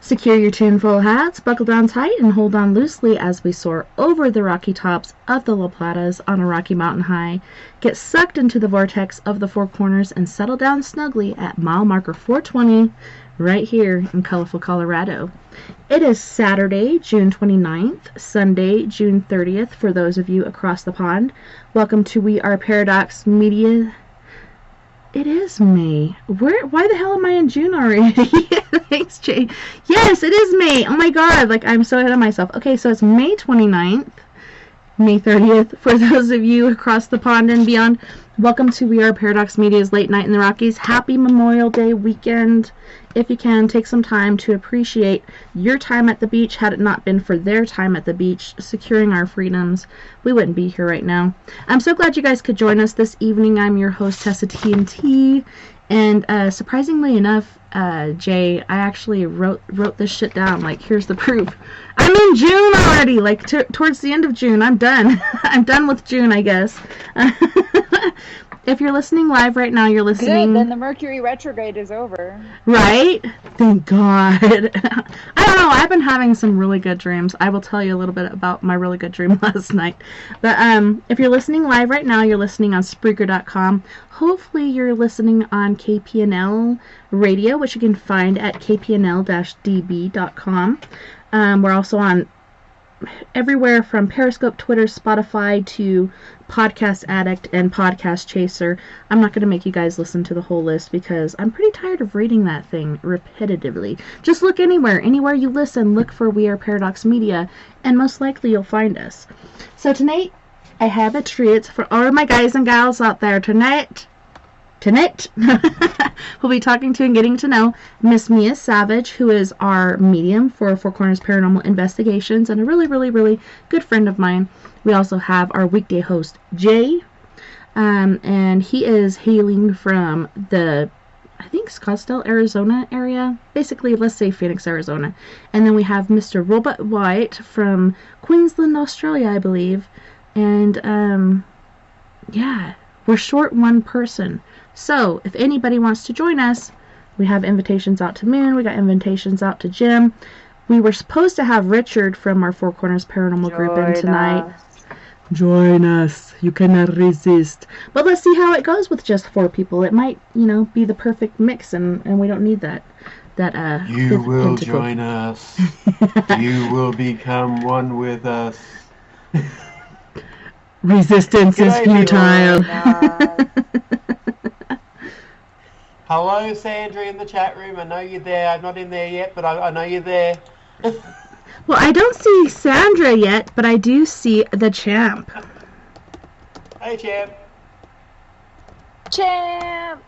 Secure your tinfoil hats, buckle down tight, and hold on loosely as we soar over the rocky tops of the La Platas on a Rocky Mountain high. Get sucked into the vortex of the Four Corners and settle down snugly at mile marker 420 right here in colorful Colorado. It is Saturday, June 29th, Sunday, June 30th for those of you across the pond. Welcome to We Are Paradox Media. It is May. Why the hell am I in June already? Thanks, Jay. Yes, it is May. Oh my god, like I'm so ahead of myself. Okay, so it's May 29th, May 30th for those of you across the pond and beyond. Welcome to We Are Paradox Media's Late Night in the Rockies. Happy Memorial Day weekend. If you can, take some time to appreciate your time at the beach. Had it not been for their time at the beach, securing our freedoms, we wouldn't be here right now. I'm so glad you guys could join us this evening. I'm your host, TessaTNT. And surprisingly enough, Jay, I actually wrote this shit down. Like, here's the proof. I'm in June already. Like, towards the end of June, I'm done. I'm done with June, I guess. If you're listening live right now, you're listening. Good, then the Mercury retrograde is over. Right? Thank God. I don't know. I've been having some really good dreams. I will tell you a little bit about my really good dream last night. But if you're listening live right now, you're listening on Spreaker.com. Hopefully you're listening on KPNL radio, which you can find at kpnl-db.com. We're also on everywhere from Periscope, Twitter, Spotify to Podcast Addict and Podcast Chaser. I'm not going to make you guys listen to the whole list because I'm pretty tired of reading that thing repetitively. Just look anywhere you listen, look for We Are Paradox Media, and most likely you'll find us. So tonight, I have a treat for all my guys and gals out there. Tonight, we'll be talking to and getting to know Miss Mea Savage, who is our medium for Four Corners Paranormal Investigations and a really, really, really good friend of mine. We also have our weekday host, Jay, and he is hailing from the, I think, Scottsdale, Arizona area. Basically, let's say Phoenix, Arizona. And then we have Mr. Robert White from Queensland, Australia, I believe. And, yeah, we're short one person. So, if anybody wants to join us, we have invitations out to Moon, we got invitations out to Jim. We were supposed to have Richard from our Four Corners Paranormal group in tonight. Join us. You cannot resist. But let's see how it goes with just 4 people. It might, be the perfect mix, and we don't need that. You will join us. You will become one with us. Resistance is futile. Hello, Sandra, in the chat room. I know you're there. I'm not in there yet, but I know you're there. Well, I don't see Sandra yet, but I do see the champ. Hey, champ. Champ!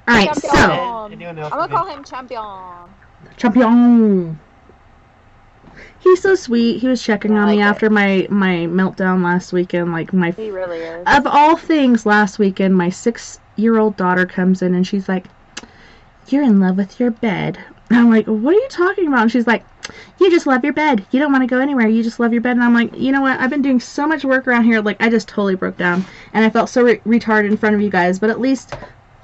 Alright, so... I'm gonna call him Champion. Champion! He's so sweet. He was checking on me after my meltdown last weekend. He really is. Of all things, last weekend, my 6-year-old daughter comes in and she's like, "You're in love with your bed." And I'm like, "What are you talking about?" And she's like, "You just love your bed. You don't want to go anywhere. You just love your bed." And I'm like, you know what? I've been doing so much work around here. Like, I just totally broke down. And I felt so retarded in front of you guys. But at least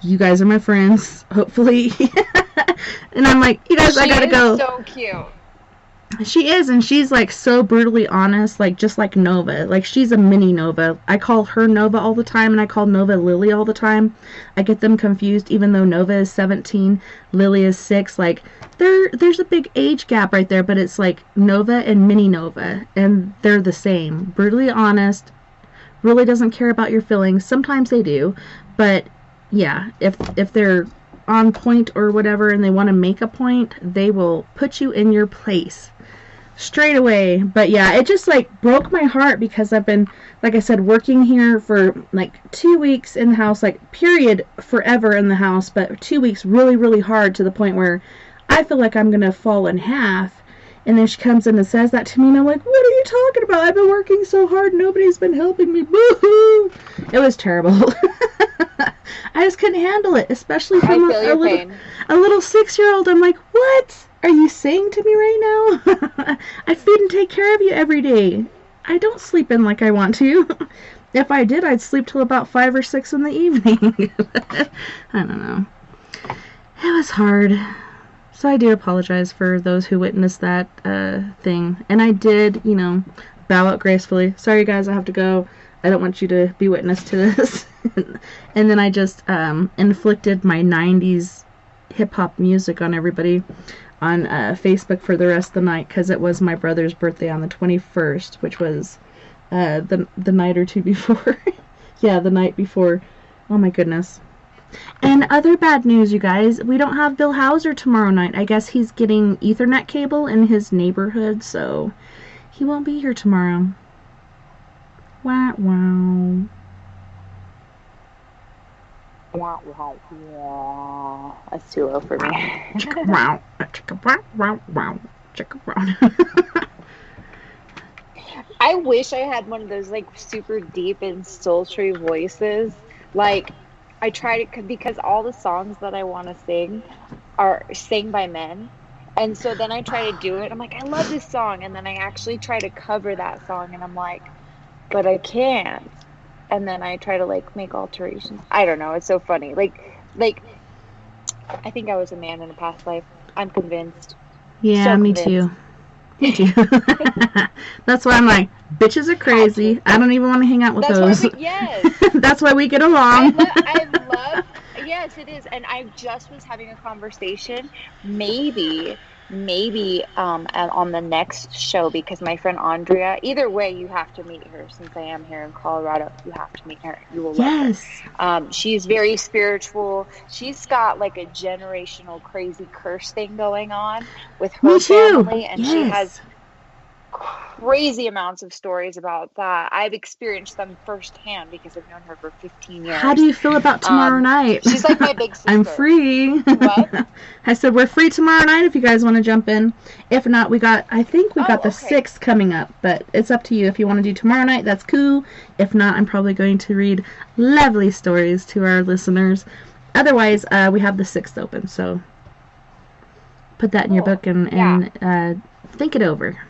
you guys are my friends, hopefully. And I'm like, you guys, I gotta go. She is so cute. She is, and she's like so brutally honest, like just like Nova. Like, she's a mini Nova. I call her Nova all the time, and I call Nova Lily all the time. I get them confused, even though Nova is 17, Lily is 6. Like, there's a big age gap right there, but it's like Nova and mini Nova, and they're the same. Brutally honest, really doesn't care about your feelings. Sometimes they do, but yeah, if they're on point or whatever and they want to make a point, they will put you in your place straight away. But yeah, it just like broke my heart because I've been, like I said, working here for like 2 weeks in the house, like period, forever in the house, but 2 weeks really, really hard to the point where I feel like I'm gonna fall in half. And then she comes in and says that to me, and I'm like, what are you talking about? I've been working so hard, nobody's been helping me. Boo-hoo! It was terrible. I just couldn't handle it, especially from a little 6-year-old. I'm like, what are you saying to me right now? I feed and take care of you every day. I don't sleep in like I want to. If I did, I'd sleep till about 5 or 6 in the evening. I don't know. It was hard. So I do apologize for those who witnessed that thing. And I did, bow out gracefully. Sorry, guys, I have to go. I don't want you to be witness to this. And then I just inflicted my 90s hip-hop music on everybody on Facebook for the rest of the night, because it was my brother's birthday on the 21st, which was the night or two before. Yeah, the night before. Oh my goodness. And other bad news, you guys, we don't have Bill Hauser tomorrow night. I guess he's getting Ethernet cable in his neighborhood, so he won't be here tomorrow. Wow, wow. Wow, wow, wow. That's too low for me. Chicka wow, chicka wow, wow, wow, chicka wow. I wish I had one of those like super deep and sultry voices. Like, I try to, because all the songs that I want to sing are sang by men. And so then I try to do it. I'm like, I love this song. And then I actually try to cover that song. And I'm like, but I can't. And then I try to like make alterations. I don't know. It's so funny. Like, I think I was a man in a past life. I'm convinced. Yeah, So me convinced. too. Me too. That's why I'm like, bitches are crazy. I don't even want to hang out with those. Yes. That's why we get along. I love, yes, it is. And I just was having a conversation, maybe on the next show, because my friend Andrea, either way, you have to meet her. Since I am here in Colorado, you have to meet her. You will love her. She's very spiritual. She's got like a generational crazy curse thing going on with her family, and she has crazy amounts of stories about that. I've experienced them firsthand because I've known her for 15 years. How do you feel about tomorrow night? She's like my big sister. I'm free. What? I said we're free tomorrow night if you guys want to jump in. If not, I think we got the 6th coming up, but it's up to you. If you want to do tomorrow night, that's cool. If not, I'm probably going to read lovely stories to our listeners. Otherwise, we have the 6th open, so put that in your book and think it over.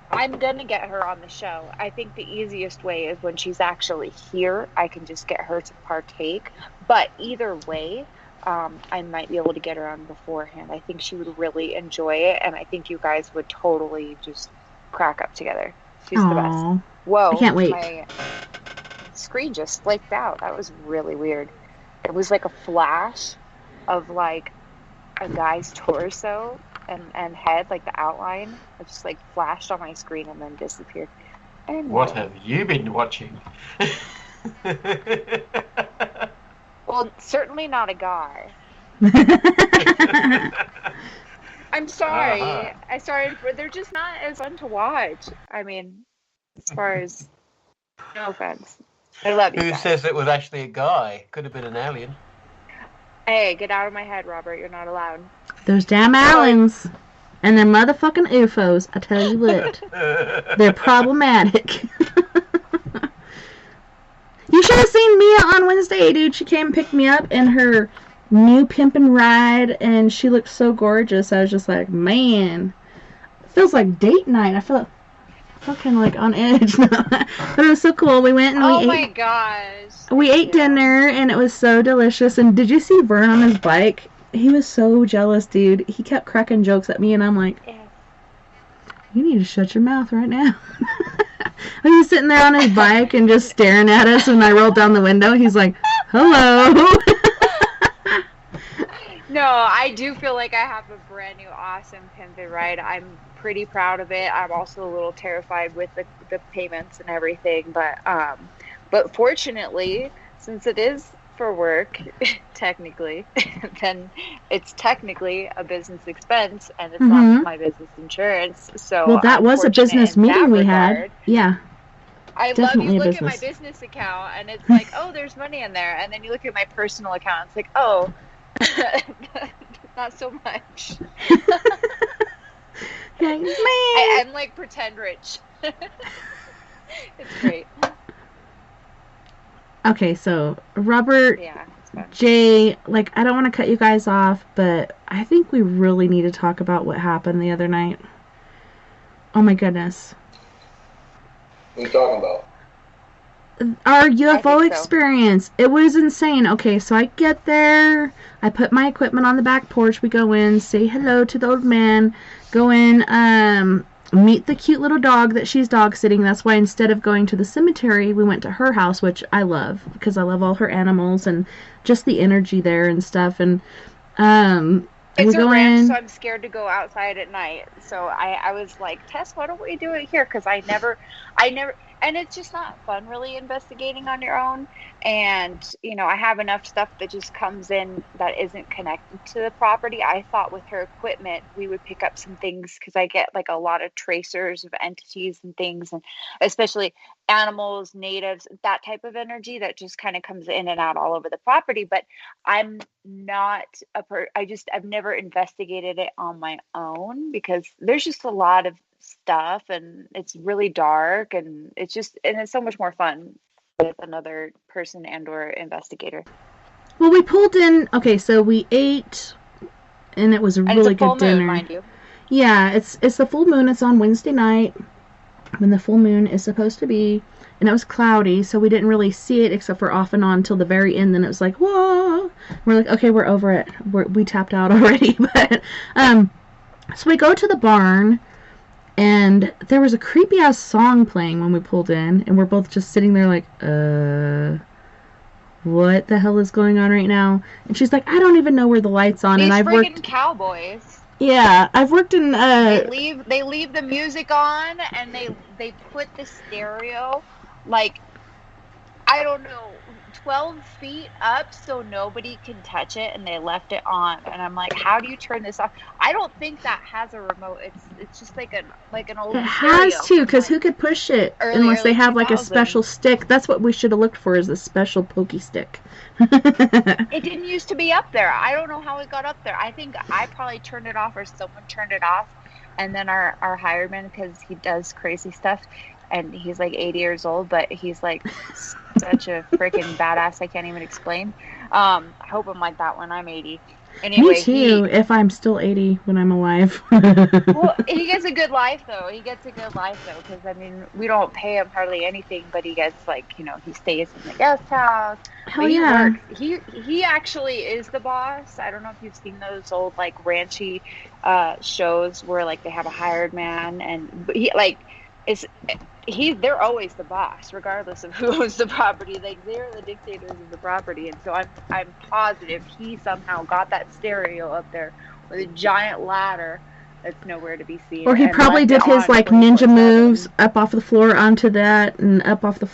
I'm going to get her on the show. I think the easiest way is when she's actually here, I can just get her to partake. But either way, I might be able to get her on beforehand. I think she would really enjoy it, and I think you guys would totally just crack up together. She's the best. Whoa. I can't wait. My screen just flaked out. That was really weird. It was like a flash of like a guy's torso and head, like the outline. It just like flashed on my screen and then disappeared. Anyway. What have you been watching? Well, certainly not a guy. I'm sorry. I sorry, they're just not as fun to watch. I mean, as far as, no offense. I love you Who guys. says it was actually a guy? Could have been an alien. Hey, get out of my head, Robert. You're not allowed. Those damn aliens and their motherfucking UFOs. I tell you what, they're problematic. You should have seen Mea on Wednesday, dude. She came and picked me up in her new pimpin' ride, and she looked so gorgeous. I was just like, man, it feels like date night. I feel kind of like on edge now. But it was so cool. We went and we ate. Oh my gosh. We ate dinner, and it was so delicious. And did you see Vern on his bike? He was so jealous, dude. He kept cracking jokes at me, and I'm like, you need to shut your mouth right now. He was sitting there on his bike and just staring at us, and I rolled down the window. He's like, hello. No, I do feel like I have a brand new awesome pimpin' ride. I'm pretty proud of it. I'm also a little terrified with the payments and everything, but fortunately, since it is for work, technically, then it's technically a business expense, and it's not my business insurance. So well, that was a business meeting we had. Yeah. I love you look at my business account, and it's like, oh, there's money in there, and then you look at my personal account, it's like, oh, not so much. I'm like pretend rich. It's great. Okay, so Robert, Jay, like, I don't want to cut you guys off, but I think we really need to talk about what happened the other night. Oh my goodness. What are you talking about? our I UFO think so. experience. It was insane. Okay, so I get there. I put my equipment on the back porch. We go in, say hello to the old man, go in, meet the cute little dog that she's dog sitting. That's why instead of going to the cemetery, we went to her house, which I love because I love all her animals and just the energy there and stuff. And It's we a go ranch, in. so I'm scared to go outside at night. So I was like, Tess, why don't we do it here? Because I never, and it's just not fun really investigating on your own. And, I have enough stuff that just comes in that isn't connected to the property. I thought with her equipment, we would pick up some things because I get like a lot of tracers of entities and things, and especially animals, natives, that type of energy that just kind of comes in and out all over the property. But I'm not I've never investigated it on my own because there's just a lot of stuff and it's really dark and it's so much more fun with another person and or investigator. Well, we pulled in. Okay, so we ate, and it was a And it's a really full good dinner. moon, mind you. Yeah, it's the full moon. It's on Wednesday night when the full moon is supposed to be, and it was cloudy, so we didn't really see it except for off and on till the very end. Then it was like, whoa! We're like, okay, we're over it. We tapped out already. But so we go to the barn, and there was a creepy ass song playing when we pulled in, and we're both just sitting there like, what the hell is going on right now? And she's like, I don't even know where the light's on. These And I've friggin' worked. cowboys. Yeah, I've worked in. They leave the music on and they put the stereo like, I don't know, 12 feet up so nobody can touch it, and they left it on. And I'm like, how do you turn this off? I don't think that has a remote. It's just like an old It has stereo to, from because like who could push it unless they early have like a special 2000s. stick? That's what we should have looked for, is a special pokey stick. It didn't used to be up there. I don't know how it got up there. I think I probably turned it off or someone turned it off. And then our hired man, because he does crazy stuff, and he's like 80 years old, but he's like such a freaking badass I can't even explain. I hope I'm like that when I'm 80. Me Anyway, too, if I'm still 80 when I'm alive. well, he gets a good life though. Because I mean, we don't pay him hardly anything, but he gets like, he stays in the guest house. Hell But he yeah. works. He actually is the boss. I don't know if you've seen those old like ranchy shows where like they have a hired man, and he like is they're always the boss regardless of who owns the property. Like, they're the dictators of the property. And so I'm positive he somehow got that stereo up there with a giant ladder that's nowhere to be seen, Or he and probably left did it his on like ninja 24/7. moves up off the floor onto that, and up off the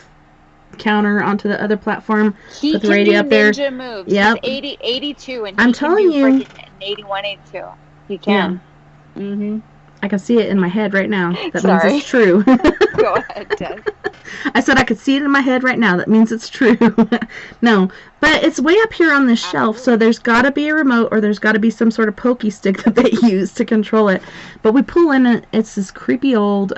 counter onto the other platform. He Put the can radio do up there. ninja moves. Yep. He's 82, and I'm he can telling do you. freaking 81, 82. He can. Yeah. Mm-hmm. I can see it in my head right now. That Sorry. means it's true. Go ahead, Tess. I said I could see it in my head right now. That means it's true. No, but it's way up here on this shelf, so there's got to be a remote, or there's got to be some sort of pokey stick that they use to control it. But we pull in, and it's this creepy old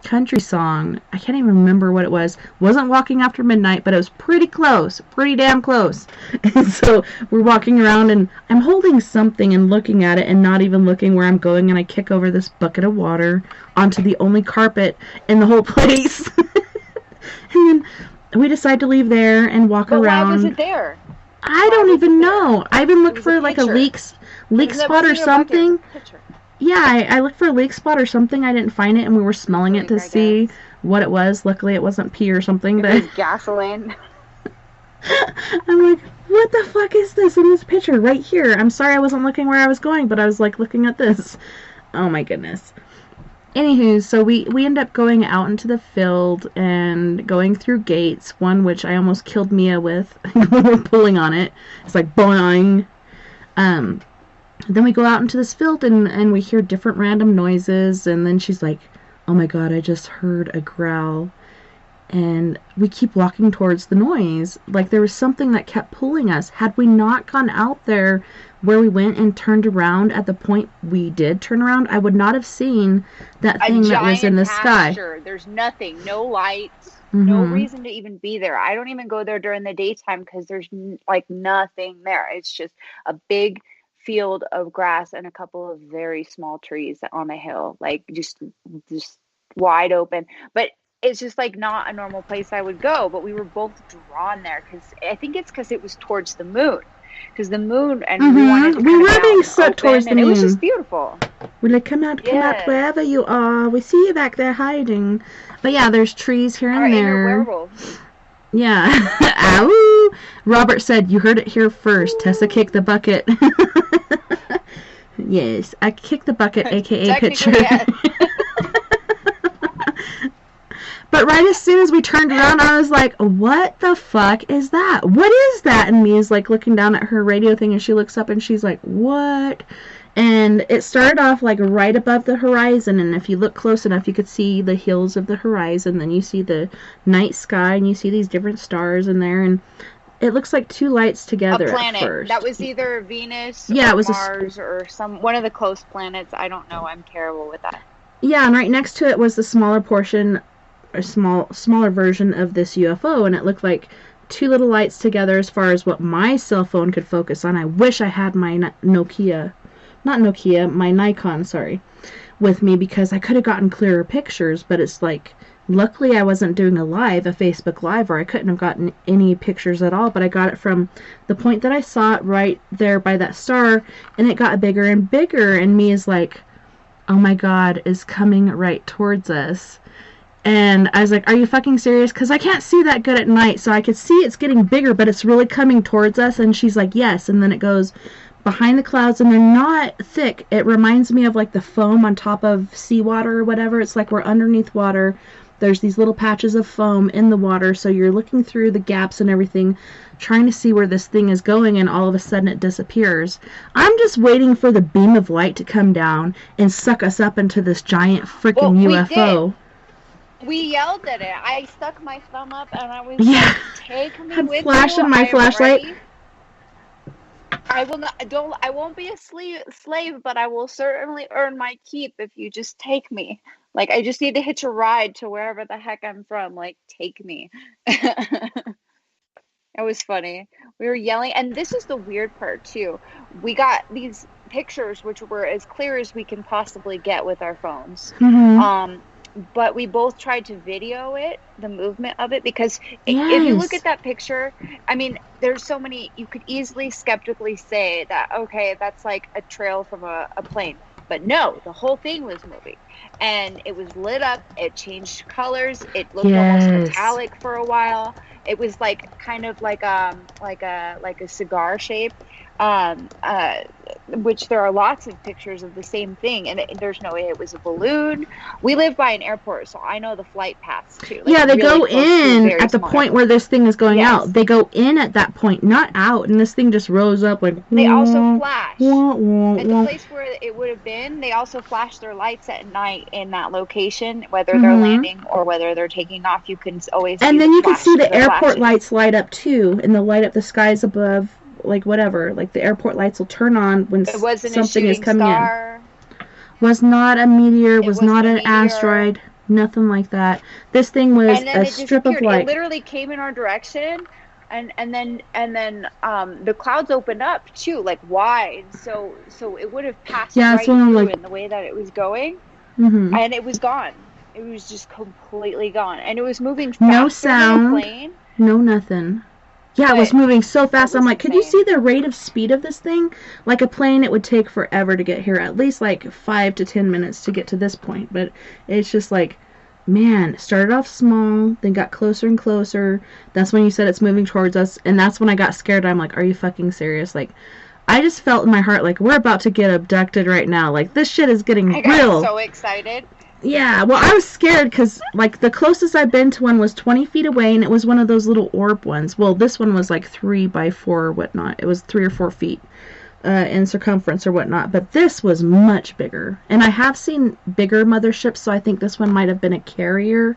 country song. I can't even remember what it was. Wasn't Walking After Midnight, but it was pretty close. Pretty damn close. And so we're walking around, and I'm holding something and looking at it and not even looking where I'm going, and I kick over this bucket of water onto the only carpet in the whole place. And then we decide to leave there and walk around. Why was it there? I don't even know. I even looked for like a leak spot or something. Yeah, I looked for a leak spot or something. I didn't find it, and we were smelling it to see what it was. Luckily, it wasn't pee or something. But it was gasoline. I'm like, what the fuck is this in this picture right here? I'm sorry I wasn't looking where I was going, but I was like looking at this. Oh my goodness. Anywho, so we end up going out into the field and going through gates, one which I almost killed Mea with when we're pulling on it. It's like boing. Then we go out into this field and we hear different random noises, and then she's like, oh my god, I just heard a growl. And we keep walking towards the noise. Like there was something that kept pulling us. Had we not gone out there where we went and turned around at the point we did turn around, I would not have seen that thing that was in the sky. There's nothing, no lights, no reason to even be there. I don't even go there during the daytime because there's like nothing there. It's just a big field of grass and a couple of very small trees on a hill, like just wide open. But it's just like not a normal place I would go, but we were both drawn there because I think it's because it was towards the moon. Because the moon, and we wanted to We kind were of get being out and sucked open, towards the and it was moon. just beautiful. We're like, come out Yes. wherever you are. We see you back there hiding. But yeah, there's trees here and Our inner there. werewolves. Yeah. Ow! Robert said, you heard it here first. Tessa kicked the bucket. Yes, I kicked the bucket, aka pitcher. Yes. But right as soon as we turned around, I was like, what the fuck is that? What is that? And Mia's like looking down at her radio thing, and she looks up and she's like, what? And it started off like right above the horizon, and if you look close enough, you could see the hills of the horizon. Then you see the night sky, and you see these different stars in there, and it looks like two lights together a planet. At first. That was either Venus or it was Mars or one of the close planets. I don't know. I'm terrible with that. Yeah, and right next to it was the smaller portion, a smaller version of this UFO, and it looked like two little lights together as far as what my cell phone could focus on. I wish I had my my Nikon, with me, because I could have gotten clearer pictures, but it's like, luckily I wasn't doing a Facebook Live, or I couldn't have gotten any pictures at all, but I got it from the point that I saw it right there by that star, and it got bigger and bigger, and me is like, oh my god, it's coming right towards us. And I was like, are you fucking serious? Because I can't see that good at night, so I could see it's getting bigger, but it's really coming towards us. And she's like, yes. And then it goes behind the clouds, and they're not thick. It reminds me of like the foam on top of seawater or whatever. It's like we're underneath water. There's these little patches of foam in the water, so you're looking through the gaps and everything, trying to see where this thing is going, and all of a sudden it disappears. I'm just waiting for the beam of light to come down and suck us up into this giant freaking UFO. We yelled at it. I stuck my thumb up and I was like, take me with you. Flashing my flashlight. Ready. I will not. I won't be a slave, but I will certainly earn my keep if you just take me. Like, I just need to hitch a ride to wherever the heck I'm from. Like, take me. It was funny. We were yelling, and this is the weird part too. We got these pictures which were as clear as we can possibly get with our phones. Mm-hmm. But we both tried to video it, the movement of it, because if you look at that picture, I mean, there's so many, you could easily skeptically say that, okay, that's like a trail from a plane. But no, the whole thing was moving. And it was lit up, it changed colors, it looked almost metallic for a while. It was like kind of like a cigar shape. Which there are lots of pictures of the same thing, and there's no way it was a balloon. We live by an airport, so I know the flight paths too. Like, they go in at the point where this thing is going out. They go in at that point, not out, and this thing just rose up like. They also flash at the place where it would have been. They also flash their lights at night in that location, whether they're landing or whether they're taking off. You can always. And then you can see the airport lights light up too, and they'll light up the skies above. Like whatever, like the airport lights will turn on when something is coming in. Was not a meteor, was not an asteroid, nothing like that. This thing was a strip of light. It literally came in our direction, and then the clouds opened up too, like wide. So it would have passed right through in the way that it was going, and it was gone. It was just completely gone, and it was moving faster no sound, than a plane. No nothing. Yeah, it was moving so fast. I'm like, could you see the rate of speed of this thing? Like a plane, it would take forever to get here. At least like 5 to 10 minutes to get to this point. But it's just like, man, it started off small, then got closer and closer. That's when you said it's moving towards us. And that's when I got scared. I'm like, are you fucking serious? Like, I just felt in my heart like, we're about to get abducted right now. Like, this shit is getting real. I got so excited. Yeah, well, I was scared because, like, the closest I've been to one was 20 feet away, and it was one of those little orb ones. Well, this one was, like, 3 by 4 or whatnot. It was 3 or 4 feet in circumference or whatnot. But this was much bigger. And I have seen bigger motherships, so I think this one might have been a carrier,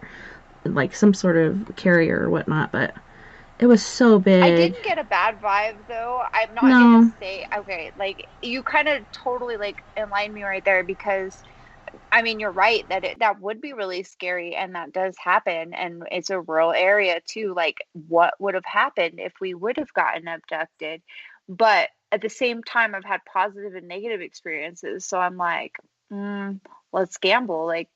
like some sort of carrier or whatnot. But it was so big. I didn't get a bad vibe, though. I'm not going to say, okay, like, you kind of totally, like, enlightened me right there because... I mean, you're right that would be really scary, and that does happen, and it's a rural area too. Like, what would have happened if we would have gotten abducted? But at the same time, I've had positive and negative experiences, so I'm like, let's gamble. Like,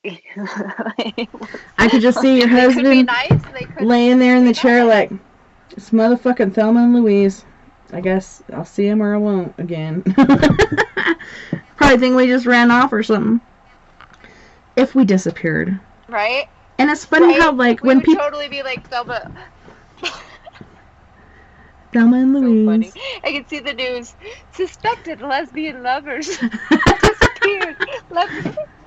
I could just see your they could be husband nice. They could laying there in the be chair nice. like, it's motherfucking Thelma and Louise. I guess I'll see him or I won't again. Probably think we just ran off or something. If we disappeared. Right? And it's funny how, like, we when would people... totally be like Thelma. Thelma and So Louise. funny. I can see the news. Suspected lesbian lovers disappeared.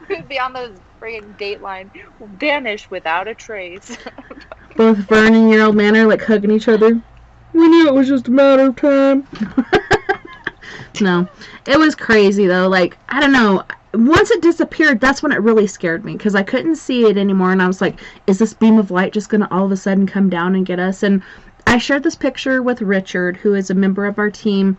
We'd be on those friggin' Dateline. Vanish without a trace. Both Vern and your old man are, like, hugging each other. We knew it was just a matter of time. No. It was crazy, though. Like, I don't know. Once it disappeared, that's when it really scared me. Because I couldn't see it anymore. And I was like, is this beam of light just going to all of a sudden come down and get us? And I shared this picture with Richard, who is a member of our team.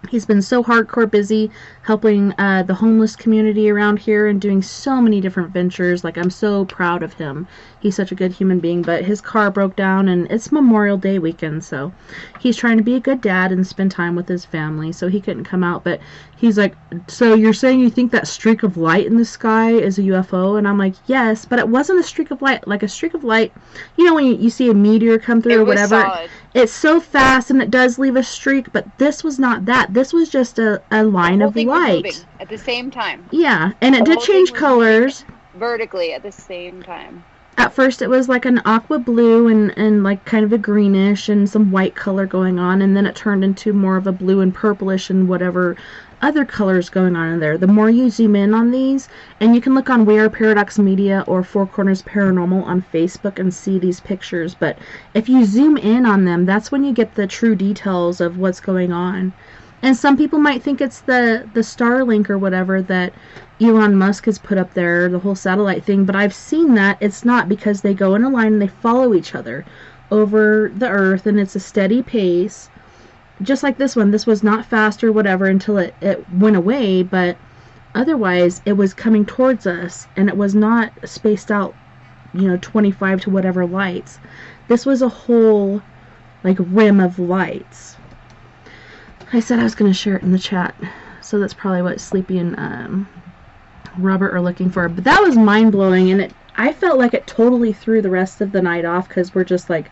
He's been so hardcore busy helping the homeless community around here and doing so many different ventures. Like, I'm so proud of him. He's such a good human being, but his car broke down and it's Memorial Day weekend, so he's trying to be a good dad and spend time with his family, so he couldn't come out. But he's like, so you're saying you think that streak of light in the sky is a UFO? And I'm like, yes, but it wasn't a streak of light. Like a streak of light, you know, when you see a meteor come through or whatever. Solid. It's so fast and it does leave a streak, but this was not that. This was just a line of light. At the same time. Yeah, and it did change colors. Vertically at the same time. At first it was like an aqua blue and like kind of a greenish and some white color going on, and then it turned into more of a blue and purplish and whatever other colors going on in there. The more you zoom in on these, and you can look on We Are Paradox Media or Four Corners Paranormal on Facebook and see these pictures, but if you zoom in on them, that's when you get the true details of what's going on. And some people might think it's the Starlink or whatever that Elon Musk has put up there, the whole satellite thing, but I've seen that it's not, because they go in a line and they follow each other over the earth, and it's a steady pace. Just like this one, this was not fast or whatever until it went away, but otherwise it was coming towards us, and it was not spaced out, 25 to whatever lights. This was a whole, like, rim of lights. I said I was going to share it in the chat, so that's probably what Sleepy and Robert are looking for. But that was mind-blowing, and I felt like it totally threw the rest of the night off, because we're just, like,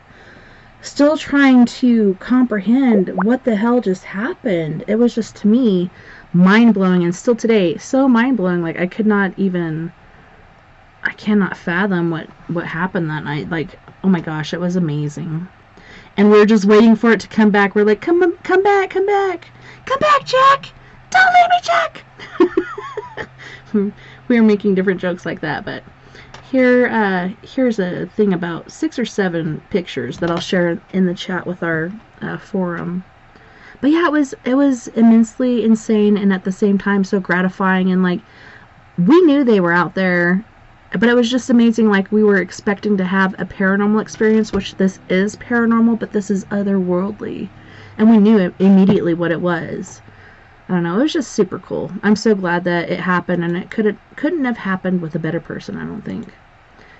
still trying to comprehend what the hell just happened. It was just, to me, mind-blowing, and still today, so mind-blowing. Like, I cannot fathom what happened that night. Like, oh my gosh, it was amazing. And we were just waiting for it to come back. We're like, come back, come back. Come back, Jack! Don't leave me, Jack! We were making different jokes like that, but here's a thing about 6 or 7 pictures that I'll share in the chat with our forum. But yeah, it was immensely insane, and at the same time so gratifying, and like, we knew they were out there, but it was just amazing. Like, we were expecting to have a paranormal experience, which this is paranormal, but this is otherworldly, and we knew it immediately what it was. I don't know, it was just super cool. I'm so glad that it happened, and it couldn't have happened with a better person, I don't think.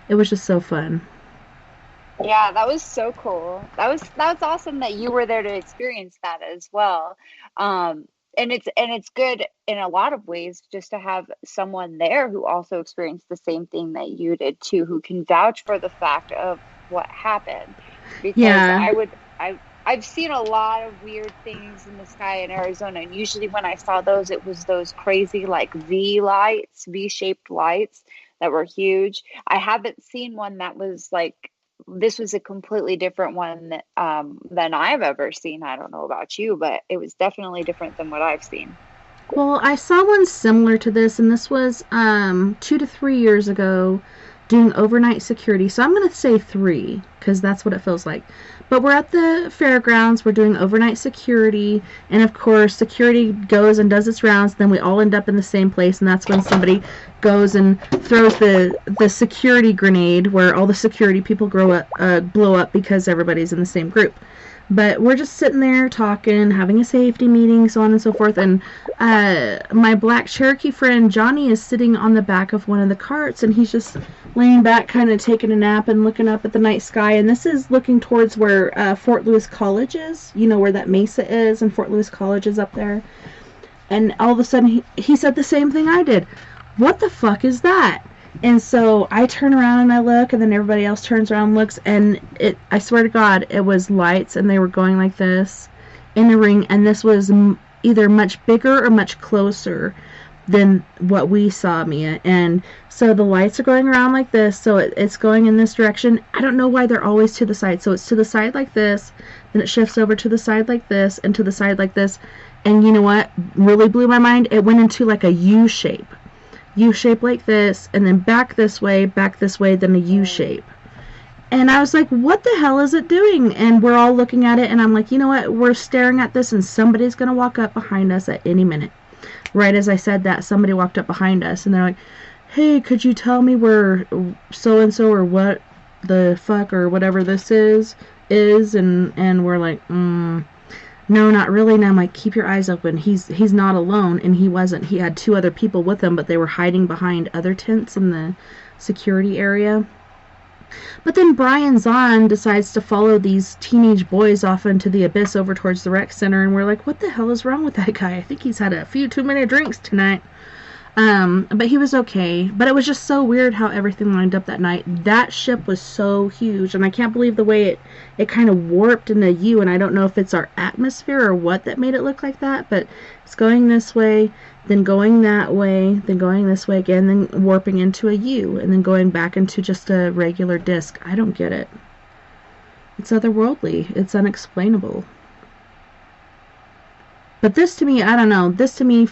It was just so fun. Yeah, that was so cool. That was awesome that you were there to experience that as well. And it's good in a lot of ways just to have someone there who also experienced the same thing that you did too, who can vouch for the fact of what happened. Because yeah. I've seen a lot of weird things in the sky in Arizona, and usually when I saw those, it was those crazy like V-shaped lights that were huge. I haven't seen one that was like, this was a completely different one than I've ever seen. I don't know about you, but it was definitely different than what I've seen. Well, I saw one similar to this, and this was 2 to 3 years ago, doing overnight security. So I'm going to say 3, because that's what it feels like. But we're at the fairgrounds, we're doing overnight security, and of course security goes and does its rounds, then we all end up in the same place, and that's when somebody goes and throws the security grenade, where all the security people blow up because everybody's in the same group. But we're just sitting there talking, having a safety meeting, so on and so forth. And my black Cherokee friend Johnny is sitting on the back of one of the carts, and he's just laying back, kind of taking a nap and looking up at the night sky. And this is looking towards where Fort Lewis College is, where that mesa is, and Fort Lewis College is up there. And all of a sudden, he said the same thing I did. what the fuck is that? And so I turn around and I look, and then everybody else turns around and looks, and I swear to God, it was lights, and they were going like this in a ring, and this was either much bigger or much closer than what we saw, Mia. And so the lights are going around like this, so it's going in this direction. I don't know why they're always to the side. So it's to the side like this, then it shifts over to the side like this, and to the side like this. And you know what really blew my mind? It went into like a U shape. U shape like this, and then back this way, then a U shape. And I was like, what the hell is it doing? And we're all looking at it, and I'm like, you know what? We're staring at this, and somebody's going to walk up behind us at any minute. Right as I said that, somebody walked up behind us, and they're like, hey, could you tell me where so-and-so or what the fuck or whatever this is? And we're like, no, not really. And I'm like, keep your eyes open. He's not alone, and he wasn't. He had 2 other people with him, but they were hiding behind other tents in the security area. But then Brian Zahn decides to follow these teenage boys off into the abyss over towards the rec center, and we're like, what the hell is wrong with that guy? I think he's had a few too many drinks tonight. But he was okay. But it was just so weird how everything lined up that night. That ship was so huge, and I can't believe the way it kind of warped into U, and I don't know if it's our atmosphere or what that made it look like that, but it's going this way, then going that way, then going this way again, then warping into a U, and then going back into just a regular disc. I don't get it. It's otherworldly. It's unexplainable. But this to me, I don't know, this to me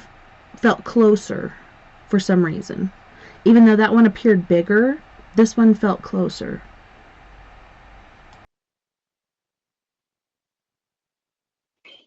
felt closer for some reason. Even though that one appeared bigger, this one felt closer.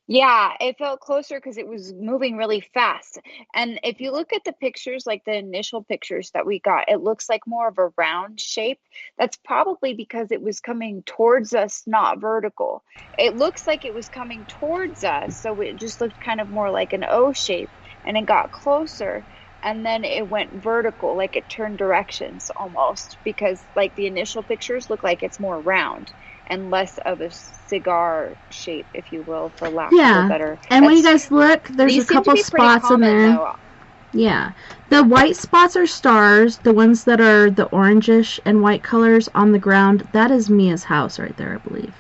Yeah, it felt closer because it was moving really fast. And if you look at the pictures, like the initial pictures that we got, it looks like more of a round shape. That's probably because it was coming towards us, not vertical. It looks like it was coming towards us, so it just looked kind of more like an O shape, and it got closer. And then it went vertical, like it turned directions almost, because like the initial pictures look like it's more round and less of a cigar shape, if you will, for lack of a better. And when you guys look, there's a couple spots in there. Though. Yeah. The white spots are stars. The ones that are the orangish and white colors on the ground, that is Mia's house right there, I believe.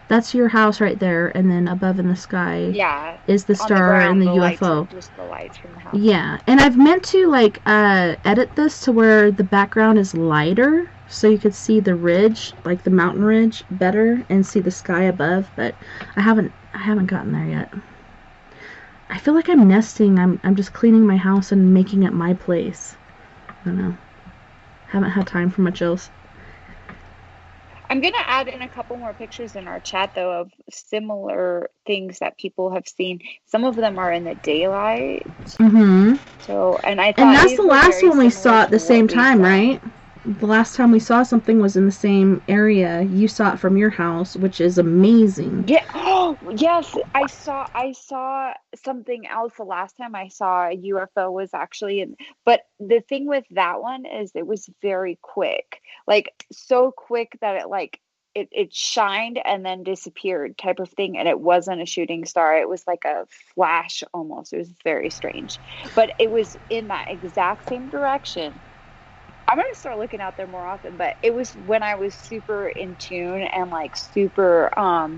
That's your house right there, and then above in the sky is the star and the UFO. Just the lights from the house. Yeah, and I've meant to like edit this to where the background is lighter, so you could see the ridge, like the mountain ridge, better, and see the sky above. But I haven't gotten there yet. I feel like I'm nesting. I'm just cleaning my house and making it my place. I don't know. Haven't had time for much else. I'm going to add in a couple more pictures in our chat, though, of similar things that people have seen. Some of them are in the daylight. Mm-hmm. So, and I thought, and that's the last one we saw at the same time, right? The last time we saw something was in the same area. You saw it from your house, which is amazing. Yeah. Oh, yes. I saw something else the last time I saw a UFO was actually in. But the thing with that one is it was very quick, like so quick that it shined and then disappeared type of thing. And it wasn't a shooting star. It was like a flash almost. It was very strange, but it was in that exact same direction. I'm going to start looking out there more often, but it was when I was super in tune and like super, I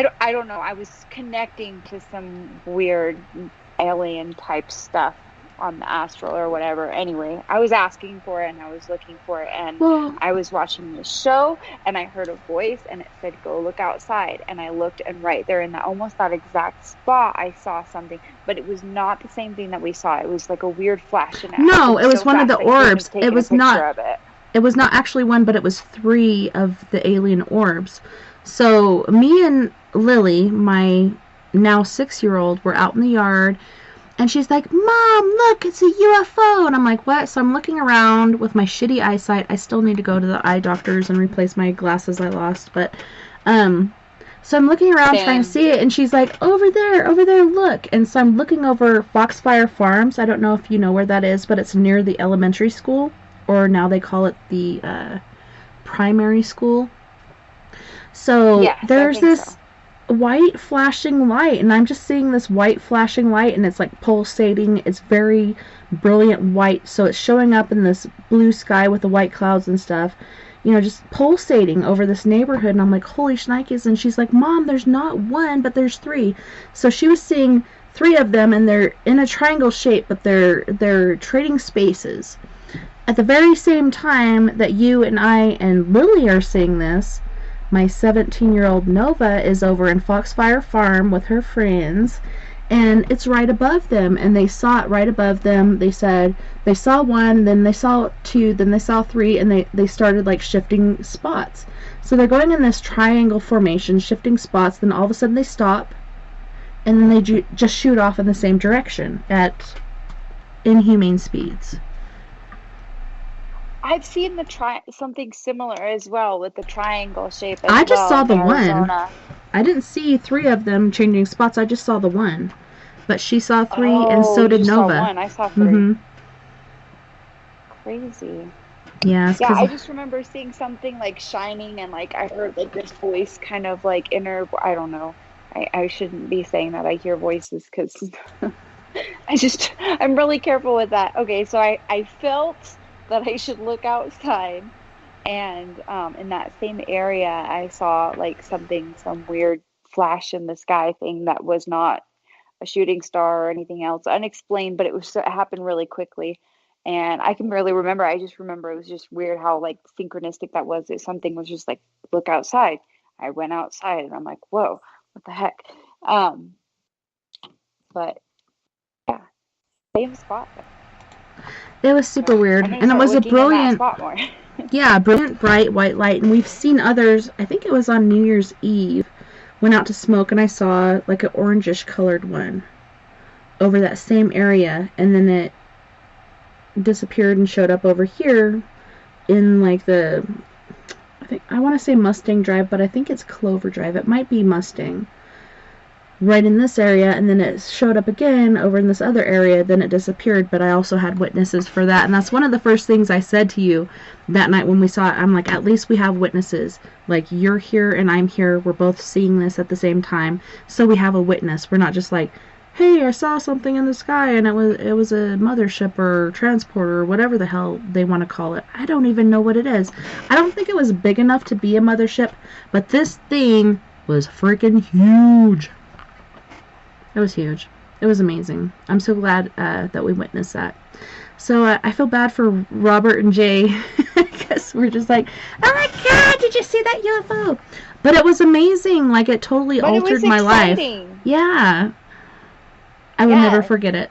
don't know. I was connecting to some weird alien type stuff on the Astral or whatever. Anyway, I was asking for it and I was looking for it, and I was watching the show and I heard a voice and it said, go look outside. And I looked, and right there in that almost that exact spot, I saw something, but it was not the same thing that we saw. It was like a weird flash. And no, it was so one of the orbs. It was not. It was not actually one, but it was 3 of the alien orbs. So me and Lily, my now 6-year-old, were out in the yard. And she's like, Mom, look, it's a UFO. And I'm like, what? So I'm looking around with my shitty eyesight. I still need to go to the eye doctors and replace my glasses I lost. But, so I'm looking around trying to see it. And she's like, over there, look. And so I'm looking over Foxfire Farms. I don't know if you know where that is, but it's near the elementary school. Or now they call it the primary school. So there's this white flashing light, and I'm just seeing this white flashing light, and it's like pulsating. It's very brilliant white, so it's showing up in this blue sky with the white clouds and stuff, just pulsating over this neighborhood. And I'm like, holy shnikes. And she's like, Mom, there's not one, but there's three. So she was seeing three of them, and they're in a triangle shape, but they're trading spaces. At the very same time that you and I and Lily are seeing this, my 17-year-old Nova is over in Foxfire Farm with her friends, and it's right above them, and they saw it right above them. They said they saw one, then they saw two, then they saw three, and they started like shifting spots. So they're going in this triangle formation, shifting spots, then all of a sudden they stop, and then they just shoot off in the same direction at inhumane speeds. I've seen something similar as well with the triangle shape as I just well saw in the Arizona. one. I didn't see three of them changing spots. I just saw the one. But she saw three, Oh, and so did you Nova. saw one. I saw three. Mm-hmm. Crazy. Yeah, I just remember seeing something like shining, and like I heard like this voice kind of like I don't know. I shouldn't be saying that I hear voices, because I'm really careful with that. Okay, so I felt that I should look outside, and in that same area I saw like some weird flash in the sky thing that was not a shooting star or anything else, unexplained, but it happened really quickly, and I can barely remember. I just remember it was just weird how like synchronistic that was. That something was just like, look outside. I went outside, and I'm like, whoa, what the heck? But yeah, same spot. It was super weird, and it was a brilliant, brilliant bright white light. And we've seen others. I think it was on New Year's Eve. Went out to smoke, and I saw like an orangish colored one over that same area, and then it disappeared and showed up over here in like I want to say Mustang Drive, but I think it's Clover Drive. It might be Mustang. Right in this area, and then it showed up again over in this other area, then it disappeared. But I also had witnesses for that, and that's one of the first things I said to you that night when we saw it. I'm like, at least we have witnesses. Like, you're here and I'm here, we're both seeing this at the same time, so we have a witness. We're not just like, hey, I saw something in the sky and it was a mothership or transporter or whatever the hell they want to call it. I don't even know what it is. I don't think it was big enough to be a mothership, but this thing was freaking huge. It was huge. It was amazing. I'm so glad that we witnessed that. So I feel bad for Robert and Jay, because we're just like, oh my God, did you see that UFO? But it was amazing. Like, it totally altered my life. Yeah. I will never forget it.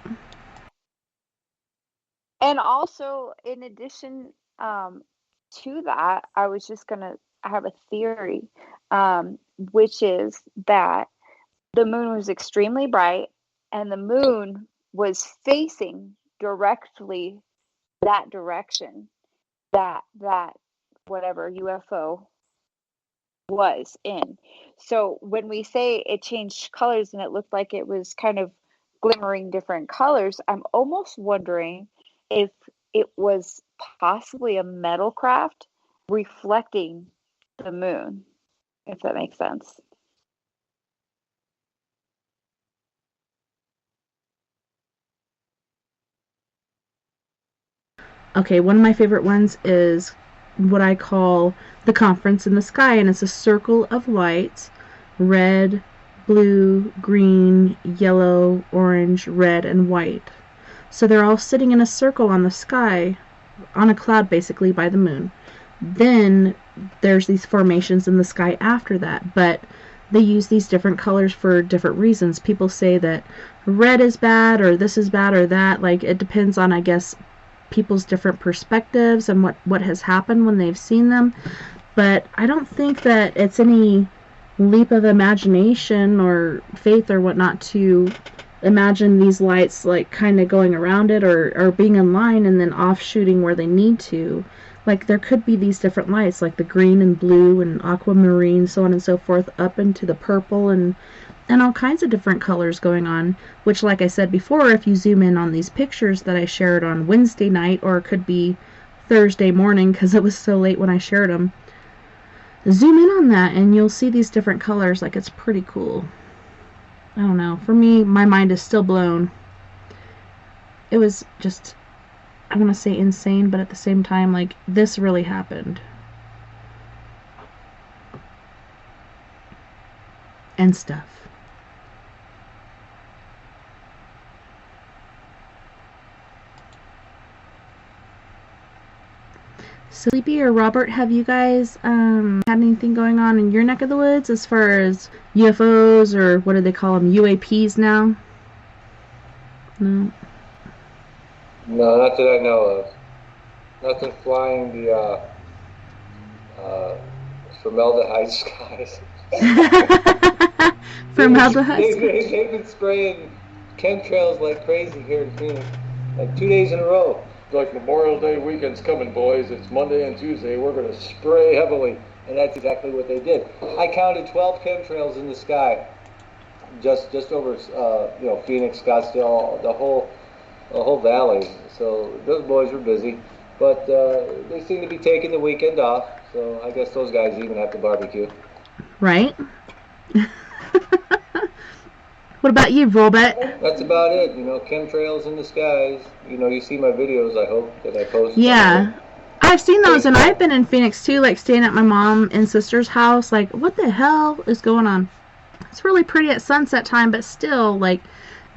And also, in addition to that, I was just going to have a theory, which is that the moon was extremely bright, and the moon was facing directly that direction that whatever UFO was in. So when we say it changed colors and it looked like it was kind of glimmering different colors, I'm almost wondering if it was possibly a metal craft reflecting the moon, if that makes sense. Okay, one of my favorite ones is what I call the conference in the sky, and it's a circle of lights, red, blue, green, yellow, orange, red, and white. So they're all sitting in a circle on the sky, on a cloud basically, by the moon. Then there's these formations in the sky after that, but they use these different colors for different reasons. People say that red is bad, or this is bad, or that. Like, it depends on, I guess, people's different perspectives and what has happened when they've seen them. But I don't think that it's any leap of imagination or faith or whatnot to imagine these lights like kind of going around it, or being in line and then off shooting where they need to. Like, there could be these different lights, like the green and blue and aquamarine, so on and so forth, up into the purple and all kinds of different colors going on, which, like I said before, if you zoom in on these pictures that I shared on Wednesday night, or it could be Thursday morning because it was so late when I shared them, zoom in on that and you'll see these different colors. Like, it's pretty cool. I don't know. For me, my mind is still blown. It was just, I want to say insane, but at the same time, like, this really happened. And stuff. Sleepy or Robert, have you guys had anything going on in your neck of the woods as far as UFOs, or what do they call them, UAPs now? No. No, not that I know of. Nothing flying the formaldehyde skies. Formaldehyde. They've been spraying chemtrails like crazy here in Phoenix, like 2 days in a row. Like, Memorial Day weekend's coming, boys. It's Monday and Tuesday. We're going to spray heavily. And that's exactly what they did. I counted 12 chemtrails in the sky, just over Phoenix, Scottsdale, the whole valley. So those boys were busy, but they seem to be taking the weekend off. So I guess those guys even have to barbecue. Right. What about you, Robert? That's about it. Chemtrails in the skies. You see my videos, I hope, that I post. Yeah. I've seen those, and I've been in Phoenix, too, like, staying at my mom and sister's house. Like, what the hell is going on? It's really pretty at sunset time, but still, like,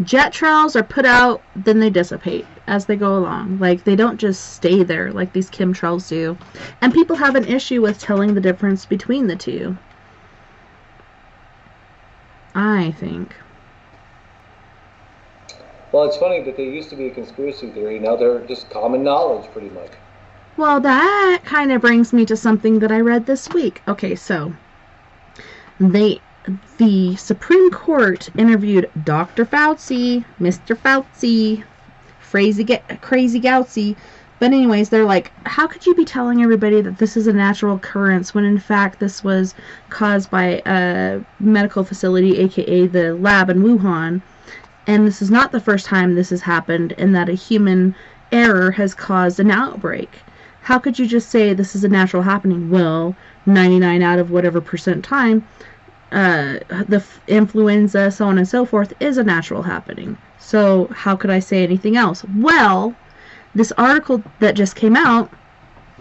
jet trails are put out, then they dissipate as they go along. Like, they don't just stay there like these chemtrails do. And people have an issue with telling the difference between the two, I think. Well, it's funny that they used to be a conspiracy theory. Now they're just common knowledge, pretty much. Well, that kind of brings me to something that I read this week. Okay, so the Supreme Court interviewed Dr. Fauci, Mr. Fauci, crazy Gauci. But anyways, they're like, how could you be telling everybody that this is a natural occurrence when in fact this was caused by a medical facility, aka the lab in Wuhan? And this is not the first time this has happened, and that a human error has caused an outbreak. How could you just say this is a natural happening? Well, 99 out of whatever percent time, the influenza, so on and so forth, is a natural happening. So how could I say anything else? Well, this article that just came out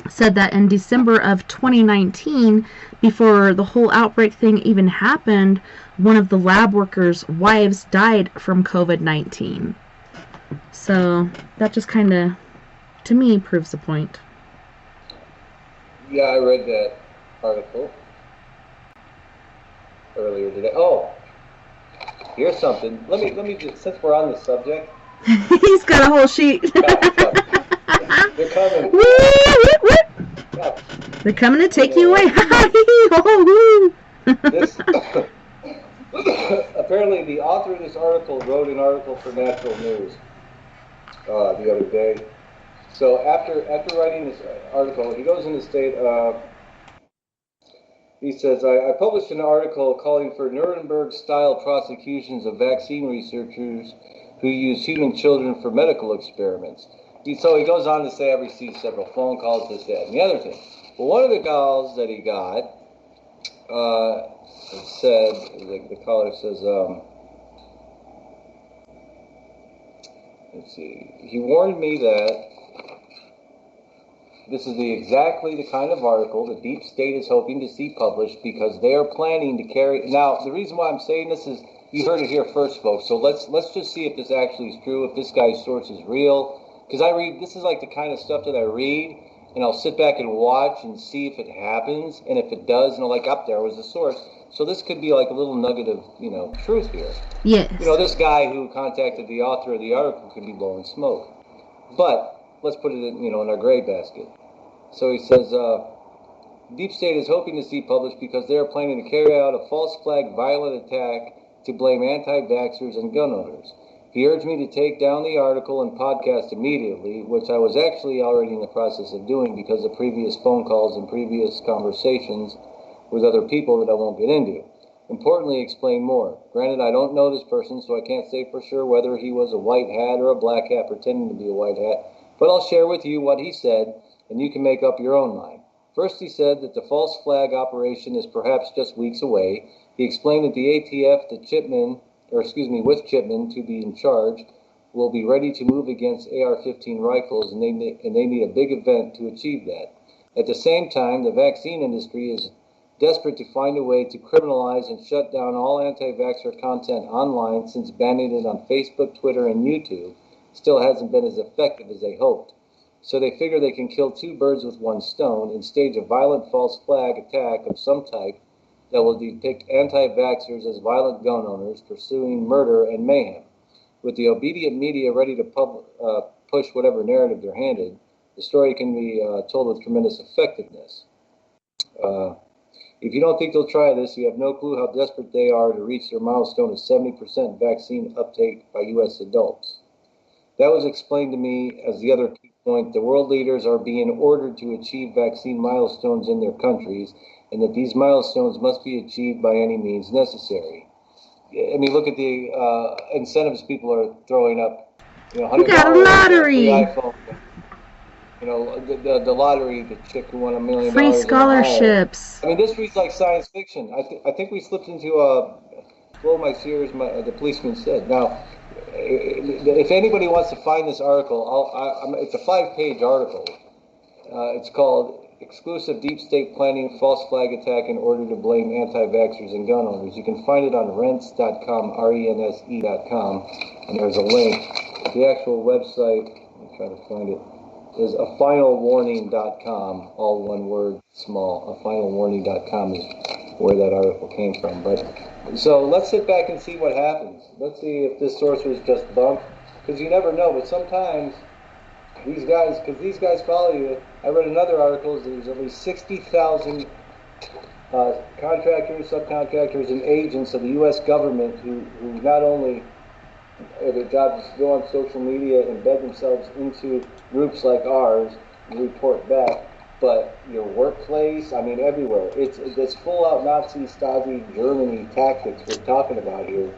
said that in December of 2019, before the whole outbreak thing even happened, one of the lab workers' wives died from COVID-19. So that just kind of, to me, proves the point. Yeah, I read that article earlier today. Oh, here's something. Let me just, since we're on the subject. He's got a whole sheet. They're coming. Yeah. They're coming to take you away. This, apparently, the author of this article wrote an article for Natural News the other day. So after writing this article, he goes into state. He says, I published an article calling for Nuremberg-style prosecutions of vaccine researchers who use human children for medical experiments. So he goes on to say, I've received several phone calls, this, that, and the other thing. Well, one of the calls that he got said, the caller says, let's see, he warned me that this is exactly the kind of article the deep state is hoping to see published because they are planning to carry. Now, the reason why I'm saying this is you heard it here first, folks. So let's just see if this actually is true, if this guy's source is real. Because this is like the kind of stuff that I read, and I'll sit back and watch and see if it happens, and if it does, and I'm like, up there was the source. So this could be like a little nugget of, truth here. Yes. This guy who contacted the author of the article could be blowing smoke. But let's put it in our gray basket. So he says, Deep State is hoping to see published because they are planning to carry out a false flag violent attack to blame anti-vaxxers and gun owners. He urged me to take down the article and podcast immediately, which I was actually already in the process of doing because of previous phone calls and previous conversations with other people that I won't get into. Importantly, explain more. Granted, I don't know this person, so I can't say for sure whether he was a white hat or a black hat pretending to be a white hat, but I'll share with you what he said, and you can make up your own mind. First, he said that the false flag operation is perhaps just weeks away. He explained that the ATF, with Chipman to be in charge, will be ready to move against AR-15 rifles, and they need a big event to achieve that. At the same time, the vaccine industry is desperate to find a way to criminalize and shut down all anti-vaxxer content online, since banning it on Facebook, Twitter, and YouTube still hasn't been as effective as they hoped. So they figure they can kill two birds with one stone and stage a violent false flag attack of some type that will depict anti-vaxxers as violent gun owners pursuing murder and mayhem. With the obedient media ready to push whatever narrative they're handed, the story can be told with tremendous effectiveness. If you don't think they'll try this, you have no clue how desperate they are to reach their milestone of 70% vaccine uptake by U.S. adults. That was explained to me as the other key point. The world leaders are being ordered to achieve vaccine milestones in their countries, and that these milestones must be achieved by any means necessary. I mean, look at the incentives people are throwing up. $100 We got a lottery. iPhone. The lottery, the chick who won $1 million. Free scholarships. I mean, this reads like science fiction. I think we slipped into blow my ears, the policeman said. Now, if anybody wants to find this article, it's a 5-page article. It's called Exclusive Deep State Planning False Flag Attack in Order to Blame Anti-Vaxxers and Gun Owners. You can find it on rense.com, rense.com, and there's a link. The actual website, let me try to find it, is afinalwarning.com, all one word, small. Afinalwarning.com is where that article came from. But so let's sit back and see what happens. Let's see if this source was just bunk, because you never know. But sometimes these guys follow you. I read another article. There's at least 60,000 contractors, subcontractors, and agents of the U.S. government who not only their job is to go on social media and embed themselves into groups like ours and report back, but your workplace, I mean, everywhere. It's full-out Nazi, Stasi, Germany tactics we're talking about here.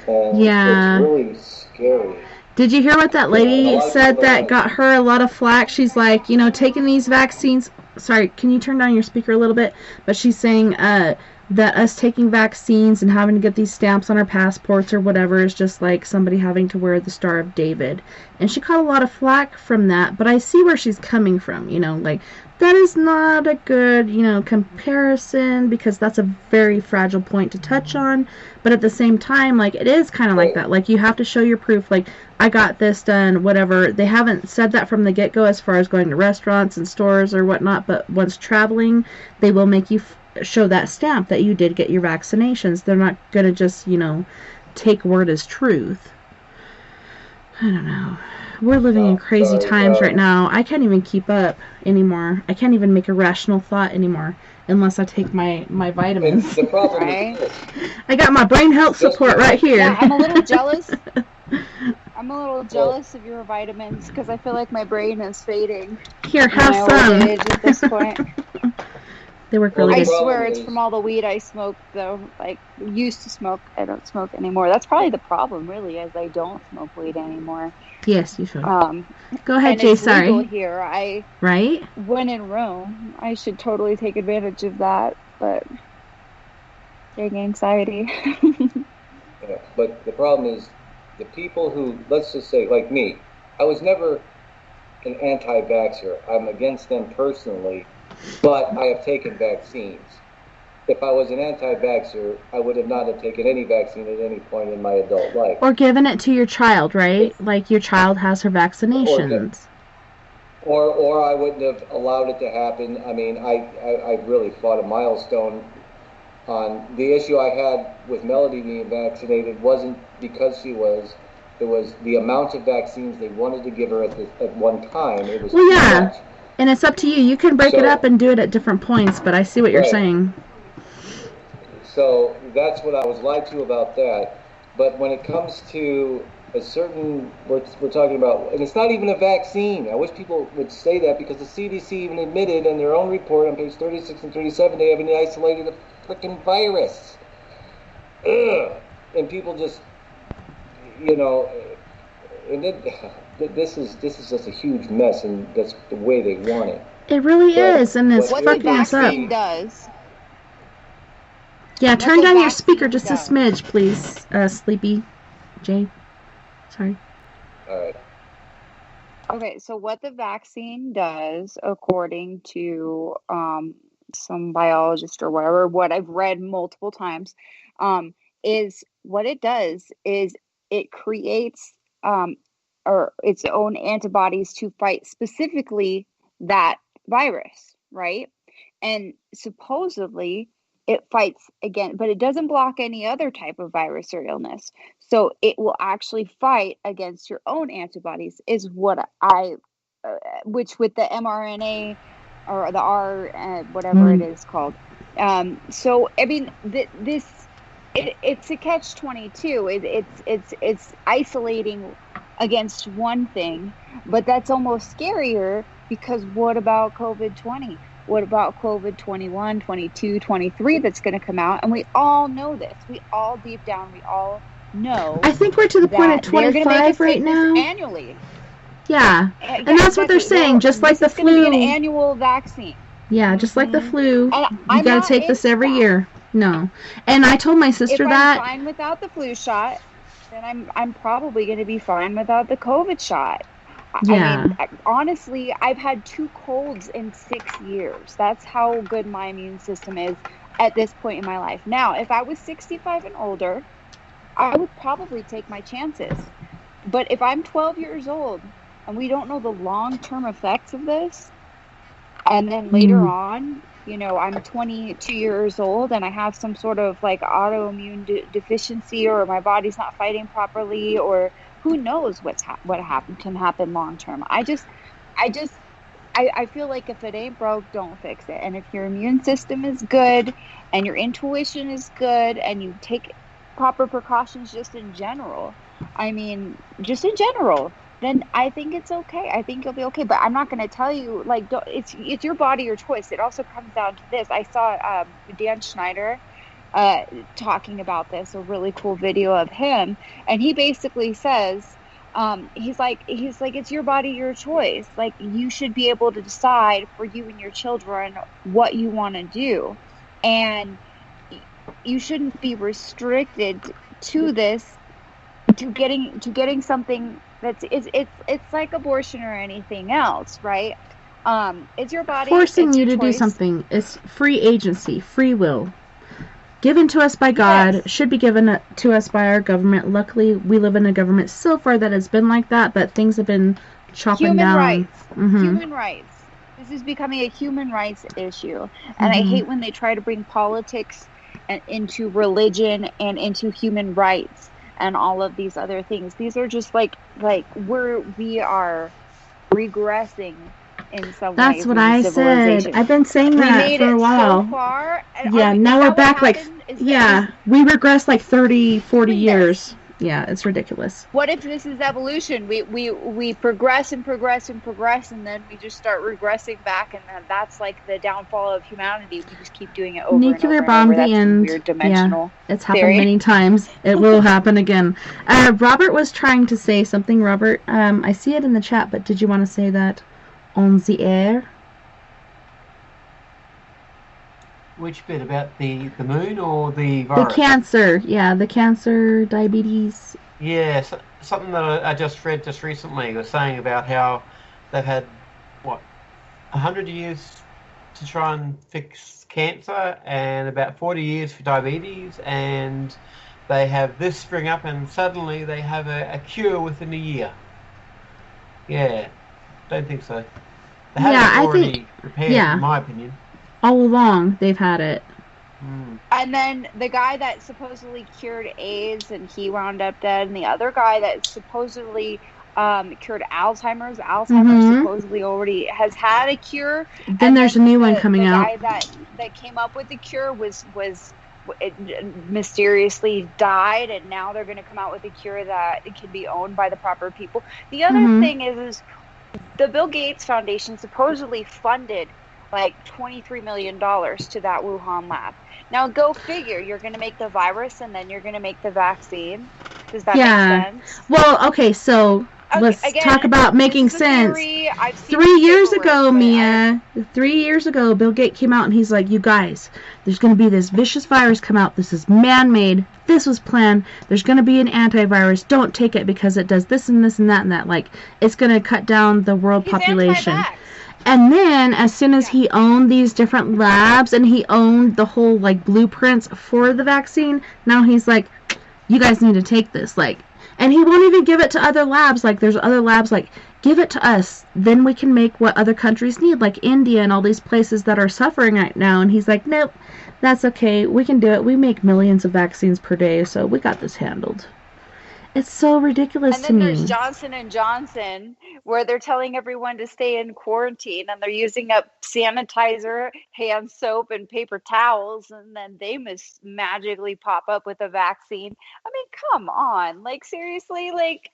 And yeah. It's really scary. Did you hear what that lady said that got her a lot of flack? She's like, taking these vaccines. Sorry, can you turn down your speaker a little bit? But she's saying that us taking vaccines and having to get these stamps on our passports or whatever is just like somebody having to wear the Star of David. And she caught a lot of flack from that, but I see where she's coming from, like, that is not a good, comparison, because that's a very fragile point to touch on. But at the same time, like, it is kind of like that. Like, you have to show your proof, like, I got this done, whatever. They haven't said that from the get-go as far as going to restaurants and stores or whatnot, but once traveling, they will make you show that stamp that you did get your vaccinations. They're not going to just, take word as truth. I don't know. We're living in crazy times right now. I can't even keep up anymore. I can't even make a rational thought anymore unless I take my vitamins. The problem right? is this. I got my brain health support right here. Yeah, I'm a little jealous. I'm a little jealous of your vitamins because I feel like my brain is fading. Here, in have my old some. age at this point. They work really I good. swear it's from all the weed I smoked, though. Like, used to smoke. I don't smoke anymore. That's probably the problem, really, is I don't smoke weed anymore. Yes, you should. Go and ahead, Jay. it's legal Sorry. here. Right? When in Rome, I should totally take advantage of that, but dang anxiety. Yeah, but the problem is the people who, let's just say, like me, I was never an anti-vaxxer. I'm against them personally, but I have taken vaccines. If I was an anti-vaxxer, I would have not have taken any vaccine at any point in my adult life. Or given it to your child, right? Like your child has her vaccinations. Or I wouldn't have allowed it to happen. I mean, I really fought a milestone on the issue I had with Melody being vaccinated. Wasn't because she was. It was the amount of vaccines they wanted to give her at one time. It was well, yeah. too much. And it's up to you. You can break it up and do it at different points, but I see what you're saying. So that's what I was lied to about that. But when it comes to a certain, we're talking about, and it's not even a vaccine. I wish people would say that, because the CDC even admitted in their own report on page 36 and 37 they haven't isolated the frickin' virus. Ugh. And people just, and this is just a huge mess, and that's the way they want it. It really But is, and it's what What the fucking us up. vaccine does. Yeah, What turn the down your speaker vaccine just a does. smidge, please, Sleepy Jay. Sorry. All right. Okay, so what the vaccine does, according to some biologist or whatever, what I've read multiple times, is what it does is it creates or its own antibodies to fight specifically that virus, right? And supposedly it fights again, but it doesn't block any other type of virus or illness. So it will actually fight against your own antibodies, is what which with the mRNA or the R, whatever it is called. So I mean, it's a catch-22. It's isolating against one thing, but that's almost scarier because what about COVID-20? What about COVID-21, 22, 23 that's going to come out? And we all know this. We all deep down, we all know. I think we're to the point of that they're going to 25 make us right take now. this annually. Yeah, and that's what they're saying. Just like the This is going to be an flu. annual vaccine. Yeah, just like the flu. And You I'm gotta not take this into every that. year. No, and I told my If sister I'm that. fine without the flu shot, then I'm probably going to be fine without the COVID shot. Yeah. I mean, honestly, I've had 2 colds in 6 years. That's how good my immune system is at this point in my life. Now, if I was 65 and older, I would probably take my chances. But if I'm 12 years old and we don't know the long-term effects of this, and then later on, you know, I'm 22 years old and I have some sort of like autoimmune deficiency, or my body's not fighting properly, or who knows what can happen long term. I feel like if it ain't broke, don't fix it. And if your immune system is good and your intuition is good and you take proper precautions just in general, then I think it's okay. I think you'll be okay. But I'm not going to tell you, like, it's your body, your choice. It also comes down to this. I saw Dan Schneider talking about this, a really cool video of him. And he basically says, he's like, it's your body, your choice. Like, you should be able to decide for you and your children what you want to do. And you shouldn't be restricted to this, to getting something it's like abortion or anything else, right? It's your body. Forcing it's you your to do choice. something. It's free agency, free will. Given to us by God, Yes. should be given to us by our government. Luckily, we live in a government so far that has been like that, but things have been chopping down. Rights. Human rights. This is becoming a human rights issue. And I hate when they try to bring politics into religion and into human rights and all of these other things. These are just like we are regressing in some ways. That's what I said. I've been saying that for a while. So far, yeah, now we're back we regressed like 30, 40 years. Yeah, it's ridiculous. What if this is evolution? We progress and progress and progress, and then we just start regressing back, and then that's like the downfall of humanity. We just keep doing it over Nuclear and over bomb, and over. the That's end. Weird dimensional it's happened many times. It will happen again. Robert was trying to say something. Robert, I see it in the chat, but did you want to say that on the air? Which bit, about the moon or the virus? The cancer, the cancer, diabetes. Yeah, something that I just read just recently was saying about how they've had, 100 years to try and fix cancer and about 40 years for diabetes, and they have this spring up and suddenly they have a cure within a year. Yeah, don't think so. They haven't already repaired, in my opinion. All along, they've had it. And then the guy that supposedly cured AIDS and he wound up dead, and the other guy that supposedly cured Alzheimer's supposedly already has had a cure. Then there's a new one coming out. The guy that came up with the cure was mysteriously died, and now they're going to come out with a cure that it can be owned by the proper people. The other thing is the Bill Gates Foundation supposedly funded like $23 million to that Wuhan lab. Now go figure, you're going to make the virus and then you're going to make the vaccine. Does that make sense? Well, okay, so let's talk about making sense. 3 years ago, Mia, 3 years ago, Bill Gates came out and he's like, you guys, there's going to be this vicious virus come out. This is man-made. This was planned. There's going to be an antivirus. Don't take it because it does this and this and that and that. Like, it's going to cut down the world population. Anti-vax. And then, as soon as he owned these different labs and he owned the whole, like, blueprints for the vaccine, now he's like, you guys need to take this. Like, and he won't even give it to other labs. Like, there's other labs, like, give it to us. Then we can make what other countries need, like India and all these places that are suffering right now. And he's like, nope, that's okay. We can do it. We make millions of vaccines per day, so we got this handled. It's so ridiculous to me. And then there's Johnson & Johnson, where they're telling everyone to stay in quarantine, and they're using up sanitizer, hand soap, and paper towels, and then they must magically pop up with a vaccine. I mean, come on. Like, seriously? Like,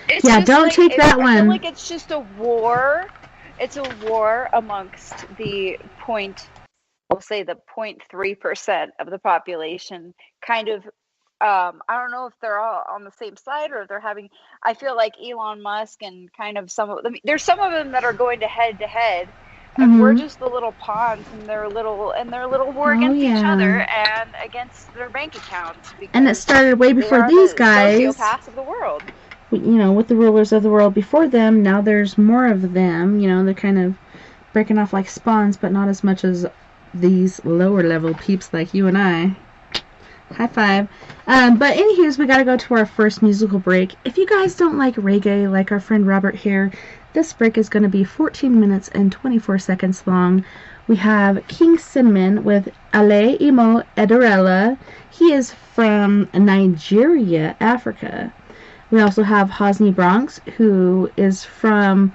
it's yeah, just don't like, take that one. I feel like it's just a war. It's a war amongst the we'll say the 0.3% of the population, kind of. I don't know if they're all on the same side or if they're having. I feel like Elon Musk and kind of some of them. There's some of them that are going to head, and we're just the little pawns in their little war against each other and against their bank accounts. And it started way before these guys. Sociopaths of the world. You know, with the rulers of the world before them. Now there's more of them. You know, they're kind of breaking off like spawns, but not as much as these lower level peeps like you and I. High five. But anywho's, we gotta go to our first musical break. If you guys don't like reggae like our friend Robert here, this break is going to be 14 minutes and 24 seconds long. We have King Cinnamon with Ale Imo Ederella. He is from Nigeria, Africa. We also have Hosni Bronx, who is from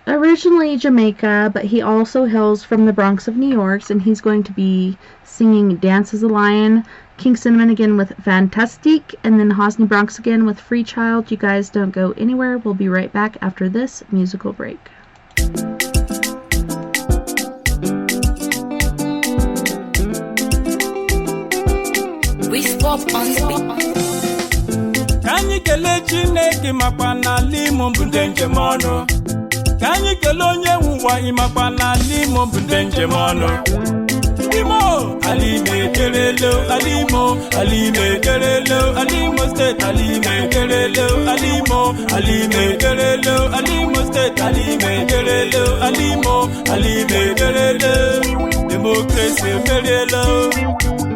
originally Jamaica, but he also hails from the Bronx of New York, and he's going to be singing Dance as a Lion. King Cinnamon again with Fantastique, and then Hosni Bronx again with Free Child. You guys don't go anywhere. We'll be right back after this musical break. We swap on the beat. Can you get a chineke makwana limo bundenje mono? Can you get on your imakwana limo bundenje mono? Alimo, Alime Kerelo, Alimo, Alime Kerelo, Alimo State, Alime Kerelo, Alimo, Alime Kerelo, Alimo State, Alime Kerelo, Alimo, Alime Kerelo, Democracy Kerelo,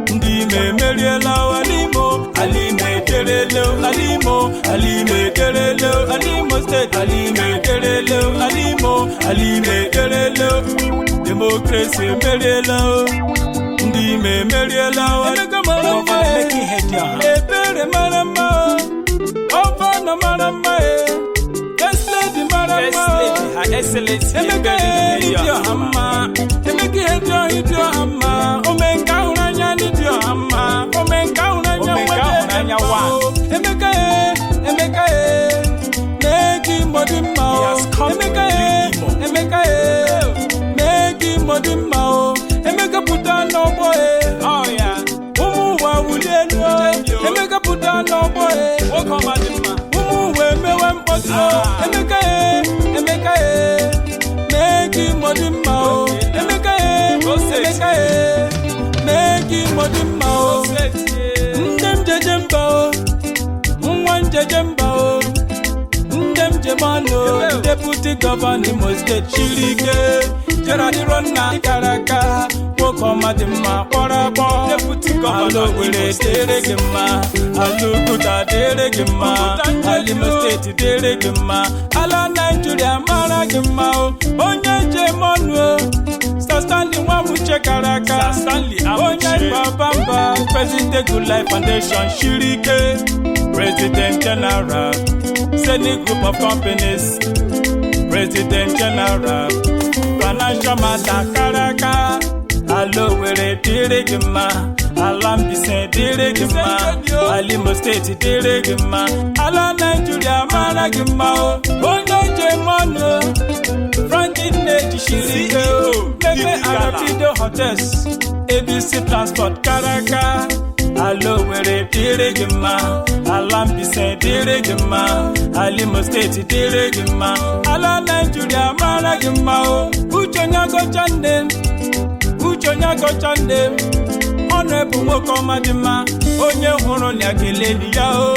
Ndime Kerelo, Alimo, Alime Kerelo, Alimo, Alime Kerelo, Alimo State, Alime Kerelo, Alimo, Alime Kerelo. Democracy Meriela, Ndime Meriela, Elegama, making head ya. Ebere Marama, Ovana Marama, Yes Lady Marama, Her Excellency, Emeka Idio Hama, Emeka Idio Hama, Omenka Unanya Idio Hama, Omenka Unanya Wa, Emeka, Neki Modima, Emeka. Modimao, Emeka puta no boy. Oh yeah. Umu wa wulenu. Emeka puta no boy. Woko madima. Umu we me wempoto. Emeka Meki modimao. Emeka Meki modimao. Ndem jejembao. Mwan jejembao. Ndem jemano. Deputy Governor Imo State Chilike. Gerard Ronna Karaka, Woko Madima, Porabo, Deputy Governor, Deregima, Alukuta Deregima, Alimo State Deregima, Ala Nigeria Maragima, Onye Jemono, Stanley Wamuche Karaka, Stanley Onye Babamba, President Good Life Foundation, Shirike, President General, Senate Group of Companies, President General. Financial matter karaka, alo were diregima, alambise diregima, Alimo State diregima, ala Nigeria maragima, onye jemono, Franklin Neji Shirike, Pepe Arabido Hotels, ABC Transport karaka, Alo were dere gima, Alambise dere gima, Alimo State dere gima, Ala Nigeria mara gima o, Uchonya go chande, Uchonya go chande, Honorable Mokoma dima, Onye horo ni akeleli ya o,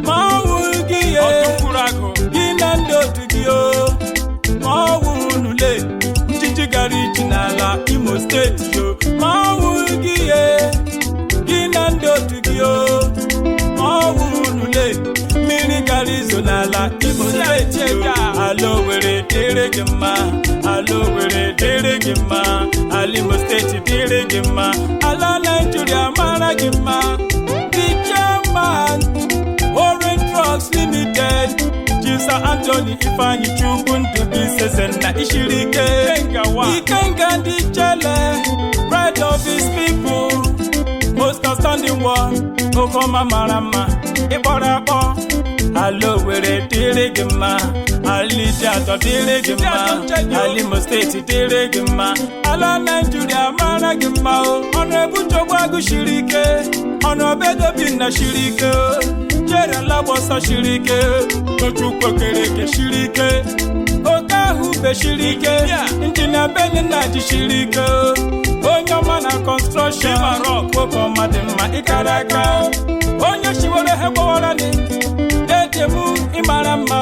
Mawugi Otokurago, Ginando tugio, Mawunule, Njijigari jinala, Imo State yo, Mawugi Ginando tugio, Mawunule, Minigari zonala, Imo State yo, Alo were dere gima, Alo were dere gima, Alimo State dere gima, Ala Nigeria mara gima, the German, Orange Drugs Limited, Jisa Anthony Ifani Chukun to be Sesena Ishirike, Ikenga di Chele, pride of his people, most outstanding one, Okoma Marama, Iborabo, Alo were dere gima, Alija to dere gima, Alimo State dere gima, Ala Nigeria mara gima, Honorable Jobagu Shirike, Honorable Bina Shirike, Jere Labosa Shirike, Tochukwa Kereke Shirike, Okahu Be Shirike, Injina Benina Shirike, Onyamana Construction, Woko Madema Ikaraka, Onya Shiwole Heborani, Dejemu Imarama,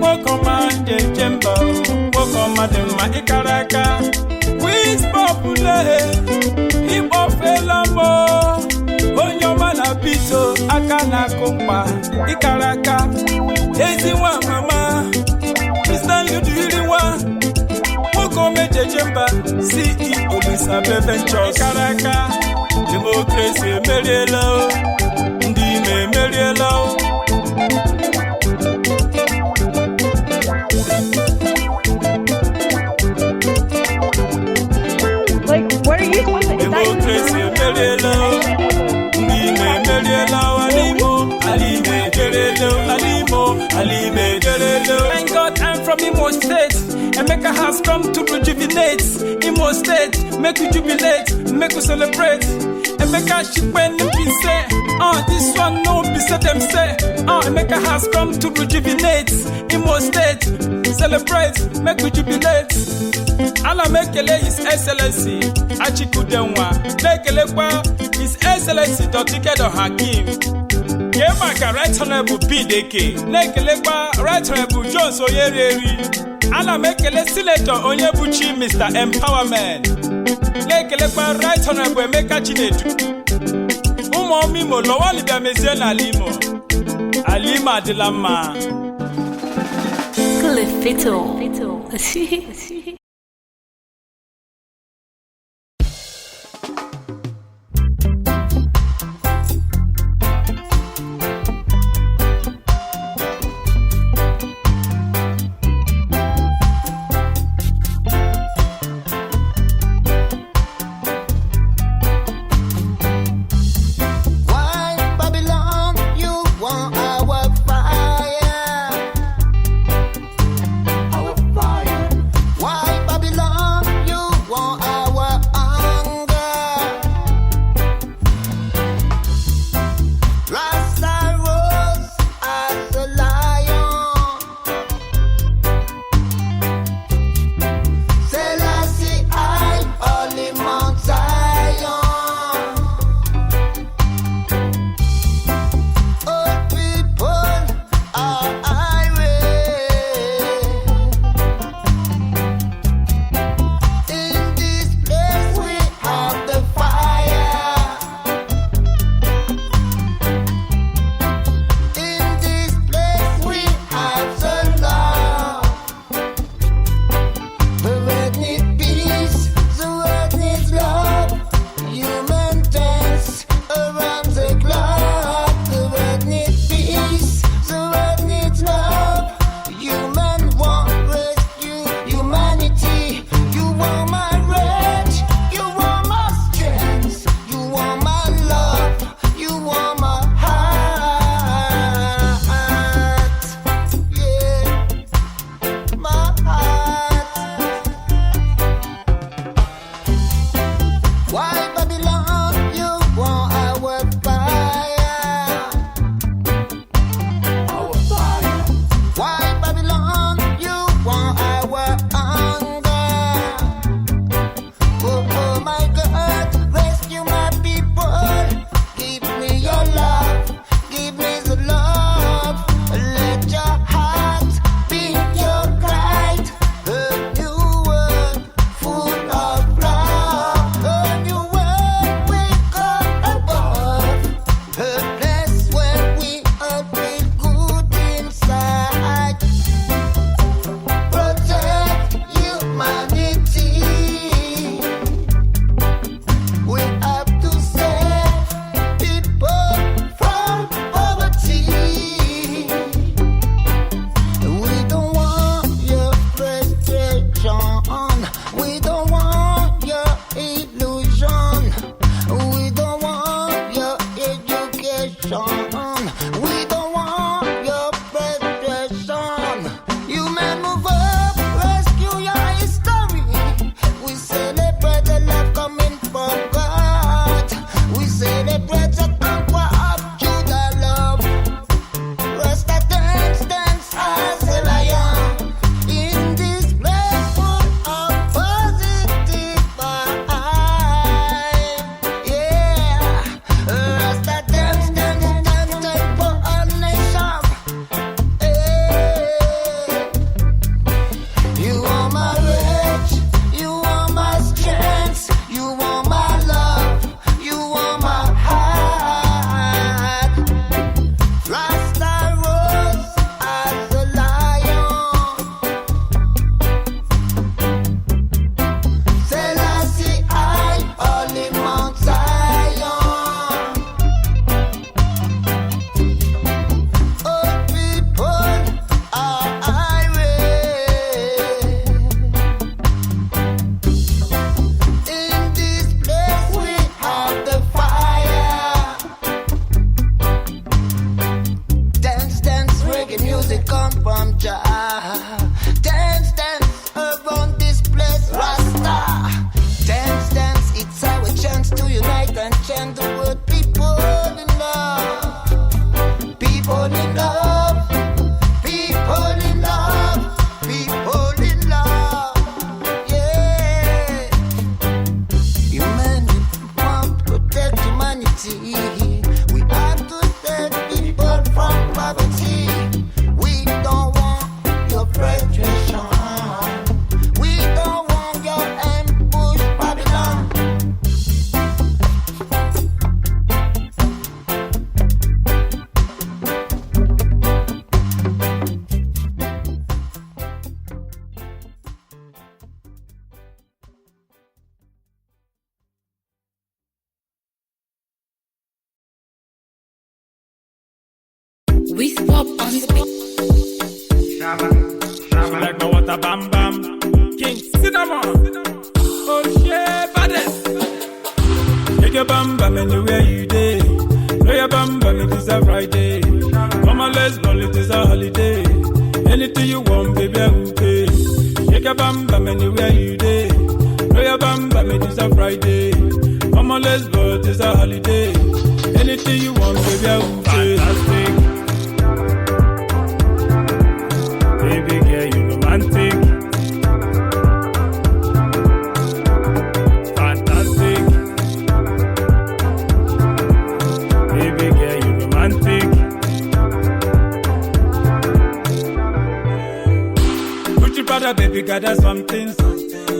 Woko Mande Jembo, Woko Madema Ikaraka, Wiz Popule, Ibo Felamo, Onyamana Pito, Akana Kompa, Ikaraka, Eziwa Mama, Mr. Ludwiriwa, Woko Meje Jemba, CEO Elizabeth Ventures, Ikaraka, Democracy Merielo, Ndime Merielo. Like, what are you supposed to Democracy Merielo, Ndime Merielo, Alime Gerelo. Thank God I'm from Imo State. Emeka has come to rejuvenate. Imo State, make you jubilate, make you celebrate. Emeka Shikwen be say, this one no be say them say. Emeka has come to rejuvenate. Imo State, celebrate, make you jubilate. Ala mekele His Excellency Achikudenwa. Mekele kwa His Excellency Dr. Hakim. Yemaka Right Honorable BDK, Nekelekwa Right Honorable Jones Oyereri, Ala Mekele Senator Onyebuchi Mr. Empowerment, Nekelekwa Right Honorable Emeka Chinedu, Umo Mimo Lowali Bamesiana Alima de Lama. Cliffito. Why can chant the word people in love. People in love. People in love. People in love. Yeah. Humanity want to protect humanity. We have to save people from poverty. We don't want your frustration. We don't want your ambush Babylon. We swap on the beat. She like my water bam bam. King Cinnamon. Oh shit, baddest. Take your bam bam anywhere you day. Throw your bam bam, it is a Friday. Come on, let's ball, it is a holiday. Anything you want, baby, I will pay. Take your bam bam anywhere you day. Throw your bam bam, it is a Friday. Come on, let's ball, it is a holiday. Anything you want, baby, I will pay. Fantastic. Baby girl, you romantic. Fantastic. Baby girl, you romantic. Gucci brother, baby, gather something.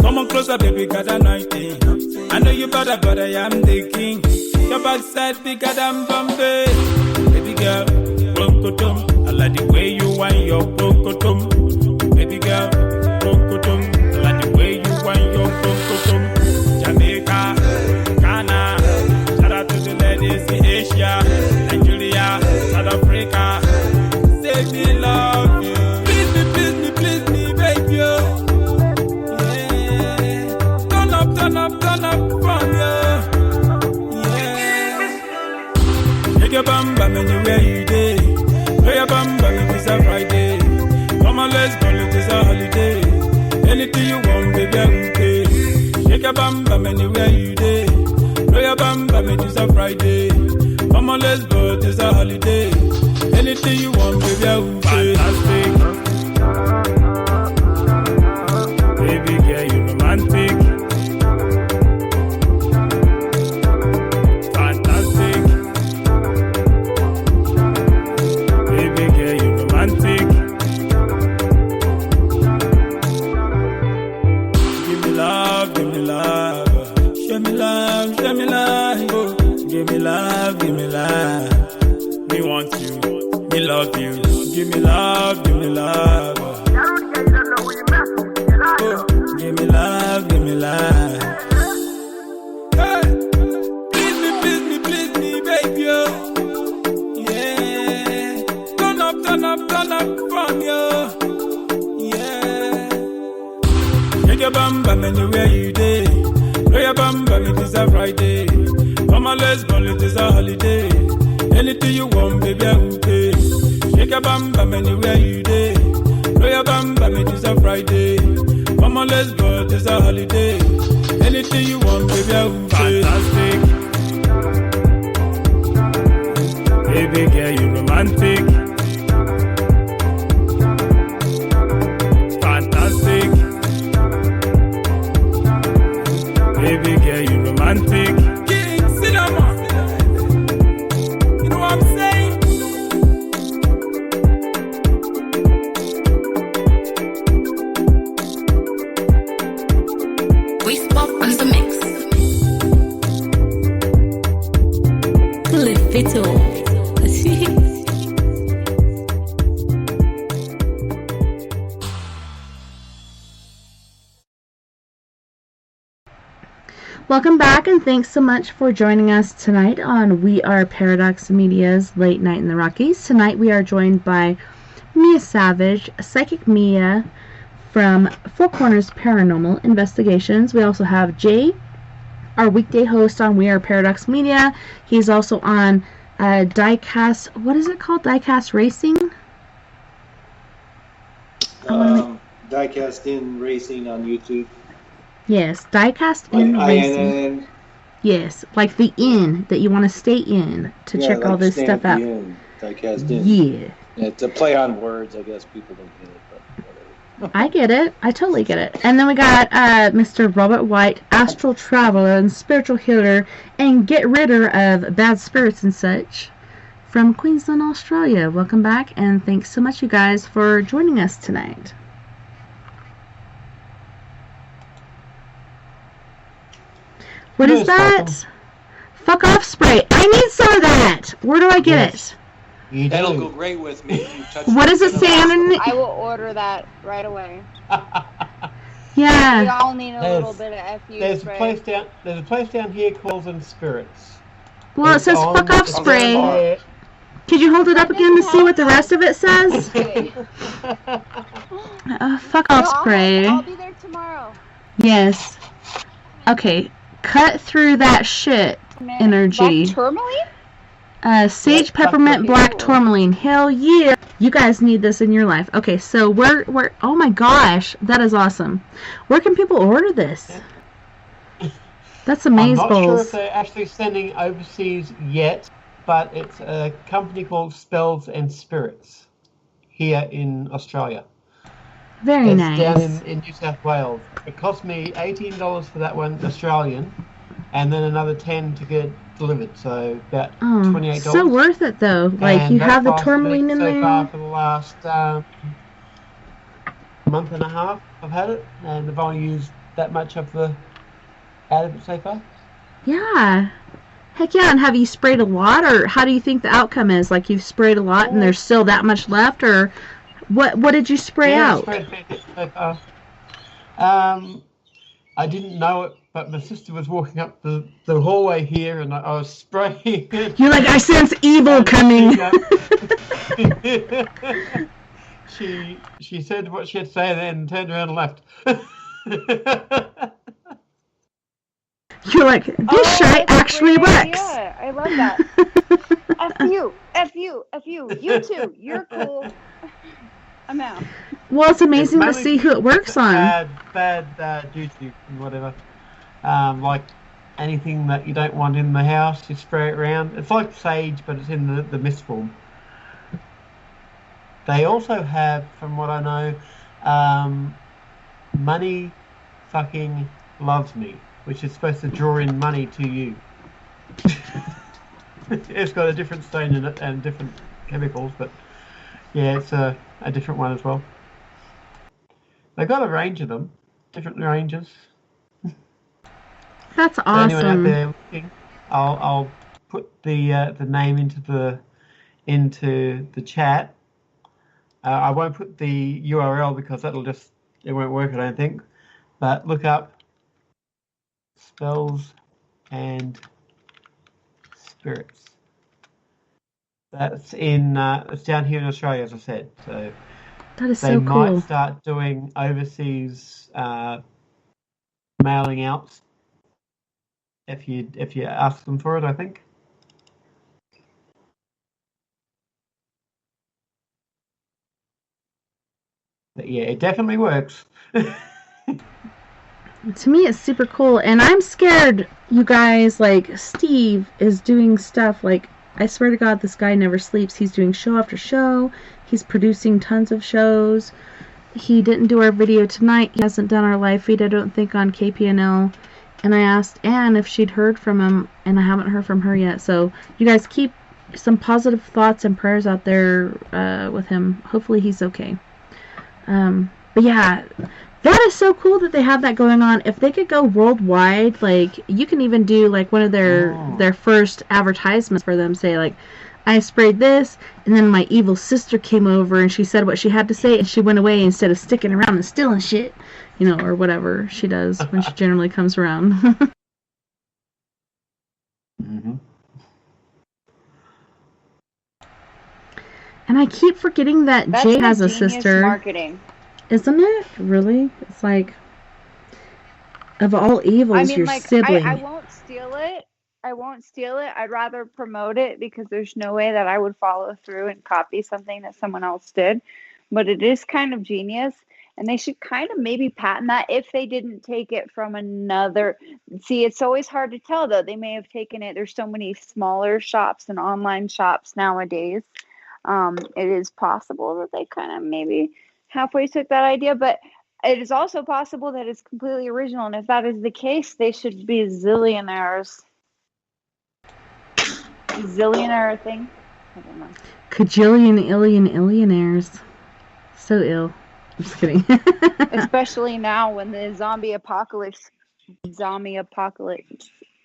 Come on closer, baby, gather 19. I know you better, but I am the king. Your backside bigger than Bombay. Baby girl, bronco. I like the way you wind your bronco. Baby girl, bronco. I like the way you wind your bronco. Jamaica, Ghana, shout out to the ladies in Asia, Nigeria, South Africa. Say me love you. Please me, baby. Yeah. Turn up from you. Yeah. Take your bam bam anywhere you day. Play your bam bam, it is a Friday. Come on, let's go, it is a holiday. Anything you want, baby, I will pay. Shake your bam bam anywhere you day. Play your bam bam, it is a Friday. Come on, let's go, it is a holiday. Anything you want, baby, I will pay. Fantastic. Baby girl, you romantic. Fantastic. Baby girl, you romantic. Give me love, give me love. Show me love, show me love. Oh, give me love, give me love. Me want you, me love you. Give me love, give me love. Oh, give me love, give me love. Hey, please me, baby. Oh. Yeah, turn up from you. Yeah, take your bam bam anywhere you day. Throw your bam bam, it is a Friday. Come on, let's ball, it is a holiday. Anything you want, baby, I will pay. Shake your bam bam anywhere you day. Throw your bam bam, it is a Friday. Come on, let's ball, it is a holiday. Anything you want, baby, I will pay. Fantastic. Baby girl, you romantic. Fantastic. Baby girl, you romantic. King Cinnamon. You know what I'm saying? We swap on the mix. Lift it all. Welcome back, and thanks so much for joining us tonight on We Are Paradox Media's Late Night in the Rockies. Tonight we are joined by Mea Savage, Psychic Mea from Four Corners Paranormal Investigations. We also have Jay, our weekday host on We Are Paradox Media. He's also on Diecast, what is it called? Diecast Racing? Diecast in Racing on YouTube. Yes, Diecast in Racing. Yes, like the inn that you want to stay in to check all this stuff out. Like as in, yeah. It's a play on words. I guess people don't get it, but whatever. I get it. I totally get it. And then we got Mr. Robert White, astral traveler and spiritual healer and get ridder of bad spirits and such from Queensland, Australia. Welcome back, and thanks so much, you guys, for joining us tonight. What is that? Welcome. Fuck off spray. I need some of that. Where do I get it? That'll go great with me. You touch What does it say underneath? I will order that right away. Yeah. We all need a little bit of FU There's spray. a place down here called In Spirits. Well, it It's says on- fuck off it's on spray. there. Could you hold it up again to see what the rest of it says? Okay. Fuck off spray. I'll be there tomorrow. Yes. Okay. Cut through that shit energy. Black tourmaline? Sage, peppermint, black tourmaline. Hell yeah. You guys need this in your life. Okay, so we're oh my gosh, that is awesome. Where can people order this? That's I'm amazeballs. not sure if they're actually sending overseas yet, but it's a company called Spells and Spirits here in Australia. Very It's nice. down in New South Wales. It cost me $18 for that one, Australian, and then another $10 to get it delivered. So about $28. So worth it though. Like And you that's have the lasted tourmaline in so there. far for the last month and a half. I've had it, and I've only used that much of the out of it so far. Yeah. Heck yeah, and have you sprayed a lot, or how do you think the outcome is? Like you've sprayed a lot and there's still that much left, or what did you spray out? I sprayed it so far. I didn't know it, but my sister was walking up the hallway here, and I was spraying it. You're like, I sense evil coming. She said what she had to say, then turned around and left. You're like, this shite actually works. Yeah, I love that. F you. You too. You're cool. I'm out. Well, it's amazing to mainly see who it works on. Bad juju and whatever. Like anything that you don't want in the house, you spray it around. It's like sage, but it's in the mist form. They also have, from what I know, money fucking loves me, which is supposed to draw in money to you. It's got a different stain in it and different chemicals, but yeah, it's a different one as well. They've got a range of them, different ranges. That's So anyone out awesome. there looking, I'll put the name into the chat. I won't put the URL because it won't work, I don't think. But look up Spells and Spirits. That's it's down here in Australia, as I said. So That is they so might cool. start doing overseas mailing outs if you ask them for it, I think. But yeah, it definitely works. To me, it's super cool, and I'm scared, you guys. Like, Steve is doing stuff, like, I swear to God, this guy never sleeps. He's doing show after show. He's producing tons of shows. He didn't do our video tonight. He hasn't done our live feed, I don't think, on KPNL. And I asked Anne if she'd heard from him, and I haven't heard from her yet. So, you guys keep some positive thoughts and prayers out there with him. Hopefully he's okay. But yeah, that is so cool that they have that going on. If they could go worldwide, like, you can even do, like, one of their first advertisements for them, say, like, I sprayed this, and then my evil sister came over, and she said what she had to say, and she went away instead of sticking around and stealing shit, you know, or whatever she does when she generally comes around. Mm-hmm. And I keep forgetting that That's Jay has a genius sister. marketing. Isn't it? Really? It's like, of all evils, I mean, your like, sibling. I won't steal it. I'd rather promote it because there's no way that I would follow through and copy something that someone else did. But it is kind of genius. And they should kind of maybe patent that if they didn't take it from another. See, it's always hard to tell, though. They may have taken it. There's so many smaller shops and online shops nowadays. It is possible that they kind of maybe halfway took that idea, but it is also possible that it's completely original. And if that is the case, they should be zillionaires. Zillionaire thing? I don't know. Illionaires. So ill. I'm just kidding. Especially now when the zombie apocalypse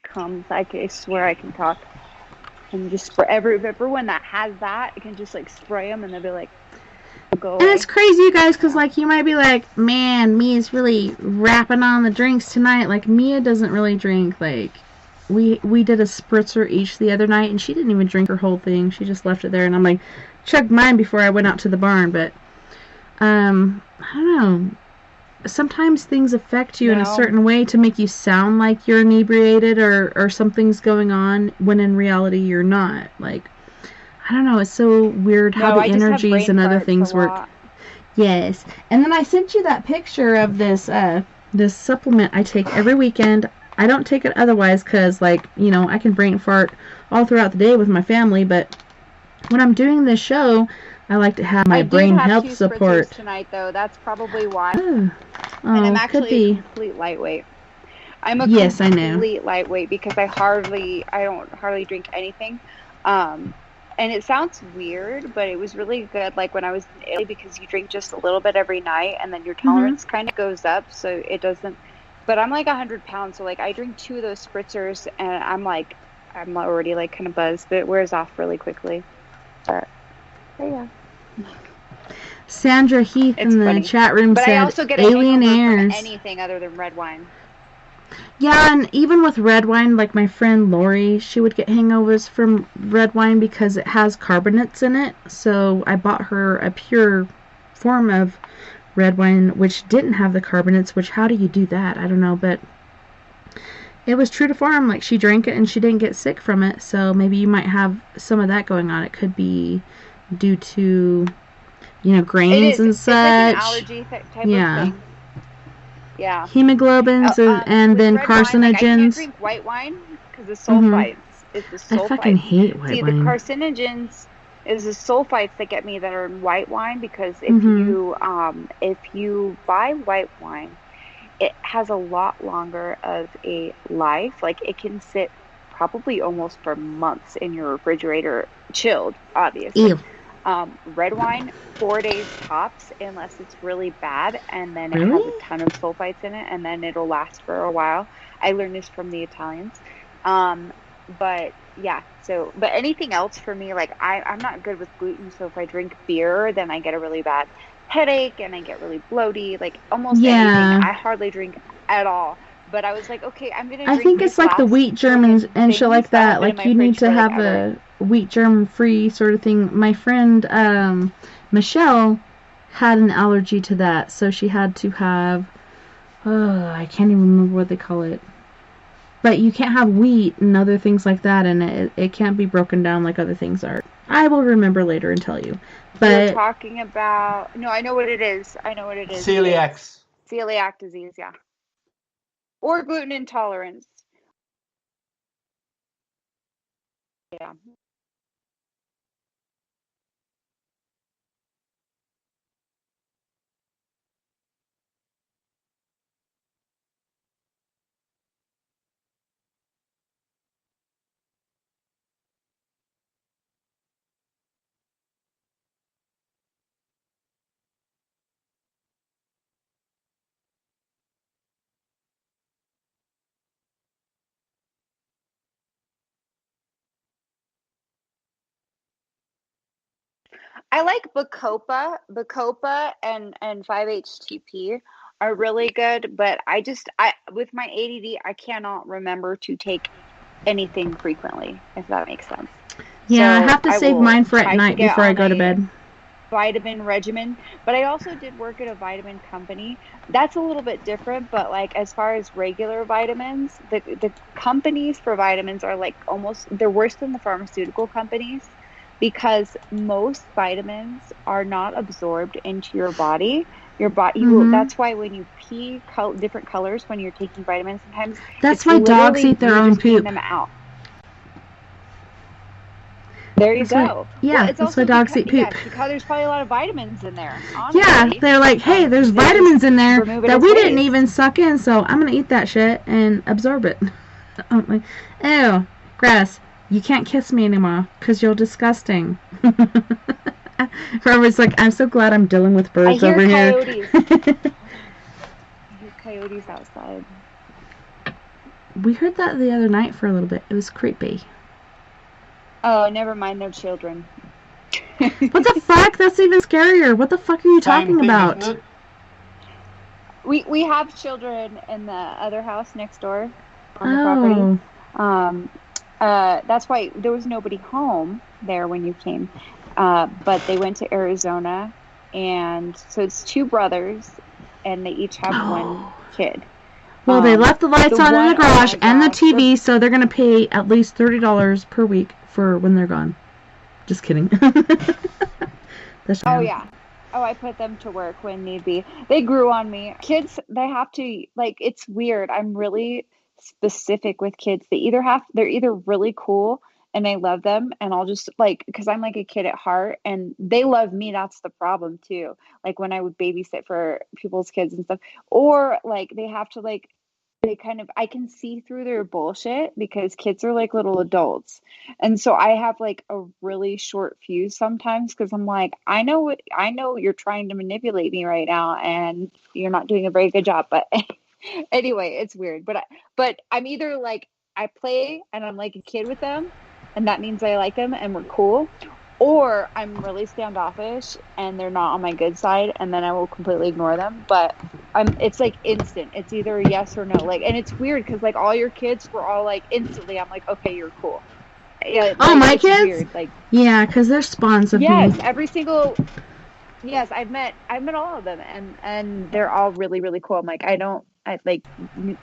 comes. I swear I can talk. And just spray everyone that has that, it can just like spray them and they'll be like, go away. And it's crazy, you guys, because like you might be like, man, Mia's really rapping on the drinks tonight. Like Mia doesn't really drink. Like we did a spritzer each the other night and she didn't even drink her whole thing. She just left it there and I'm like, chugged mine before I went out to the barn. But I don't know. Sometimes things affect you in a certain way to make you sound like you're inebriated or something's going on when in reality you're not. Like, I don't know. It's so weird how the energies and other things work. Yes. And then I sent you that picture of this this supplement I take every weekend. I don't take it otherwise because, like, you know, I can brain fart all throughout the day with my family. But when I'm doing this show, I like to have my brain health support tonight, though. That's probably why. Oh, and I'm actually a complete lightweight. I'm a complete lightweight because I don't hardly drink anything. And it sounds weird, but it was really good. Like when I was in Italy, because you drink just a little bit every night, and then your tolerance kind of goes up, so it doesn't. But I'm like 100 pounds, so like I drink 2 of those spritzers, and I'm already like kind of buzzed, but it wears off really quickly. But yeah. Sandra Heath in the chat room said, I also get alien airs. Anything other than red wine. Yeah, and even with red wine, like my friend Lori, she would get hangovers from red wine because it has carbonates in it. So I bought her a pure form of red wine, which didn't have the carbonates, which how do you do that? I don't know, but it was true to form. Like she drank it and she didn't get sick from it. So maybe you might have some of that going on. It could be due to, you know, grains and such. It's like an allergy type of thing. Yeah. Hemoglobins and then carcinogens. Wine, like, I can't drink white wine because the sulfites. It's the sulfites. I fucking hate white wine. See, the carcinogens is the sulfites that get me that are in white wine because if you buy white wine, it has a lot longer of a life. Like it can sit probably almost for months in your refrigerator, chilled, obviously. Ew. Red wine, 4 days tops, unless it's really bad, and then it has a ton of sulfites in it, and then it'll last for a while. I learned this from the Italians. But yeah, but anything else for me, like I'm not good with gluten, so if I drink beer, then I get a really bad headache, and I get really bloaty, like almost anything. I hardly drink at all. But I was like, okay, I'm going to drink. I think it's like the wheat germ and shit like that. Like you need to have a wheat germ free sort of thing. My friend Michelle had an allergy to that, so she had to have I can't even remember what they call it. But you can't have wheat and other things like that, and it can't be broken down like other things are. I will remember later and tell you. But you're talking about I know what it is. Celiac disease, yeah. Or gluten intolerance. Yeah. I like Bacopa and 5-HTP are really good, but I with my ADD, I cannot remember to take anything frequently, if that makes sense. Yeah, so I have to save mine for at night before I go to bed. Vitamin regimen, but I also did work at a vitamin company. That's a little bit different, but like as far as regular vitamins, the companies for vitamins are like they're worse than the pharmaceutical companies. Because most vitamins are not absorbed into your body Your body, Mhm. that's why when you pee different colors when you're taking vitamins sometimes. That's it's why dogs literally eat their you own just peeing poop. them out. There you That's why, go. yeah, Well, it's that's why also dogs because, eat poop. because there's probably a lot of vitamins in there, Yeah, honestly. they're like, hey, there's They just vitamins in there remove it that as we didn't waste. even suck in, so I'm gonna eat that shit and absorb it. I'm like, ew, grass, you can't kiss me anymore because you're disgusting. Forever's like, I'm so glad I'm dealing with birds I hear over coyotes. here. I hear coyotes outside. We heard that the other night for a little bit. It was creepy. Oh, never mind, they're children. What the fuck? That's even scarier. What the fuck are you Same talking thing, about? isn't it? We have children in the other house next door on the property. That's why there was nobody home there when you came. But they went to Arizona, and so it's two brothers, and they each have one kid. Well, they left the lights on in the garage and the gosh, TV, so they're gonna pay at least $30 per week for when they're gone. Just kidding. Oh yeah. Oh, I put them to work when need be. They grew on me. Kids, they have to, like, it's weird. I'm really specific with kids. They're either really cool and I love them, and I'll just, like, because I'm like a kid at heart, and they love me. That's the problem too. Like when I would babysit for people's kids and stuff, or like they have to, like, I can see through their bullshit because kids are like little adults. And so I have like a really short fuse sometimes because I'm like, I know you're trying to manipulate me right now and you're not doing a very good job. But anyway, it's weird. But I'm either like, I play and I'm like a kid with them, and that means I like them and we're cool. Or I'm really standoffish and they're not on my good side, and then I will completely ignore them. But it's like instant. It's either yes or no. Like, and it's weird because like all your kids were all like instantly. I'm like, okay, you're cool. Yeah. Oh, Like, my it's kids? weird. Like, yeah, because they're spawns of yes, me. every single. Yes, I've met all of them, and they're all really, really cool. I'm like,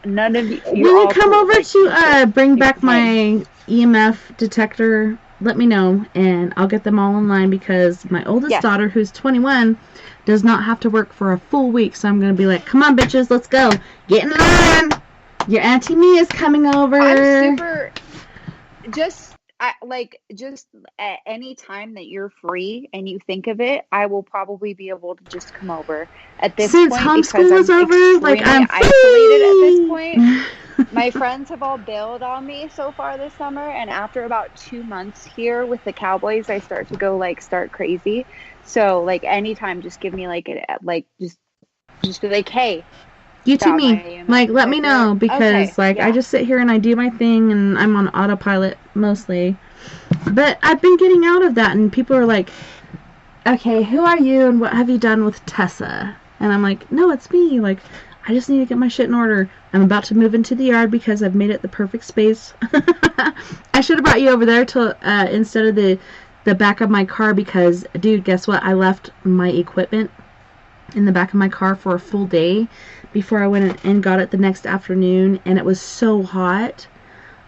none of you. When you come cool. over like, to bring back hey. my EMF detector, let me know, and I'll get them all online because my oldest daughter, who's 21, does not have to work for a full week. So I'm going to be like, come on, bitches, let's go. Get in line. Your Auntie Mia's coming over. I'm super. Just at any time that you're free and you think of it, I will probably be able to just come over at this Since point homeschool because is I'm over, like, I'm isolated at this free. point. My friends have all bailed on me so far this summer, and after about 2 months here with the Cowboys, I start to go start crazy. So like anytime, just give me just be like, hey. You to me, like, let me know, because I just sit here and I do my thing and I'm on autopilot mostly. But I've been getting out of that, and people are like, okay, who are you and what have you done with Tessa? And I'm like, no, it's me. Like, I just need to get my shit in order. I'm about to move into the yard because I've made it the perfect space. I should have brought you over there to instead of the back of my car because, dude, guess what? I left my equipment in the back of my car for a full day before I went and got it the next afternoon, and it was so hot.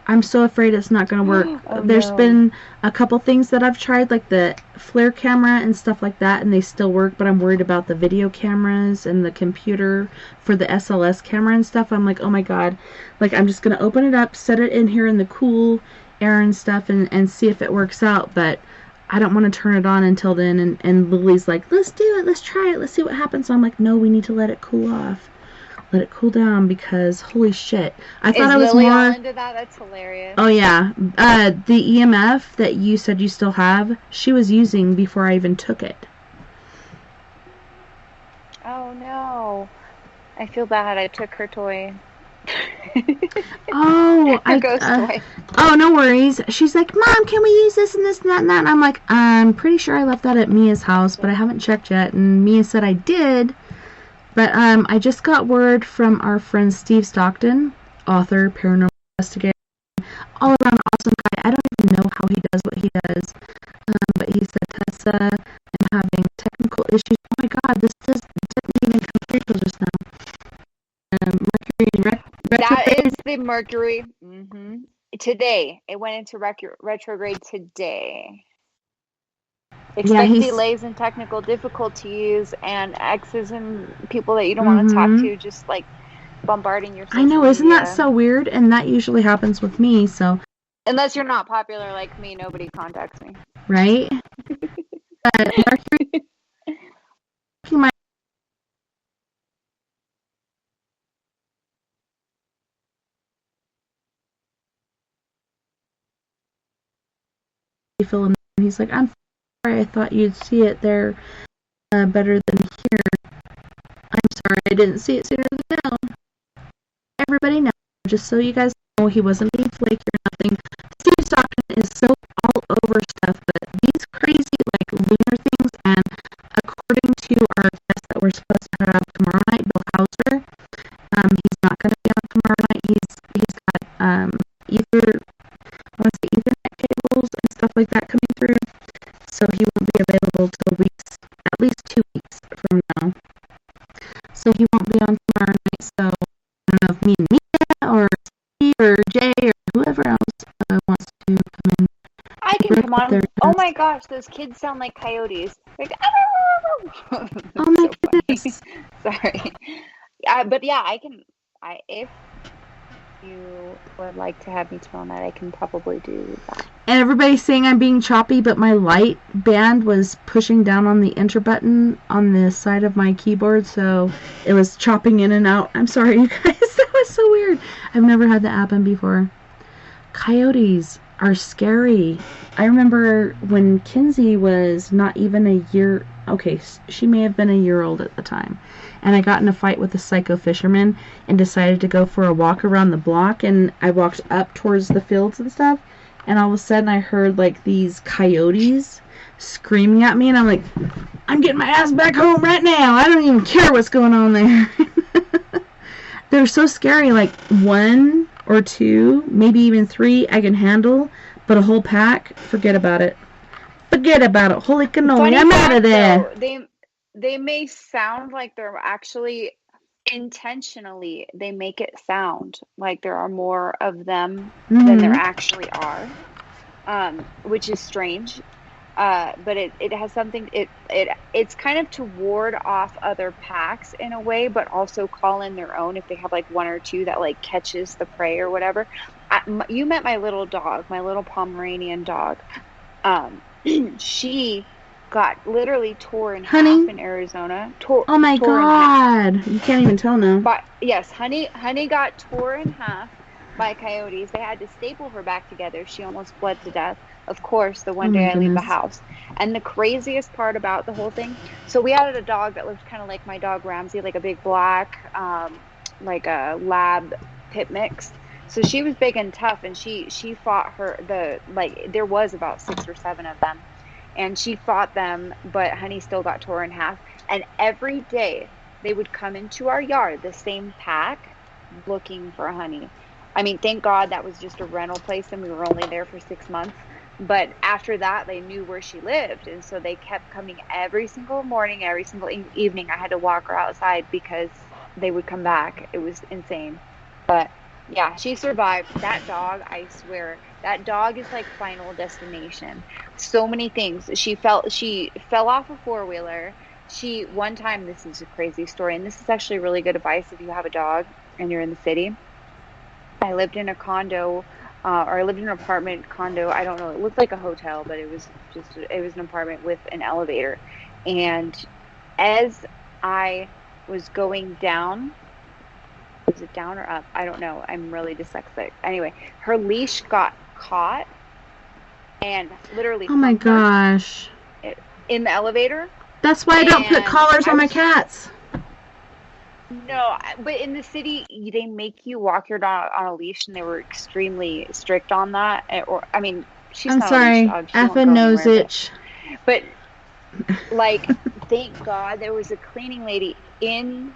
I'm so afraid it's not going to work. There's been a couple things that I've tried, like the flare camera and stuff like that, and they still work, but I'm worried about the video cameras and the computer for the SLS camera and stuff. I'm like, oh my god. Like, I'm just going to open it up, set it in here in the cool air and stuff, and see if it works out, but I don't want to turn it on until then. And Lily's like, let's do it, let's try it, let's see what happens. So I'm like, no, we need to let it cool off. Let it cool down, because holy shit. I thought I was Lily more all into that? That's hilarious. Oh yeah. The EMF that you said you still have, she was using before I even took it. Oh no. I feel bad. I took her toy. Oh, ghost toy. Oh, no worries. She's like, Mom, can we use this and this and that and that? And I'm like, I'm pretty sure I left that at Mia's house, but I haven't checked yet. And Mia said I did. But I just got word from our friend Steve Stockton, author, paranormal investigator, all around awesome guy. I don't even know how he does what he does. But he said, Tessa, I'm having technical issues. Oh my god, this didn't even come through till just now. Mercury That is the Mercury. Today. It went into retrograde today. Expect he's- delays and technical difficulties and exes and people that you don't want to talk to, just like bombarding your social I know, isn't that media. so weird? And that usually happens with me, so. Unless you're not popular like me, nobody contacts me. Right? But Mercury, my Phil, and he's like, I'm sorry, I thought you'd see it there better than here. I'm sorry, I didn't see it sooner than now. Everybody knows, just so you guys know, he wasn't being flaky or nothing. Steve Stockton is so all over stuff, but these crazy, like, lunar things, and according to our guest that we're supposed to have tomorrow night, Bill Hauser, he's not going to be on tomorrow night. He's got Ethernet cables and stuff like that coming through, so he won't be available till at least 2 weeks from now. So he won't be on tomorrow night. So I don't know if me and Mia or Steve or Jay or whoever else wants to come in. I can come on. Oh my gosh, those kids sound like coyotes. Like, oh my goodness. Sorry. But yeah, if you would like to have me tomorrow night, I can probably do that. And everybody's saying I'm being choppy, but my light band was pushing down on the enter button on the side of my keyboard, so it was chopping in and out. I'm sorry, you guys. That was so weird. I've never had that happen before. Coyotes are scary. I remember when Kinsey was not even a year... Okay, she may have been a year old at the time. And I got in a fight with a psycho fisherman and decided to go for a walk around the block. And I walked up towards the fields and stuff. And all of a sudden I heard like these coyotes screaming at me. And I'm like, I'm getting my ass back home right now. I don't even care what's going on there. They're so scary. Like 1 or 2, maybe even 3 I can handle. But a whole pack, forget about it. Forget about it. Holy cannoli, I'm out of there. Though, they may sound like they're actually intentionally, they make it sound like there are more of them than there actually are, which is strange. But it has something, it's kind of to ward off other packs in a way, but also call in their own if they have like 1 or 2 that like catches the prey or whatever. You met my little dog, my little Pomeranian dog. She got literally tore in half in Arizona. Oh my God! You can't even tell now. But yes, Honey got tore in half by coyotes. They had to staple her back together. She almost bled to death. Of course, the one day I leave the house. And the craziest part about the whole thing, so we had a dog that looked kind of like my dog Ramsey, like a big black, like a lab pit mix. So she was big and tough, and she fought there was about 6 or 7 of them. And she fought them, but Honey still got tore in half. And every day they would come into our yard, the same pack, looking for Honey. I mean, thank God that was just a rental place and we were only there for 6 months. But after that, they knew where she lived. And so they kept coming every single morning, every single evening. I had to walk her outside because they would come back. It was insane. But yeah, she survived. That dog, I swear, that dog is like Final Destination. So many things. She fell off a 4-wheeler. One time, this is a crazy story, and this is actually really good advice if you have a dog and you're in the city. I lived in a condo, or I lived in an apartment condo. I don't know. It looked like a hotel, but it was an apartment with an elevator. And as I was going down, was it down or up? I don't know. I'm really dyslexic. Anyway, her leash got caught and literally oh my gosh, in the elevator. That's why I don't put collars on my cats. No, but in the city they make you walk your dog on a leash, and they were extremely strict on that. She's I'm not sorry, a leash dog. Effa knows it. But like, thank God there was a cleaning lady in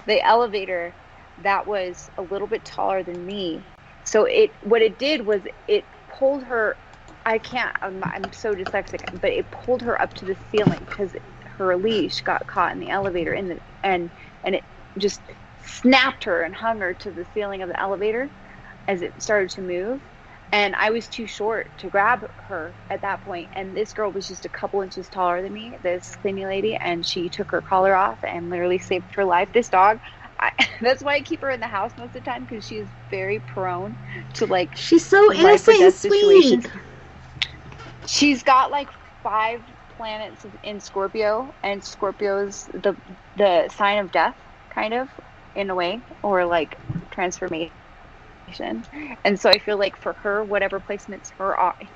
the elevator that was a little bit taller than me. So what it did was it pulled her. I'm so dyslexic, but it pulled her up to the ceiling because her leash got caught in the elevator and it just snapped her and hung her to the ceiling of the elevator as it started to move. And I was too short to grab her at that point. And this girl was just a couple inches taller than me, this cleaning lady, and she took her collar off and literally saved her life. This dog, that's why I keep her in the house most of the time, because she is very prone to, like, she's so innocent and sweet. She's got like 5 planets in Scorpio, and Scorpio's the sign of death, kind of, in a way, or like transformation. And so I feel like for her, whatever placements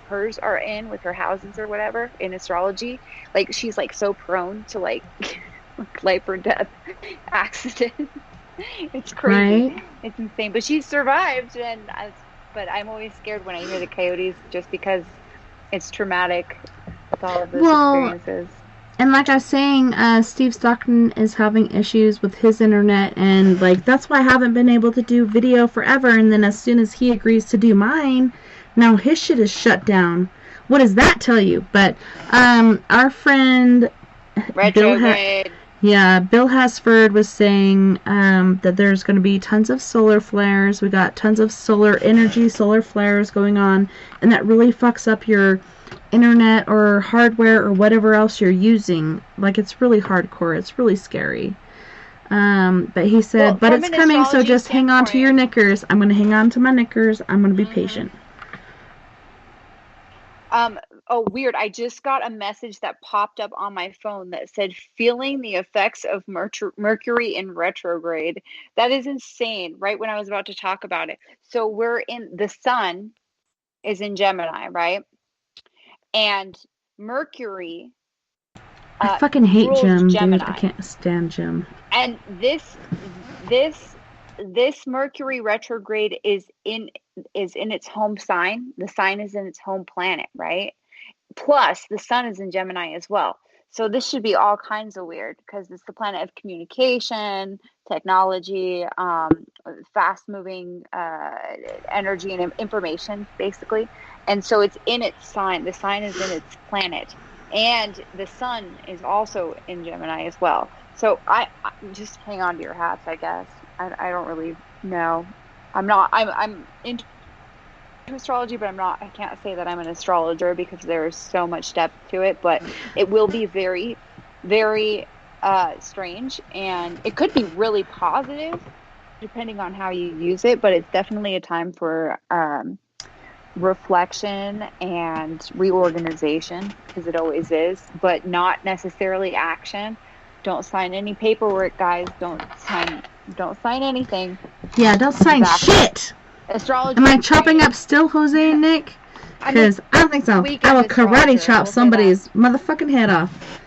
hers are in with her houses or whatever in astrology, like she's like so prone to like life or death accident. It's crazy. Right? It's insane. But she survived, but I'm always scared when I hear the coyotes, just because it's traumatic with all of those experiences. And like I was saying, Steve Stockton is having issues with his internet, and like that's why I haven't been able to do video forever. And then as soon as he agrees to do mine, now his shit is shut down. What does that tell you? But our friend Bill Hasford was saying that there's going to be tons of solar flares. We got tons of solar flares going on, and that really fucks up your internet or hardware or whatever else you're using. Like, it's really hardcore. It's really scary. But he said, but it's coming, so just hang on to your knickers. I'm going to hang on to my knickers. I'm going to be patient. Oh, weird. I just got a message that popped up on my phone that said, feeling the effects of Mercury in retrograde. That is insane, right when I was about to talk about it. So the sun is in Gemini, right? And Mercury I fucking hate Jim, Gemini. dude. I can't stand Jim. And this Mercury retrograde is in its home sign. The sign is in its home planet, right? Plus, the sun is in Gemini as well. So this should be all kinds of weird, because it's the planet of communication, technology, fast-moving energy and information, basically. And so it's in its sign. The sign is in its planet. And the sun is also in Gemini as well. So I just hang on to your hats, I guess. I don't really know. I'm into astrology, but I can't say that I'm an astrologer, because there's so much depth to it. But it will be very, very strange, and it could be really positive depending on how you use it. But it's definitely a time for reflection and reorganization, because it always is, but not necessarily action. Don't sign any paperwork, guys. Don't sign anything. Yeah, don't sign shit. Astrology. Am I chopping up still, Jose and Nick? Because I don't think so. I will karate chop somebody's motherfucking head off.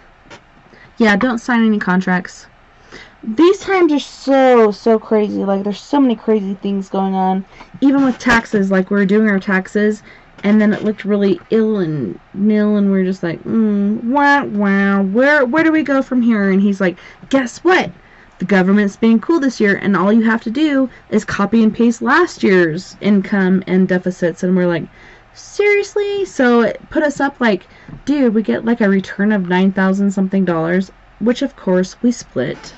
Yeah, don't sign any contracts. These times are so crazy. Like, there's so many crazy things going on. Even with taxes, like, we're doing our taxes, and then it looked really ill and nil, and we're just like, wow. Where do we go from here? And he's like, guess what? The government's being cool this year, and all you have to do is copy and paste last year's income and deficits. And we're like, seriously? So it put us up like, dude, we get like a return of $9,000 something, which of course we split.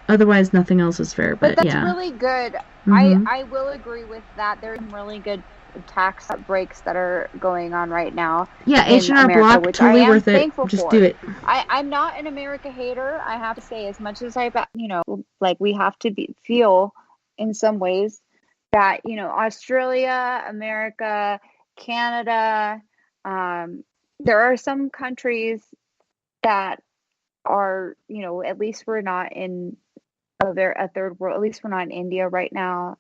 Otherwise, nothing else is fair. But that's yeah, really good. Mm-hmm. I will agree with that. There's some really good tax breaks that are going on right now. Yeah, H&R Block, totally worth it. Just do it. I'm not an America hater. I have to say, as much as like, we have to feel in some ways that, Australia, America, Canada, there are some countries that are, at least we're not in a third world. At least we're not in India right now.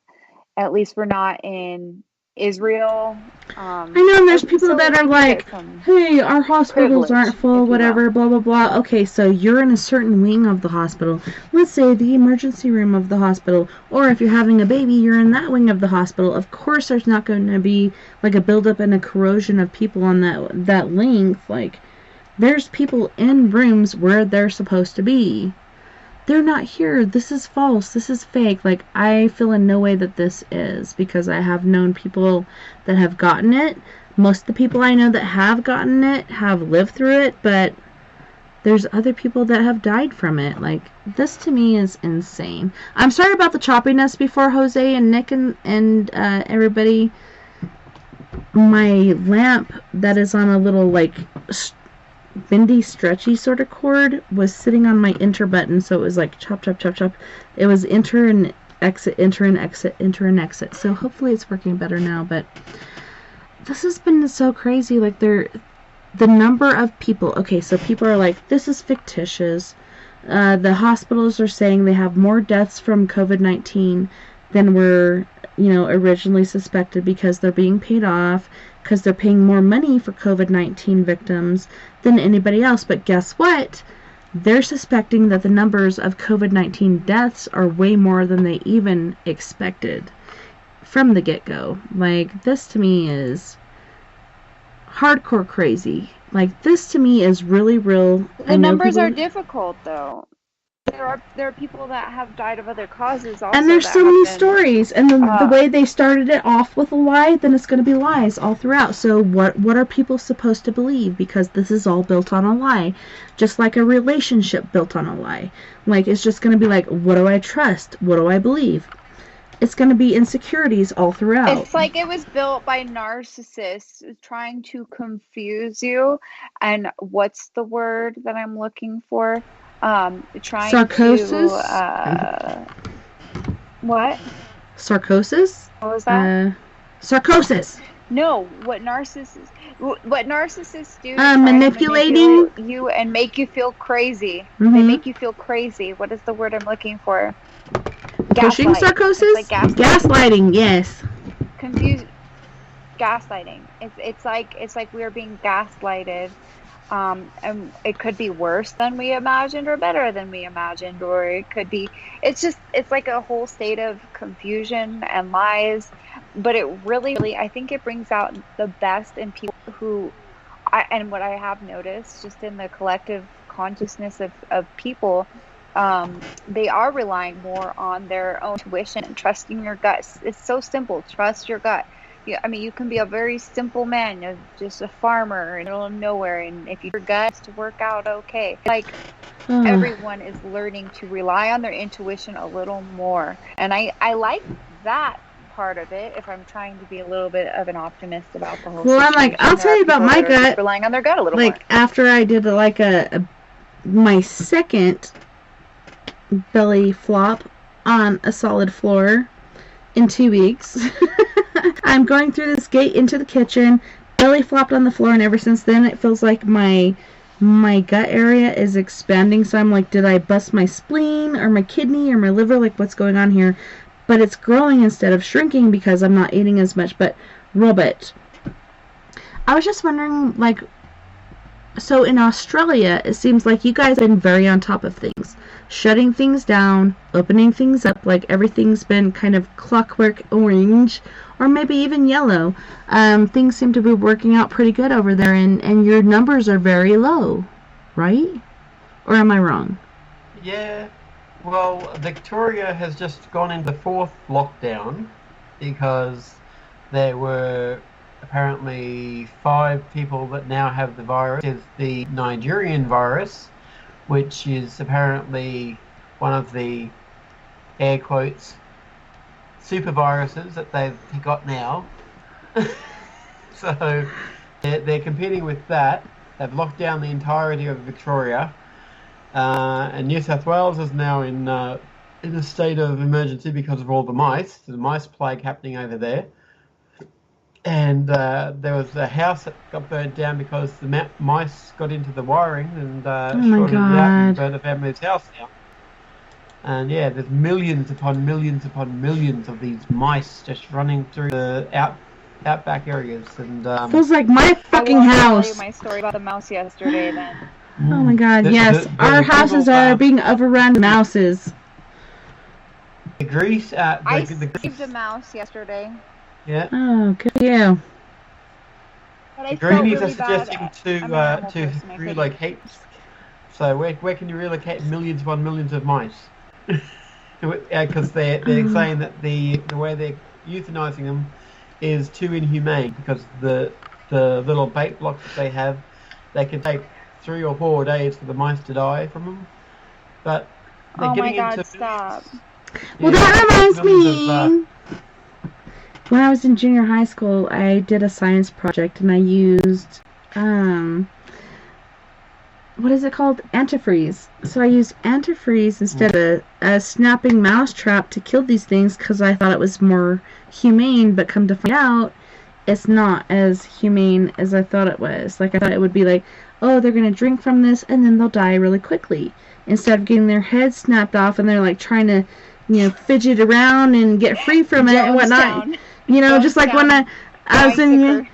At least we're not in Israel. I know, and there's people that are like, hey, our hospitals aren't full, whatever, blah, blah, blah. Okay, so you're in a certain wing of the hospital. Let's say the emergency room of the hospital. Or if you're having a baby, you're in that wing of the hospital. Of course there's not going to be like a buildup and a corrosion of people on that length. Like, there's people in rooms where they're supposed to be. They're not here. This is false. This is fake. Like, I feel in no way that this is, because I have known people that have gotten it. Most of the people I know that have gotten it have lived through it, but there's other people that have died from it. Like, this to me is insane. I'm sorry about the choppiness before, Jose and Nick and everybody. my lamp that is on a little like bendy, stretchy sort of cord was sitting on my enter button, so it was like chop, chop, chop, chop. It was enter and exit, enter and exit, enter and exit. So hopefully it's working better now, but this has been so crazy. Like, the number of people, okay, so people are like, this is fictitious. The hospitals are saying they have more deaths from COVID-19 than were, originally suspected because they're being paid off, because they're paying more money for COVID-19 victims than anybody else. But guess what? They're suspecting that the numbers of COVID-19 deaths are way more than they even expected from the get-go. Like, this to me is hardcore crazy. Like, this to me is really real. The numbers are difficult, though. There are people that have died of other causes also. And there's so many stories. And the way they started it off with a lie, then it's going to be lies all throughout. So what are people supposed to believe? Because this is all built on a lie. Just like a relationship built on a lie. Like, it's just going to be like, what do I trust? What do I believe? It's going to be insecurities all throughout. It's like it was built by narcissists trying to confuse you. And what's the word that I'm looking for? Trying Sarcosis? What? Sarcosis? What was that? Sarcosis. No, what narcissists do is manipulating you and make you feel crazy. Mm-hmm. They make you feel crazy. What is the word I'm looking for? Pushing sarcosis? Like gaslighting, yes. Gaslighting. It's like we are being gaslighted. And it could be worse than we imagined or better than we imagined, or it could be, it's like a whole state of confusion and lies, but it really, I think it brings out the best in people and what I have noticed just in the collective consciousness of people, they are relying more on their own intuition and trusting your gut. It's so simple. Trust your gut. Yeah, I mean, you can be a very simple man, just a farmer in the middle of nowhere, and if your gut's to work out okay. Like, everyone is learning to rely on their intuition a little more. And I like that part of it, if I'm trying to be a little bit of an optimist about the whole situation. Well, I'm like, I'll tell you about my gut. Relying on their gut a little more. Like, after I did my second belly flop on a solid floor in 2 weeks. I'm going through this gate into the kitchen, belly flopped on the floor, and ever since then it feels like my gut area is expanding. So I'm like, did I bust my spleen or my kidney or my liver? Like, what's going on here? But it's growing instead of shrinking because I'm not eating as much. But Robert, I was just wondering, like, so in Australia, it seems like you guys have been very on top of things. Shutting things down, opening things up, like everything's been kind of clockwork orange, or maybe even yellow. Things seem to be working out pretty good over there, and your numbers are very low, right? Or am I wrong? Yeah, well, Victoria has just gone into the 4th lockdown because there were apparently 5 people that now have the virus. It's the Nigerian virus, which is apparently one of the, air quotes, super viruses that they've got now. So they're competing with that. They've locked down the entirety of Victoria, and New South Wales is now in a state of emergency because of all the mice plague happening over there. And there was a house that got burnt down because the mice got into the wiring and shorted it out and burnt a family's house down. And yeah, there's millions upon millions upon millions of these mice just running through the outback areas. And feels like my fucking house. I wanted to tell you my story about the mouse yesterday then. Oh my god, yes. Our houses are being overrun with mouses. The grease... I saved a mouse yesterday. Yeah. Oh, good for you. But I Greenies really are suggesting to relocate. So where can you relocate millions upon millions of mice? Because they're saying that the way they're euthanizing them is too inhumane, because the little bait blocks that they have, they can take 3 or 4 days for the mice to die from them. But they're getting into stop. Well, that reminds me. when I was in junior high school, I did a science project, and I used, what is it called? Antifreeze. So I used antifreeze instead of a snapping mousetrap to kill these things because I thought it was more humane, but come to find out, it's not as humane as I thought it was. Like, I thought it would be like, oh, they're going to drink from this and then they'll die really quickly. Instead of getting their heads snapped off and they're like trying to, fidget around and get free from it and whatnot. Just like when I was in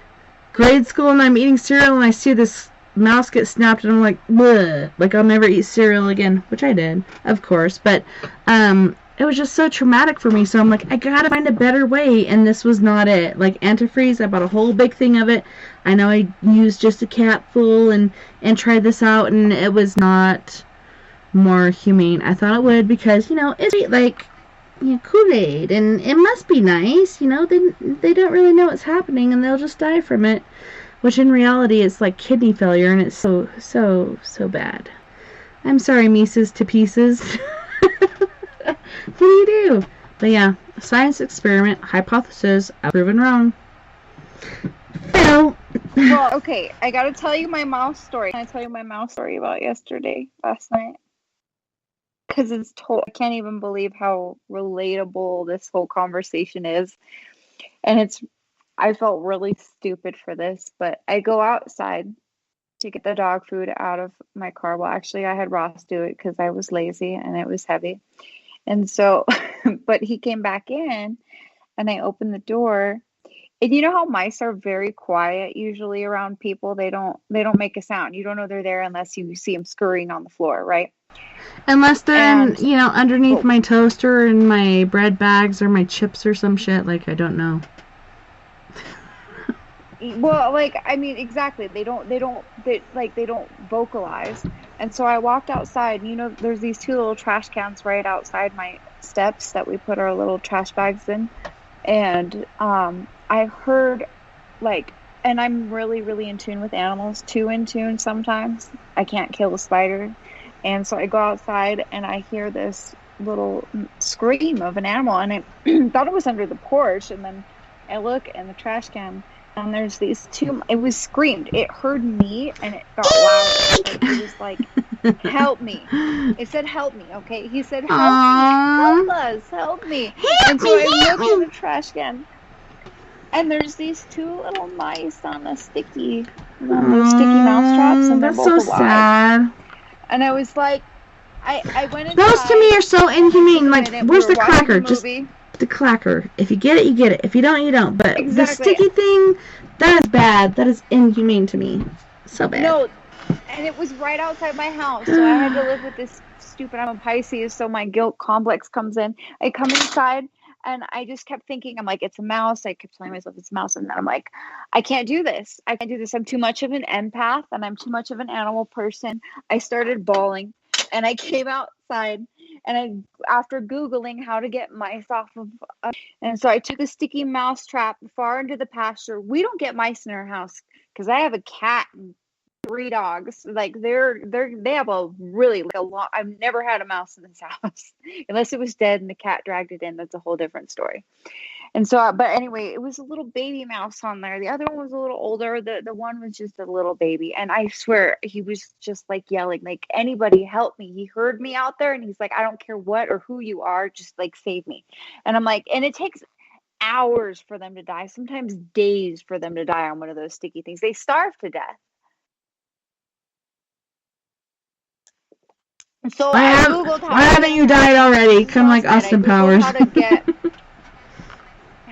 grade school and I'm eating cereal and I see this mouse get snapped and I'm like, bleh. Like, I'll never eat cereal again, which I did, of course. But it was just so traumatic for me. So I'm like, I gotta find a better way, and this was not it. Like, antifreeze, I bought a whole big thing of it. I know I used just a capful and tried this out, and it was not more humane. I thought it would because, it's like, Kool-Aid, and it must be nice, they don't really know what's happening, and they'll just die from it. Which in reality is like kidney failure, and it's so, so, so bad. I'm sorry, Mises to pieces. What do you do? But yeah, science experiment, hypothesis, I've proven wrong. Fail. Well, okay, I gotta tell you my mouse story. Can I tell you my mouse story about last night? Because I can't even believe how relatable this whole conversation is. And I felt really stupid for this, but I go outside to get the dog food out of my car. Well, actually, I had Ross do it because I was lazy and it was heavy. And so, but he came back in and I opened the door. And you know how mice are very quiet usually around people? They don't make a sound. You don't know they're there unless you see them scurrying on the floor, right? Unless they're underneath my toaster and my bread bags or my chips or some shit. Like, I don't know. Well, exactly. They don't vocalize. And so I walked outside, and there's these two little trash cans right outside my steps that we put our little trash bags in. And I heard, and I'm really, really in tune with animals, too in tune sometimes. I can't kill a spider. And so I go outside and I hear this little scream of an animal, and I thought it was under the porch. And then I look in the trash can, and there's these two. It was screamed. It heard me, and it got louder. It was like, "Help me!" It said, "Help me!" Okay, he said, "Help me! Help us! Help me!" And so I look in the trash can, and there's these two little mice on a sticky, those sticky mouse traps, and they're both alive. Sad. And I was like, I went inside. Those to me are so inhumane. Like, where's the clacker? Just the clacker. If you get it, you get it. If you don't, you don't. But the sticky thing, that is bad. That is inhumane to me. So bad. No, and it was right outside my house, so I had to live with this stupid. I'm a Pisces, so my guilt complex comes in. I come inside, and I just kept thinking, I'm like, it's a mouse. I kept telling myself it's a mouse, and then I'm like, I can't do this. I can't do this. I'm too much of an empath, and I'm too much of an animal person. I started bawling, and I came outside. And after Googling how to get mice off of, and so I took a sticky mouse trap far into the pasture. We don't get mice in our house because I have a cat and 3 dogs. Like they have a really a long. I've never had a mouse in this house unless it was dead and the cat dragged it in. That's a whole different story. And so, but anyway, it was a little baby mouse on there. The other one was a little older. The one was just a little baby. And I swear he was just like yelling, like, anybody help me. He heard me out there and he's like, I don't care what or who you are, just like save me. And I'm like, and it takes hours for them to die, sometimes days for them to die on one of those sticky things. They starve to death. So why haven't you died already? Come like Austin Powers.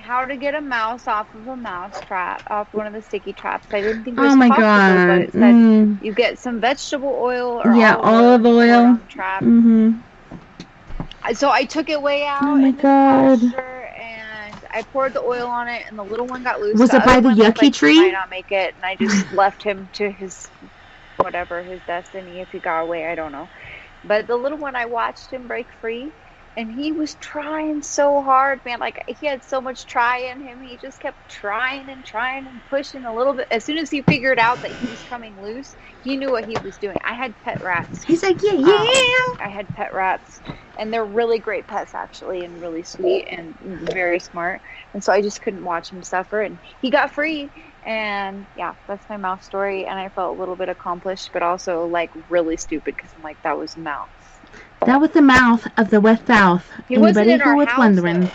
How to get a mouse off of a mouse trap, off one of the sticky traps. I didn't think it was possible, God. But it said you get some vegetable oil or olive oil. Trap. Mm-hmm. So I took it way out in the pasture, and I poured the oil on it, and the little one got loose. Was it by the yucky tree? He might not make it, and I just left him to his destiny. If he got away, I don't know. But the little one, I watched him break free. And he was trying so hard, man. Like, he had so much try in him. He just kept trying and pushing a little bit. As soon as he figured out that he was coming loose, he knew what he was doing. I had pet rats. He's like, yeah. I had pet rats, and they're really great pets, actually, and really sweet and very smart. And so I just couldn't watch him suffer. And he got free. And yeah, that's my mouse story. And I felt a little bit accomplished, but also like really stupid because I'm like, that was a mouse. That was the mouth of the West South. He wasn't Anybody in who our was house, wondering. though.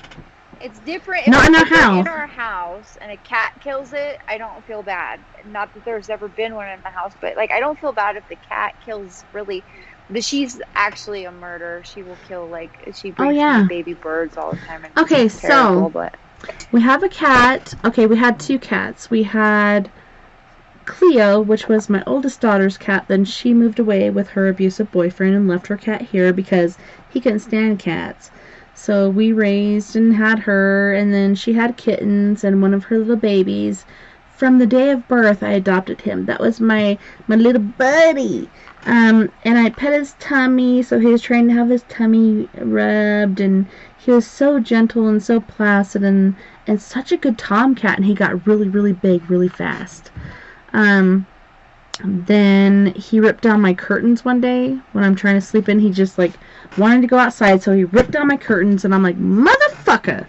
It's different. Not in our If they're house. in our house and a cat kills it, I don't feel bad. Not that there's ever been one in the house, but like I don't feel bad if the cat kills really. But she's actually a murderer. She will kill she brings me baby birds all the time. And Okay, it's terrible, so but we have a cat. Okay, we had 2 cats. We had Cleo, which was my oldest daughter's cat. Then she moved away with her abusive boyfriend and left her cat here because he couldn't stand cats. So we raised and had her, and then she had kittens and one of her little babies. From the day of birth, I adopted him. That was my little buddy. And I pet his tummy, so he was trained to have his tummy rubbed, and he was so gentle and so placid and such a good tomcat, and he got really, really big really fast. Then he ripped down my curtains one day when I'm trying to sleep in. He just wanted to go outside, so he ripped down my curtains, and I'm like, motherfucker!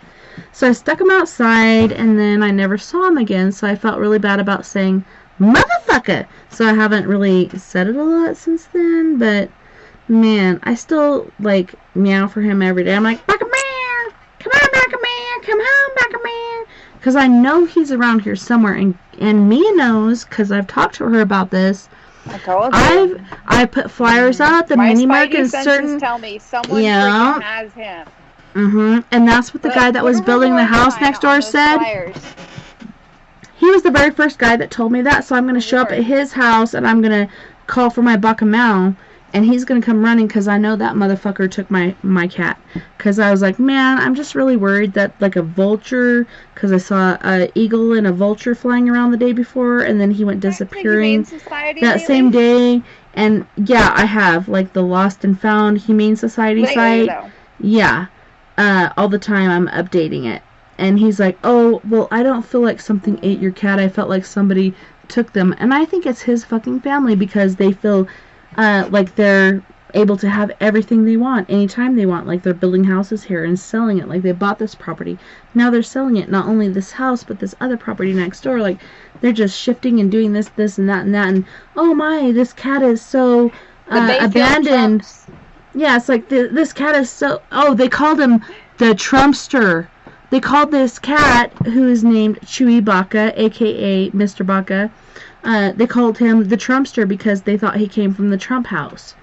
So I stuck him outside, and then I never saw him again, so I felt really bad about saying motherfucker. So I haven't really said it a lot since then, but man, I still meow for him every day. I'm like, Bacamare! Come on, Bacamare! Come home, Bacamare! Because I know he's around here somewhere, and Mia knows, because I've talked to her about this. I told you. I put flyers out, the my mini market spidey senses certain. tell me someone freaking has him. And that's what the guy that was building the house next door said. Flyers. He was the very first guy that told me that, so I'm going to show up at his house, and I'm going to call for my Bacamao, and he's going to come running, because I know that motherfucker took my cat. Because I was like, man, I'm just really worried that, a vulture, because I saw an eagle and a vulture flying around the day before, and then he went disappearing that same day. And, yeah, I have, the Lost and Found Humane Society site. Yeah. All the time I'm updating it. And he's like, oh, well, I don't feel like something ate your cat. I felt like somebody took them. And I think it's his fucking family, because they feel like they're able to have everything they want anytime they want. Like, they're building houses here and selling it. Like, they bought this property. Now they're selling it. Not only this house, but this other property next door. Like, they're just shifting and doing this, and that, and that. And, oh my, this cat is so abandoned. Yeah, it's like, this cat is so... Oh, they called him the Trumpster. They called this cat, who is named Chewy Baca, a.k.a. Mr. Baca, they called him the Trumpster because they thought he came from the Trump house.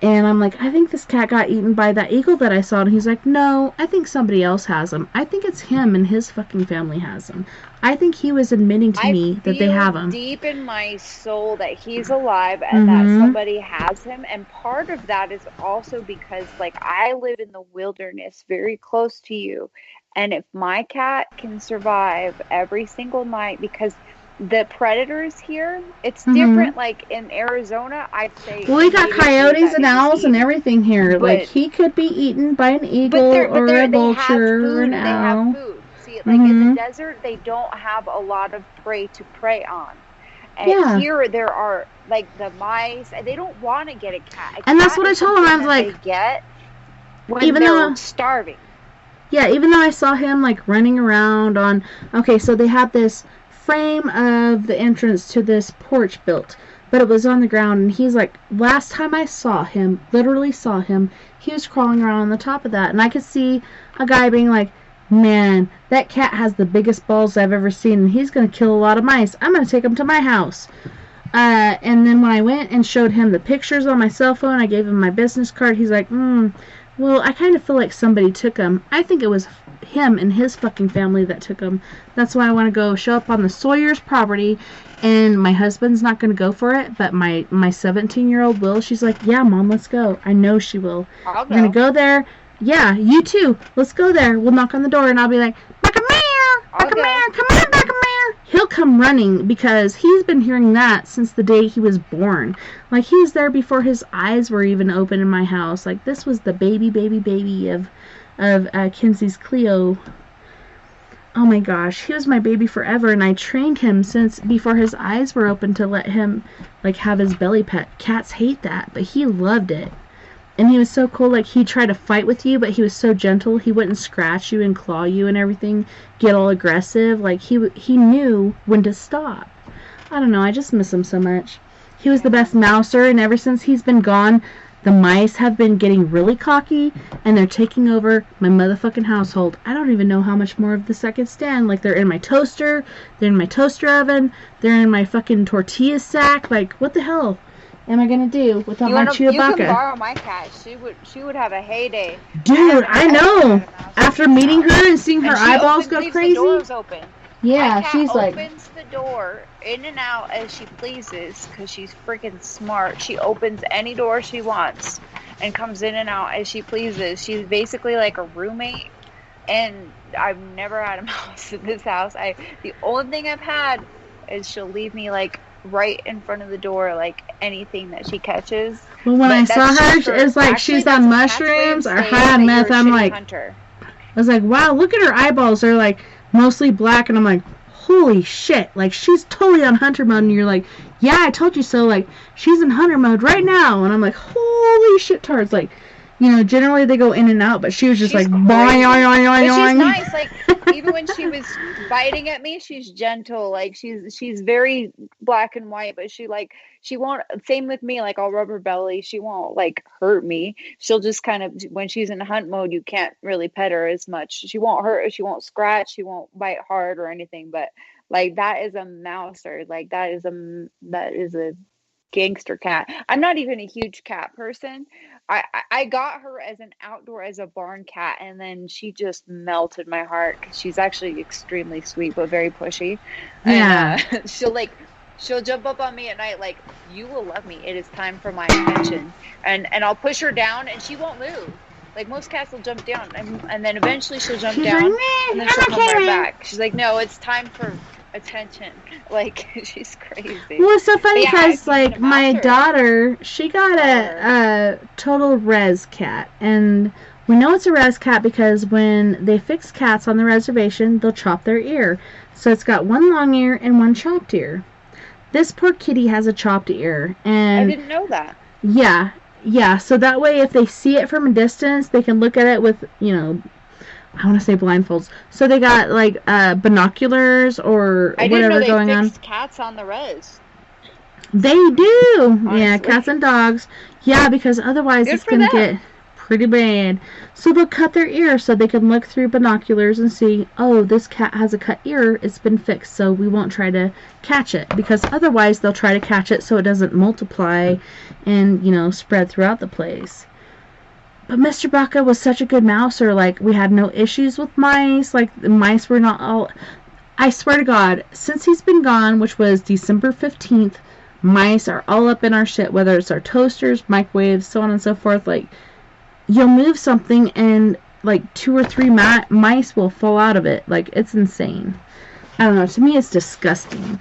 And I'm like, I think this cat got eaten by that eagle that I saw. And he's like, no, I think somebody else has him. I think it's him and his fucking family has him. I think he was admitting to me that they have him. I feel deep in my soul that he's alive and that somebody has him. And part of that is also because, I live in the wilderness very close to you. And if my cat can survive every single night, because the predators here, it's different. Like in Arizona, I'd say. Well, we got coyotes and owls and everything here. But he could be eaten by an eagle or a vulture or an owl. They have food. See, in the desert, they don't have a lot of prey to prey on. And here there are the mice, and they don't want to get a cat. And that's what I told him. I was like, they get when they're starving. Yeah, even though I saw him running around on. Okay, so they had this frame of the entrance to this porch built, but it was on the ground, and he's like, last time I saw him, literally saw him, he was crawling around on the top of that, and I could see a guy being like, man, that cat has the biggest balls I've ever seen, and he's gonna kill a lot of mice. I'm gonna take him to my house. And then when I went and showed him the pictures on my cell phone, I gave him my business card. He's like, well, I kind of feel like somebody took him. I think it was him and his fucking family that took him. That's why I want to go show up on the Sawyer's property, and my husband's not going to go for it, but my 17-year-old will. She's like, yeah, Mom, let's go. I know she will. We're going to go there. Yeah, you too. Let's go there. We'll knock on the door, and I'll be like, Bacamare! Bacamare! Come on, Bacamare! He'll come running, because he's been hearing that since the day he was born. He was there before his eyes were even open in my house. This was the baby of of Kinsey's Cleo. Oh my gosh, he was my baby forever, and I trained him since before his eyes were open to let him, like, have his belly pet. Cats hate that, but he loved it. And he was so cool, like, he'd try to fight with you, but he was so gentle. He wouldn't scratch you and claw you and everything, get all aggressive. Like, he knew when to stop. I don't know, I just miss him so much. He was the best mouser, and ever since he's been gone, the mice have been getting really cocky, and they're taking over my motherfucking household. I don't even know how much more of this I can stand. Like, they're in my toaster, they're in my toaster oven, they're in my fucking tortilla sack. Like, what the hell am I gonna do without my Chewbacca? You can borrow my cat. She would have a heyday. Dude, I know. After meeting her and seeing her eyeballs go crazy. The doors open. Yeah, my cat she's like opens the door in and out as she pleases because she's freaking smart. She opens any door she wants and comes in and out as she pleases. She's basically like a roommate, and I've never had a mouse in this house. The only thing I've had is she'll leave me like right in front of the door, like anything that she catches. Well, when I saw her, it's like she's on mushrooms or high on meth. I'm like, I was like, wow, look at her eyeballs. They're like mostly black, and I'm like, holy shit, like, she's totally on hunter mode. And you're like, yeah, I told you so. Like, she's in hunter mode right now. And I'm like, holy shit tards. Like, you know, generally they go in and out, but she was just like, boing, boing, boing, boing. She's nice. Like, even when she was biting at me, she's gentle. Like, she's very black and white, but she won't, same with me, like, I'll rub her belly. She won't, like, hurt me. She'll just kind of, when she's in hunt mode, you can't really pet her as much. She won't hurt, she won't scratch, she won't bite hard or anything, but, like, that is a mouser. Like, that is a gangster cat. I'm not even a huge cat person. I got her as an outdoor, as a barn cat, and then she just melted my heart because she's actually extremely sweet but very pushy. Yeah. And, she'll jump up on me at night like, you will love me. It is time for my attention. And I'll push her down and she won't move. Like, most cats will jump down and then eventually she'll jump down and then she'll come right back. She's like, no, it's time for attention. Like, she's crazy. Well, it's so funny because, like, my daughter, she got a total res cat, and we know it's a res cat because when they fix cats on the reservation, they'll chop their ear. So it's got one long ear and one chopped ear. This poor kitty has a chopped ear, and I didn't know that. Yeah, so that way if they see it from a distance, they can look at it with, you know, I want to say blindfolds. So they got, like, binoculars or whatever going on. I didn't know they fixed cats on the res. They do. Honestly. Yeah, cats and dogs. Yeah, because otherwise it's going to get pretty bad. So they'll cut their ear so they can look through binoculars and see, oh, this cat has a cut ear. It's been fixed, so we won't try to catch it. Because otherwise they'll try to catch it so it doesn't multiply and, you know, spread throughout the place. But Mr. Baca was such a good mouser. Like, we had no issues with mice. Like, the mice were not all... I swear to God, since he's been gone, which was December 15th, mice are all up in our shit, whether it's our toasters, microwaves, so on and so forth. Like, you'll move something and, like, 2 or 3 mice will fall out of it. Like, it's insane. I don't know. To me, it's disgusting.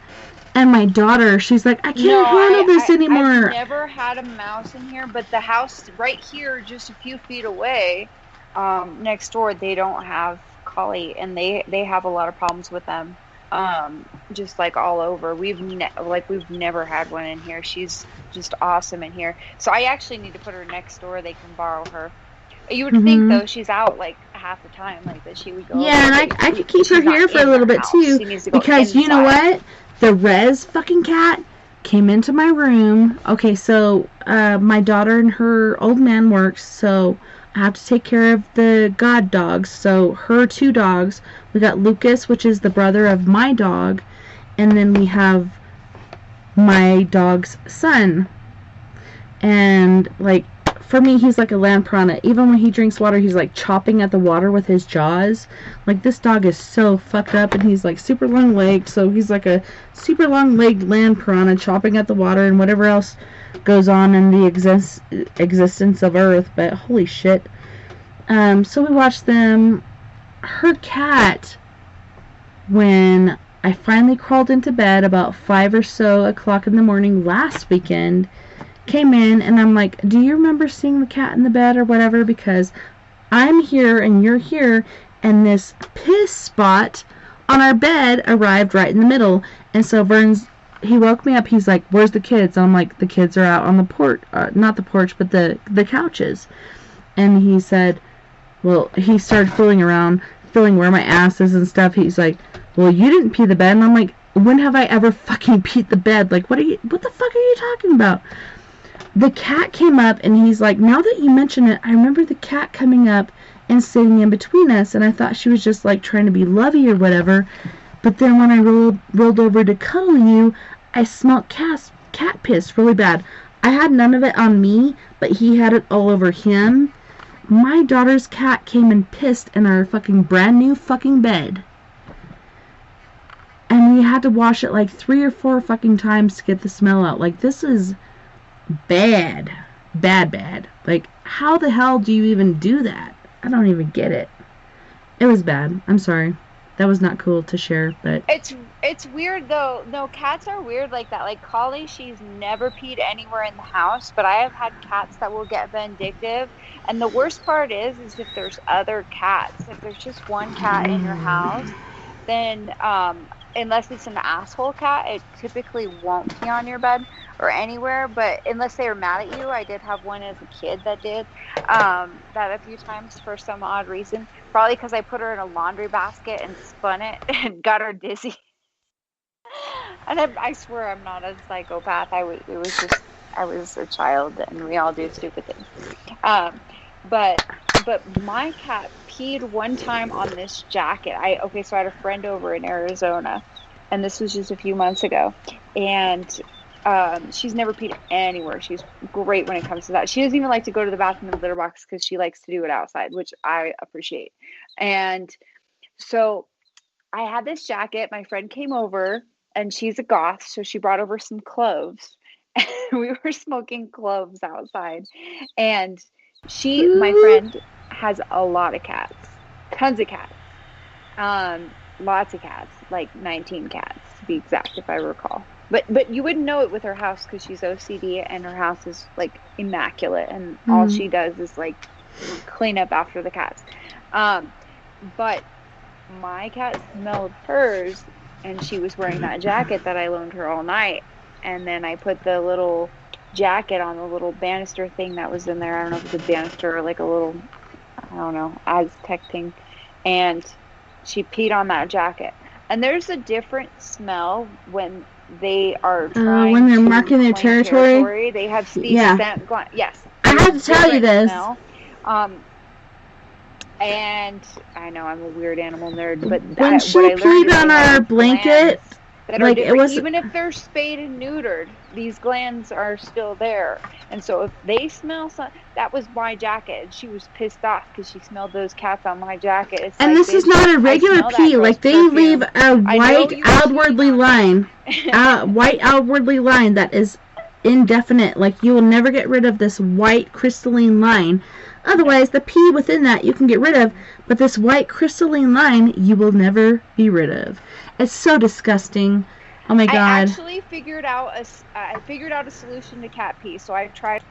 And my daughter, she's like, I can't handle this anymore. I've never had a mouse in here, but the house right here, just a few feet away, next door, they don't have collie, and they have a lot of problems with them. Just like all over. We've never had one in here. She's just awesome in here. So I actually need to put her next door. They can borrow her. You would think, though, she's out like half the time, like that she would go. Yeah, and I could keep her here for a little bit too, because you know what? The res fucking cat came into my room. Okay, so my daughter and her old man works, so I have to take care of the god dogs. So her 2 dogs. We got Lucas, which is the brother of my dog, and then we have my dog's son. And, like, for me, he's like a land piranha. Even when he drinks water, he's like chopping at the water with his jaws. Like, this dog is so fucked up, and he's like super long-legged, so he's like a super long-legged land piranha chopping at the water and whatever else goes on in the existence of Earth. But holy shit. So we watched them. Her cat, when I finally crawled into bed about 5 or so o'clock in the morning last weekend, came in, and I'm like, do you remember seeing the cat in the bed or whatever? Because I'm here and you're here, and this piss spot on our bed arrived right in the middle. And so he woke me up. He's like, where's the kids? I'm like, the kids are out on the porch, not the porch, but the couches. And he said, well, he started feeling around, feeling where my ass is and stuff. He's like, well, you didn't pee the bed. And I'm like, when have I ever fucking peed the bed? Like, what the fuck are you talking about? The cat came up, and he's like, now that you mention it, I remember the cat coming up and sitting in between us, and I thought she was just, like, trying to be lovey or whatever. But then when I rolled over to cuddle you, I smelled cat piss really bad. I had none of it on me, but he had it all over him. My daughter's cat came and pissed in our fucking brand new fucking bed. And we had to wash it, like, 3 or 4 fucking times to get the smell out. Like, this is bad. Bad. Like, how the hell do you even do that? I don't even get it. It was bad. I'm sorry. That was not cool to share, but... It's weird, though. No, cats are weird like that. Like, Collie, she's never peed anywhere in the house, but I have had cats that will get vindictive. And the worst part is if there's other cats. If there's just one cat in your house, then, unless it's an asshole cat, it typically won't pee on your bed or anywhere. But unless they were mad at you, I did have one as a kid that did that a few times for some odd reason. Probably because I put her in a laundry basket and spun it and got her dizzy. And I swear I'm not a psychopath. I was a child, and we all do stupid things. But my cat peed one time on this jacket. So I had a friend over in Arizona, and this was just a few months ago, and she's never peed anywhere. She's great when it comes to that. She doesn't even like to go to the bathroom in the litter box because she likes to do it outside, which I appreciate. And so I had this jacket. My friend came over, and she's a goth, so she brought over some cloves. We were smoking cloves outside, and my friend has a lot of cats, tons of cats, lots of cats, like 19 cats to be exact, if I recall. But you wouldn't know it with her house because she's OCD, and her house is like immaculate, and all she does is like clean up after the cats. But my cat smelled hers, and she was wearing that jacket that I loaned her all night, and then I put the little jacket on the little banister thing that was in there. I don't know if it's a banister or like a little, I don't know, Aztec thing, and she peed on that jacket. And there's a different smell when they are trying when they're to marking their claim territory. They have these scent yes. I had to tell you this. Smell. And I know I'm a weird animal nerd, but when she peed on our blanket, like it was, even if they're spayed and neutered, these glands are still there. And so if they smell that was my jacket, and she was pissed off because she smelled those cats on my jacket. It's and like, this is not a regular pee. Like they leave a white outwardly line, white outwardly line that is indefinite. Like you will never get rid of this white crystalline line. Otherwise, the pee within that you can get rid of, but this white crystalline line you will never be rid of. It's so disgusting. Oh my god! I actually figured out a solution to cat pee. So I tried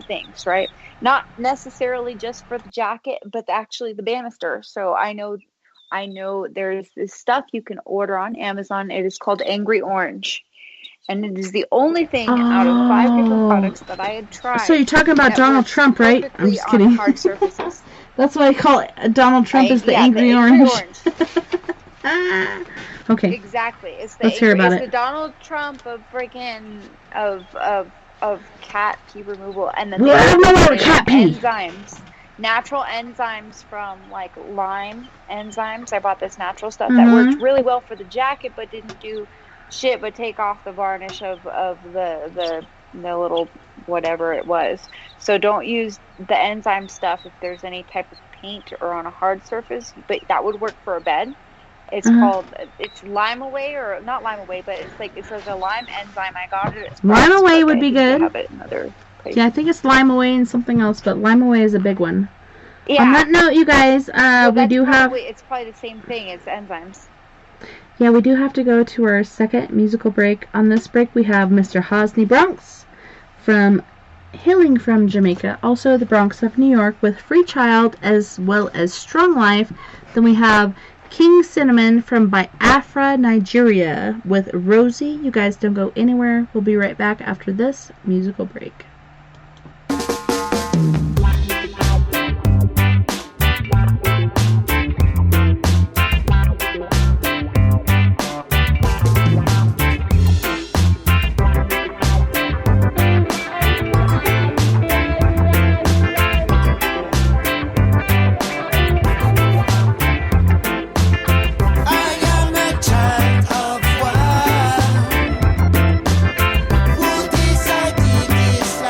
things, right? Not necessarily just for the jacket, but actually the banister. So I know there's this stuff you can order on Amazon. It is called Angry Orange. And it is the only thing out of 5 different products that I had tried. So you're talking about Donald Trump, right? I'm just kidding. Hard surfaces. That's why I call it Donald Trump is the Angry Orange. Okay. Exactly. It's Let's hear about it. The Donald Trump of freaking of cat pee removal, and then enzymes, natural enzymes from like lime enzymes. I bought this natural stuff that worked really well for the jacket, but didn't do shit but take off the varnish of the little whatever it was. So don't use the enzyme stuff if there's any type of paint or on a hard surface, but that would work for a bed. It's called, it's Lime Away, or not Lime Away, but it's like, it says a lime enzyme. I got it. Lime Away would be good. Have it in other places. Yeah, I think it's Lime Away and something else, but Lime Away is a big one. Yeah. On that note, you guys, we do have... It's probably the same thing as enzymes. Yeah, we do have to go to our second musical break. On this break, we have Mr. Hosny Bronx from hailing from Jamaica. Also the Bronx of New York with Free Child as well as Strong Life. Then we have King Cinnamon from Biafra, Nigeria with Rosie. You guys don't go anywhere. We'll be right back after this musical break. Who decided this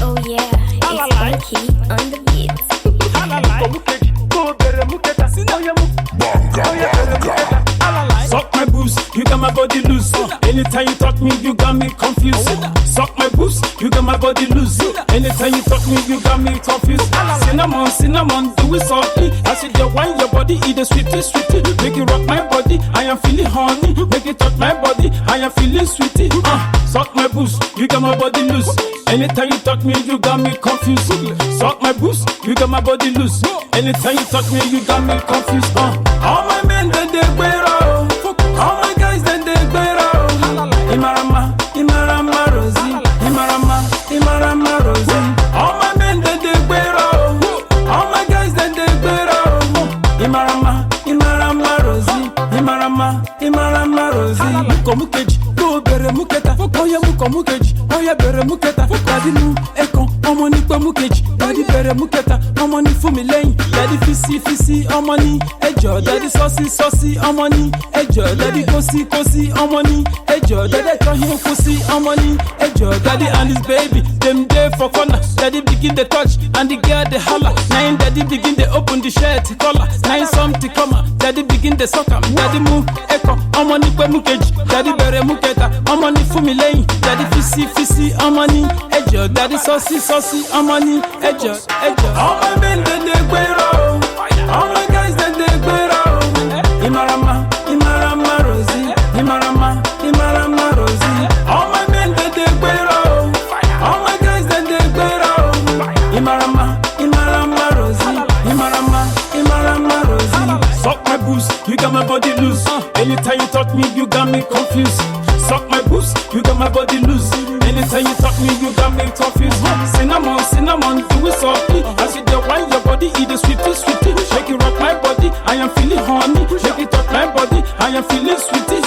Oh yeah, it's funky on the beats. Suck my boobs, you got my body loose. Anytime you talk me, you got me confused. Suck my boobs, you got my body loose. Anytime you talk me, you got me confused. Cinnamon, cinnamon, do it softly. I said you wine your body, eat the sweetie, sweetie. Make it rock my body, I am feeling horny. Make it touch my body, I am feeling sweetie. Suck my boobs, you got my body loose. Anytime you talk me, you got me confused. Suck my boobs, you got my body loose. Anytime you talk me, you got me confused. All my men, they wear out. All my guys, they wear out. Imarama, Imarama, Rosie. Imarama, Imarama, Rosie. All my men, they wear out. All my guys, they wear out. Imarama, Imarama, Rosie. Imarama, Imarama, Rosie. Muko mukeji, go bere muketa. Oya muko mukeji, oya bere muketa. Daddy mu ekon, omo ni pe mukeji. Daddy bere muketa, omo ni fún mi lẹ́yìn. Daddy fisi fisi, omo ni ẹjọ́. Daddy saucy saucy, omo ni ẹjọ́. Daddy kosi kosi, omo ni ẹjọ́. Daddy turn pussy, omo ni ẹjọ́. Daddy and his baby, them dey for corner. Daddy begin the touch and the girl dey holla. Now daddy begin the open the shirt collar. Now something come out, daddy begin the suck am. Daddy mu ekon, omo ni pe mukeji. Daddy bere muketa, omo ni fún mi lẹ́yìn. Daddy fisi fisi, omo ni ẹjọ́. Daddy saucy saucy, omo ni ẹjọ́ ẹjọ́. All my men they gbero, all my guys they gbero. Imarama, Imarama, Rosie. Imarama, Imarama, Rosie. All my men they gbero, all my guys they gbero. Imarama, Imarama, Rosie. Imarama, Imarama, Rosie. Suck my boobs, you got my body loose. Anytime you talk me, you got me confused. Suck my boobs, you got my body loose. Anytime you talk me, you got me confused. Cinnamon, cinnamon, do it softly. I see the wine your body, eat the sweetie, sweetie. Make it rock my body, I am feeling horny. Make it touch my body, I am feeling sweetie.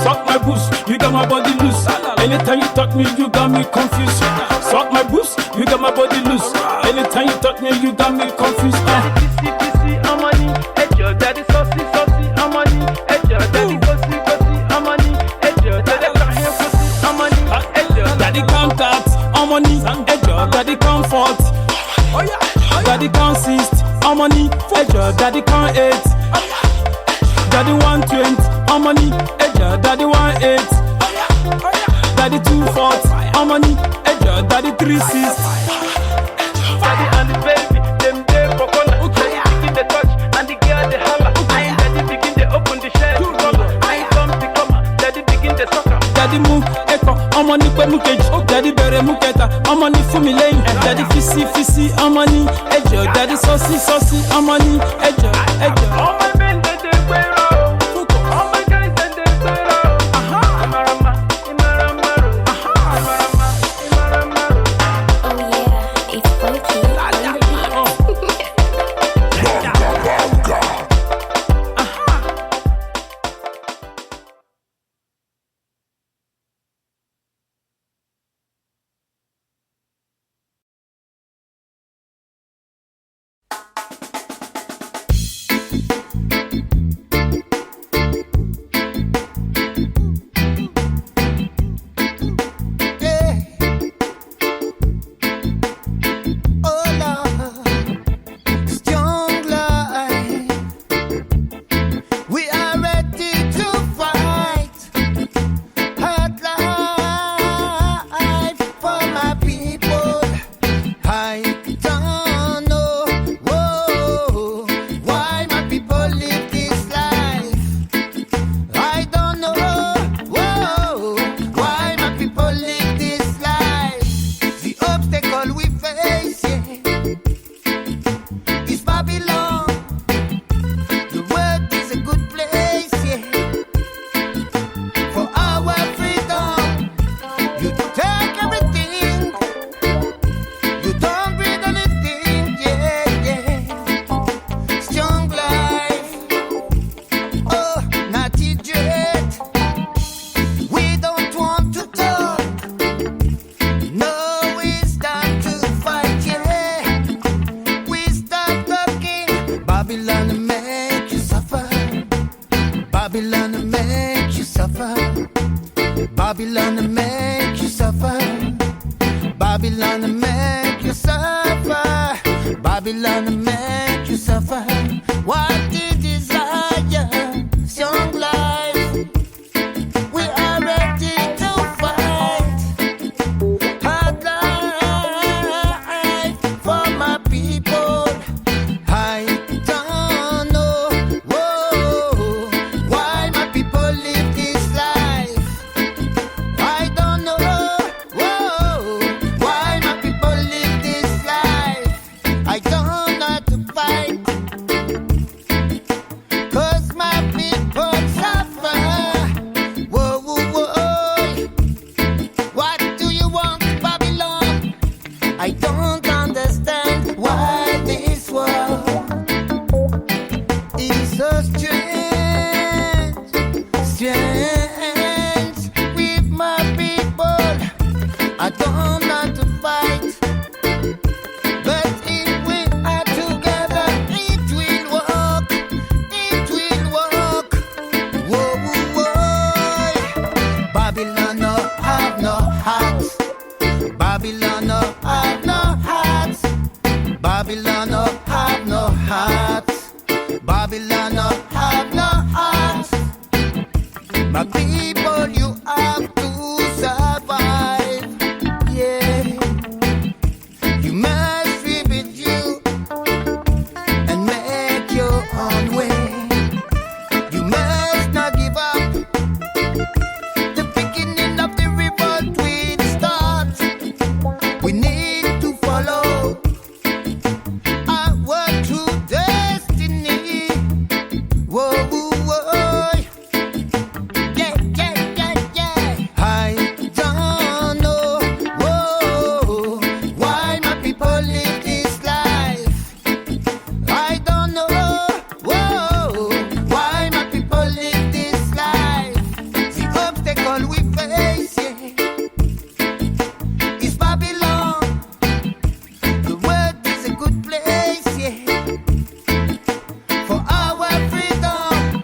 Suck my boobs, you got my body loose. Anytime you talk me, you got me confused. Suck my boobs, you got my body loose. Anytime you talk me, you got me confused. Daddy kissy, I'm money, edge. Daddy saucy, saucy, I'm money, edge. Daddy gossy, gossy, I'm money, edge. Daddy carry pussy, I'm money, edge. Daddy contact, I'm money, edge. Daddy comfort, daddy consist, I'm money, edge. Daddy can't eat, daddy 120, I'm money, edge. Daddy 18, daddy 240, I'm money, edge. Daddy 360. Daddy and the baby, them there for corner. Daddy begin the touch and the girl they holla. Daddy begin the open the shirt collar. I come to come, daddy begin the sucker. Daddy mu ekon, omo ni pe mukeji. Daddy bere muketa, omo ni fún mi lẹ́yìn. Daddy fisi fisi, omo ni ẹjọ́. Daddy saucy saucy, omo ni ẹjọ́ ẹjọ́. All my men they gbero, all my guys they gbero. Imarama, Imarama, Imarama, Imarama. Oh yeah, it's funky on the beats. People, you have to survive. Yeah. You must rebuild you and make your own way. You must not give up. The beginning of the revolt will start. We need to follow our true destiny. Whoa, whoa, whoa. Yeah, yeah, yeah, yeah. I don't know, whoa, why my people live this life. I don't know, whoa, why my people live this life. The obstacle we face, yeah, is Babylon. The world is a good place, yeah, for our freedom.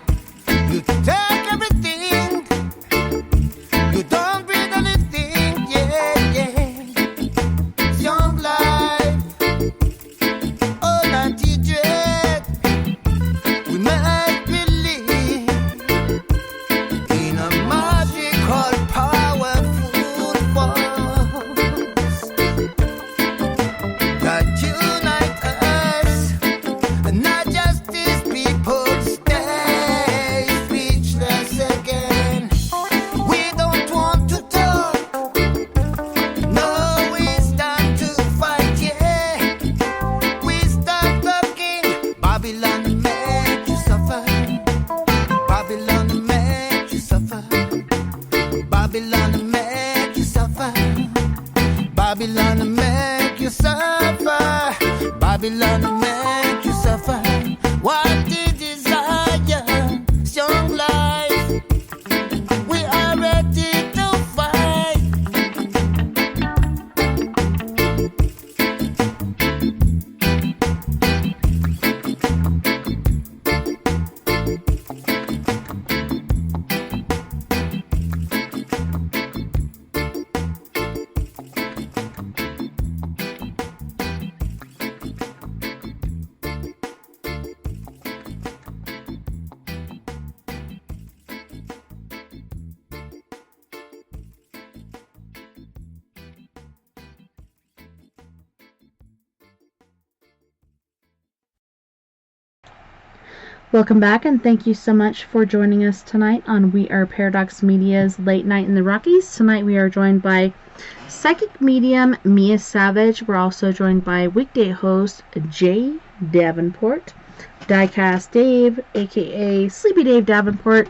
You take everything, you don't breathe anything, yeah, yeah. It's young life, all anti-dread. We must believe in a magical, powerful force that unite us, and not just these people stay speechless again. We don't want to talk, no, it's time to fight, yeah. We start talking. Babylon make you suffer. Babylon make you suffer. Babylon make you suffer. Babylon make you suffer. Babylon make you suffer. What the desire, young life, we are ready to fight. Welcome back, and thank you so much for joining us tonight on We Are Paradox Media's Late Night in the Rockies. Tonight we are joined by psychic medium Mea Savage. We're also joined by weekday host Jay Davenport, Diecast Dave, aka Sleepy Dave Davenport,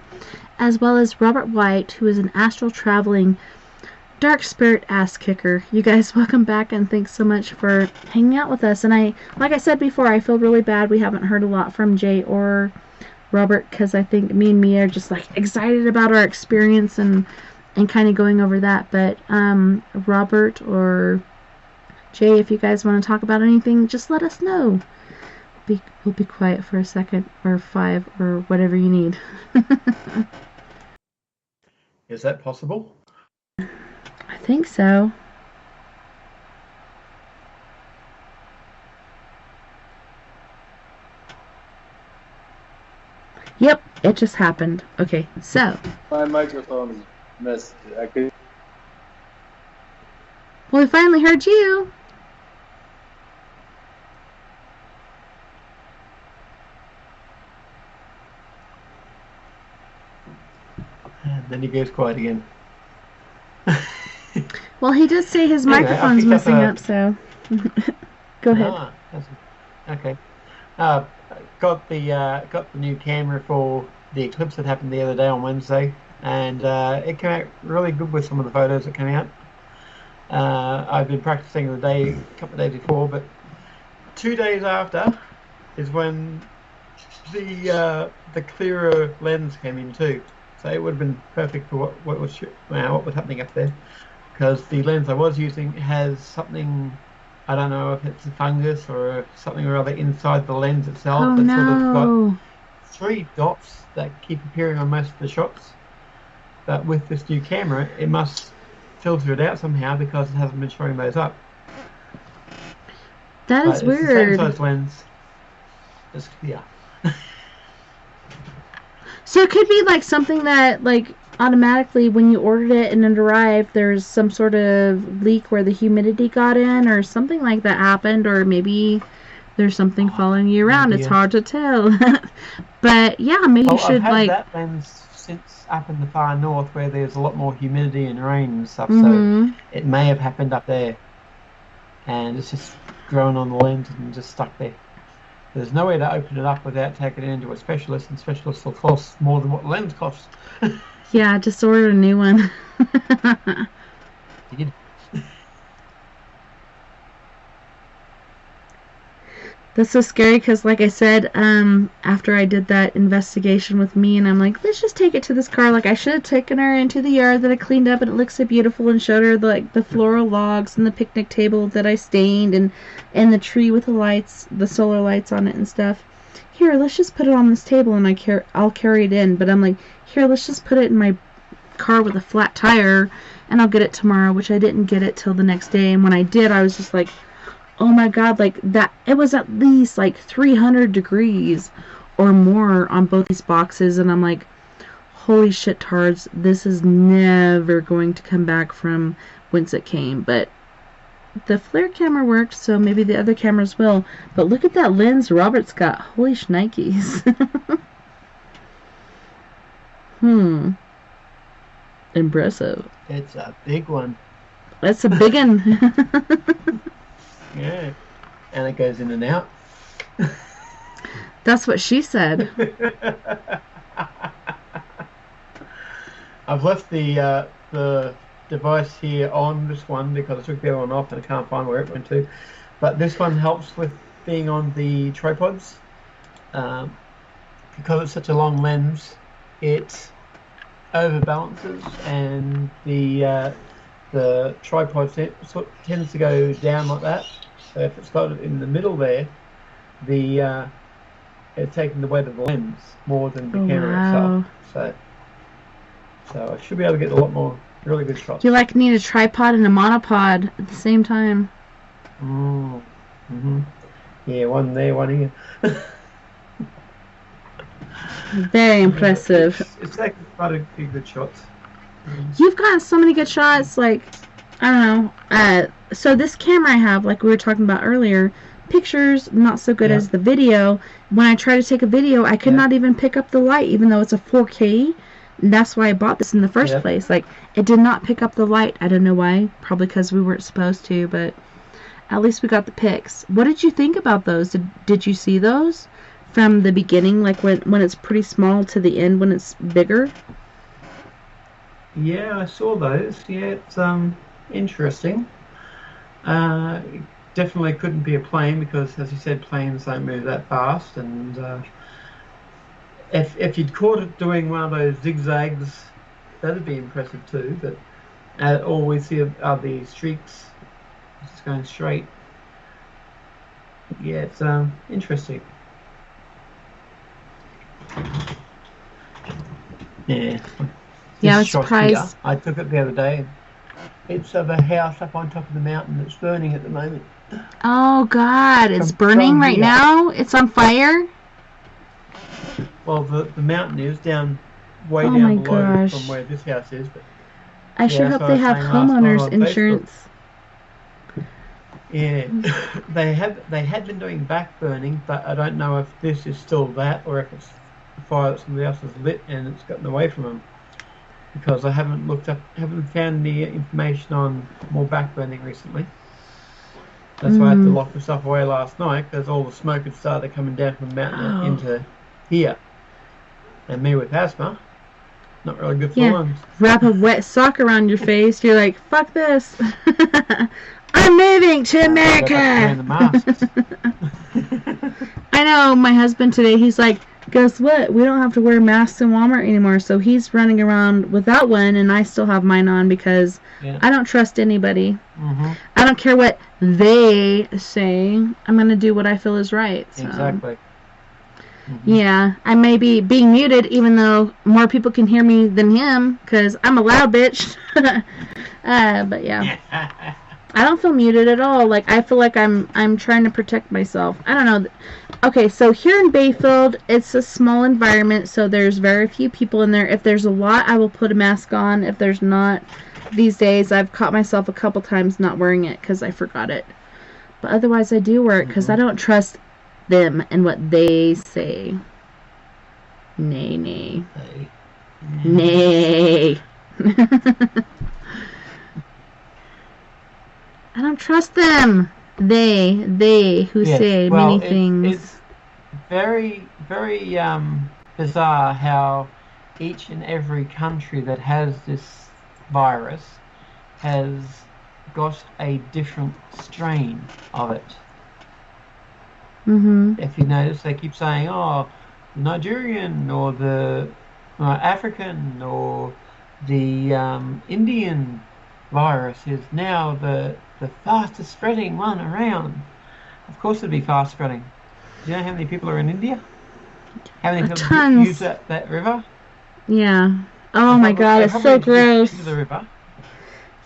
as well as Robert White, who is an astral traveling dark spirit ass kicker. You guys, welcome back, and thanks so much for hanging out with us. And like I said before, I feel really bad we haven't heard a lot from Jay or Robert, because I think me and Mia are just like excited about our experience and kind of going over that. But Robert or Jay, if you guys want to talk about anything, just let us know. We'll be quiet for a second, or 5, or whatever you need. Is that possible? I think so. Yep, it just happened. Okay, so. My microphone is messed. I could. Well, we finally heard you. And then he goes quiet again. Well, he did say his microphone's messing up, so go ahead. Okay. Got the new camera for the eclipse that happened the other day on Wednesday, and it came out really good with some of the photos that came out. I've been practicing a couple of days before, but 2 days after is when the clearer lens came in too. So it would have been perfect for what was happening up there, because the lens I was using has something, I don't know if it's a fungus or something or other inside the lens itself. Oh, Sort no. of got 3 dots that keep appearing on most of the shots. But with this new camera, it must filter it out somehow, because it hasn't been showing those up. That is It's weird. the same size lens. It's clear. So it could be like something that, like, automatically when you ordered it and it arrived, there's some sort of leak where the humidity got in or something like that happened, or maybe there's something following you around. It's hard to tell. But yeah, maybe you should I've had that lens since up in the far north where there's a lot more humidity and rain and stuff, Mm-hmm. so it may have happened up there. And it's just grown on the lens and just stuck there. There's no way to open it up without taking it into a specialist, and specialists will cost more than what the lens costs. Yeah, just order a new one. That's so scary because, like I said, after I did that investigation with me, and I'm like, let's just take it to this car. Like, I should have taken her into the yard that I cleaned up, and it looks so beautiful, and showed her the floral logs and the picnic table that I stained, and the tree with the lights, the solar lights on it and stuff. Here, let's just put it on this table, and I'll carry it in. But I'm like, here, let's just put it in my car with a flat tire, and I'll get it tomorrow, which I didn't get it till the next day. And when I did, I was just like, oh my god, like that, it was at least like 300 degrees or more on both these boxes, and I'm like, holy shit tards, this is never going to come back from whence it came. But the flare camera worked, so maybe the other cameras will. But look at that lens Robert's got. Holy shnikes. Impressive. It's a big one. That's a big one. Yeah, and it goes in and out. That's what she said. I've left the device here on this one because I took the other one off and I can't find where it went to. But this one helps with being on the tripods. Because it's such a long lens, it overbalances, and the tripod tends to go down like that. So if it's got it in the middle there, it's taking the weight of the lens more than the camera itself. So I should be able to get a lot more really good shots. You like need a tripod and a monopod at the same time. Yeah, one there, one here. Very impressive. It's taking quite a few good shots. You've gotten so many good shots, like, I don't know. So this camera I have, like we were talking about earlier, pictures not so good as the video. When I try to take a video, I could not even pick up the light, even though it's a 4K. And that's why I bought this in the first place. Like, it did not pick up the light. I don't know why. Probably because we weren't supposed to, but at least we got the pics. What did you think about those? Did you see those from the beginning, like when it's pretty small to the end when it's bigger? Yeah, I saw those. Yeah, it's interesting. Definitely couldn't be a plane because, as you said, planes don't move that fast. And if you'd caught it doing one of those zigzags, that'd be impressive too. But all we see are the streaks just going straight. Yeah, it's interesting. Yeah. Yeah, I was surprised. Here, I took it the other day. It's of a house up on top of the mountain that's burning at the moment. Oh God, it's burning right now? It's on fire? Well, the mountain is down way down below from where this house is. But I sure hope they have homeowners insurance. Yeah, they had been doing back burning, but I don't know if this is still that or if it's a fire that somebody else has lit and it's gotten away from them. Because I haven't found any information on more back burning recently. That's why I had to lock myself away last night, because all the smoke had started coming down from the mountain into here. And me with asthma, not really good for lungs. Wrap a wet sock around your face. You're like, fuck this. I'm moving to America. I know, my husband today, he's like, guess what? We don't have to wear masks in Walmart anymore. So he's running around without one, and I still have mine on because I don't trust anybody. I don't care what they say. I'm going to do what I feel is right. So. Exactly. Yeah, I may be being muted, even though more people can hear me than him, because I'm a loud bitch. But yeah. I don't feel muted at all. Like, I feel like I'm trying to protect myself. I don't know. Okay, so here in Bayfield, it's a small environment, so there's very few people in there. If there's a lot, I will put a mask on. If there's not, these days, I've caught myself a couple times not wearing it because I forgot it. But otherwise, I do wear it because I don't trust them and what they say. Nay. I don't trust them. They who say many things. It's very, very bizarre how each and every country that has this virus has got a different strain of it. Mm-hmm. If you notice, they keep saying, oh, Nigerian or the African or the Indian virus is now the fastest spreading one around. Of course it'd be fast spreading. Do you know how many people are in India? How many people use that river? Yeah. Oh my god, it's so gross. The river.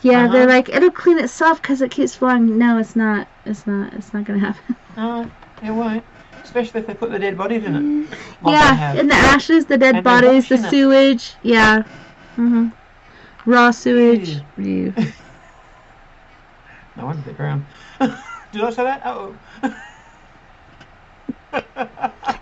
Yeah, they're like, it'll clean itself because it keeps flowing. No, it's not. It's not gonna happen. No, it won't. Especially if they put the dead bodies in it. Yeah, in the ashes, the dead bodies, the sewage. Yeah. Mhm. Raw sewage. Ew. No wonder they're brown. Did I say that? Uh-oh.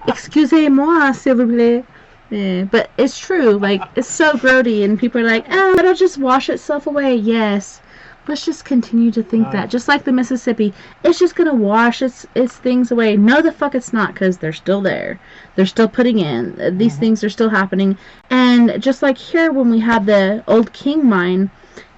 Excusez-moi, s'il vous plaît. Yeah, but it's true. Like, it's so grody, and people are like, oh, it'll just wash itself away. Yes. Let's just continue to think that. Just like the Mississippi, it's just going to wash its things away. No, the fuck it's not, because they're still there. They're still putting in. These things are still happening. And just like here, when we had the old King mine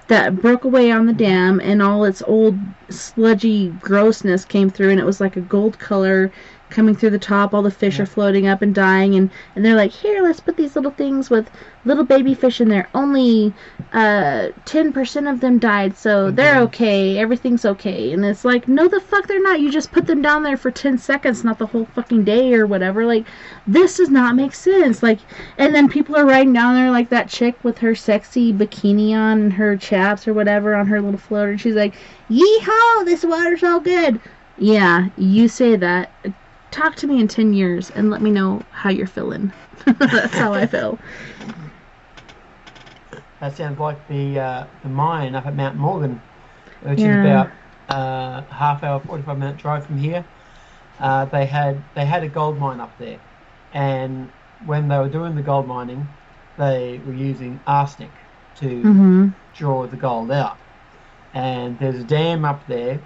that broke away on the dam, and all its old sludgy grossness came through, and it was like a gold color coming through the top. All the fish are floating up and dying, and they're like, here, let's put these little things with little baby fish in there. Only 10% of them died, so they're okay. Everything's okay. And it's like, no, the fuck they're not. You just put them down there for 10 seconds, not the whole fucking day or whatever. Like, this does not make sense. Like, and then people are riding down there like that chick with her sexy bikini on and her chaps or whatever on her little floater. And she's like, yeehaw, this water's all good. Yeah, you say that. Talk to me in 10 years and let me know how you're feeling. That's how I feel. That sounds like the mine up at Mount Morgan, which is about half hour, 45-minute drive from here. They had a gold mine up there, and when they were doing the gold mining, they were using arsenic to draw the gold out. And there's a dam up there.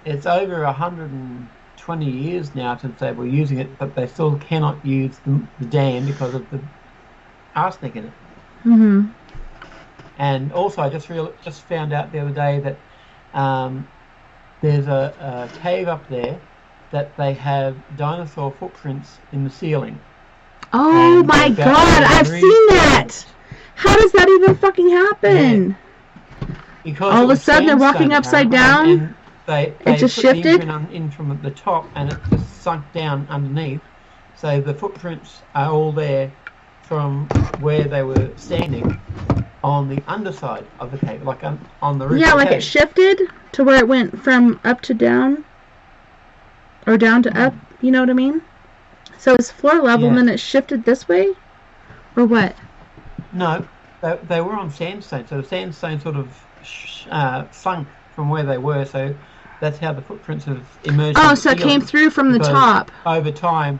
It's over 120 years now since they were using it, but they still cannot use the dam because of the arsenic in it. Mm-hmm. And also, I just found out the other day that there's a cave up there that they have dinosaur footprints in the ceiling. Oh my god, I've seen that! How does that even fucking happen? Yeah. Because all of a sudden they're walking upside down? And they just put shifted? the imprint in from the top, and it just sunk down underneath. So the footprints are all there from where they were standing on the underside of the cave, like on the roof. Yeah, of the like cave. it shifted to where it went from up to down, or down to up. You know what I mean? So it's floor level, and then it shifted this way, or what? No, they were on sandstone, so the sandstone sort of sunk from where they were. So that's how the footprints have emerged. Oh, so it came through from the top. Over time,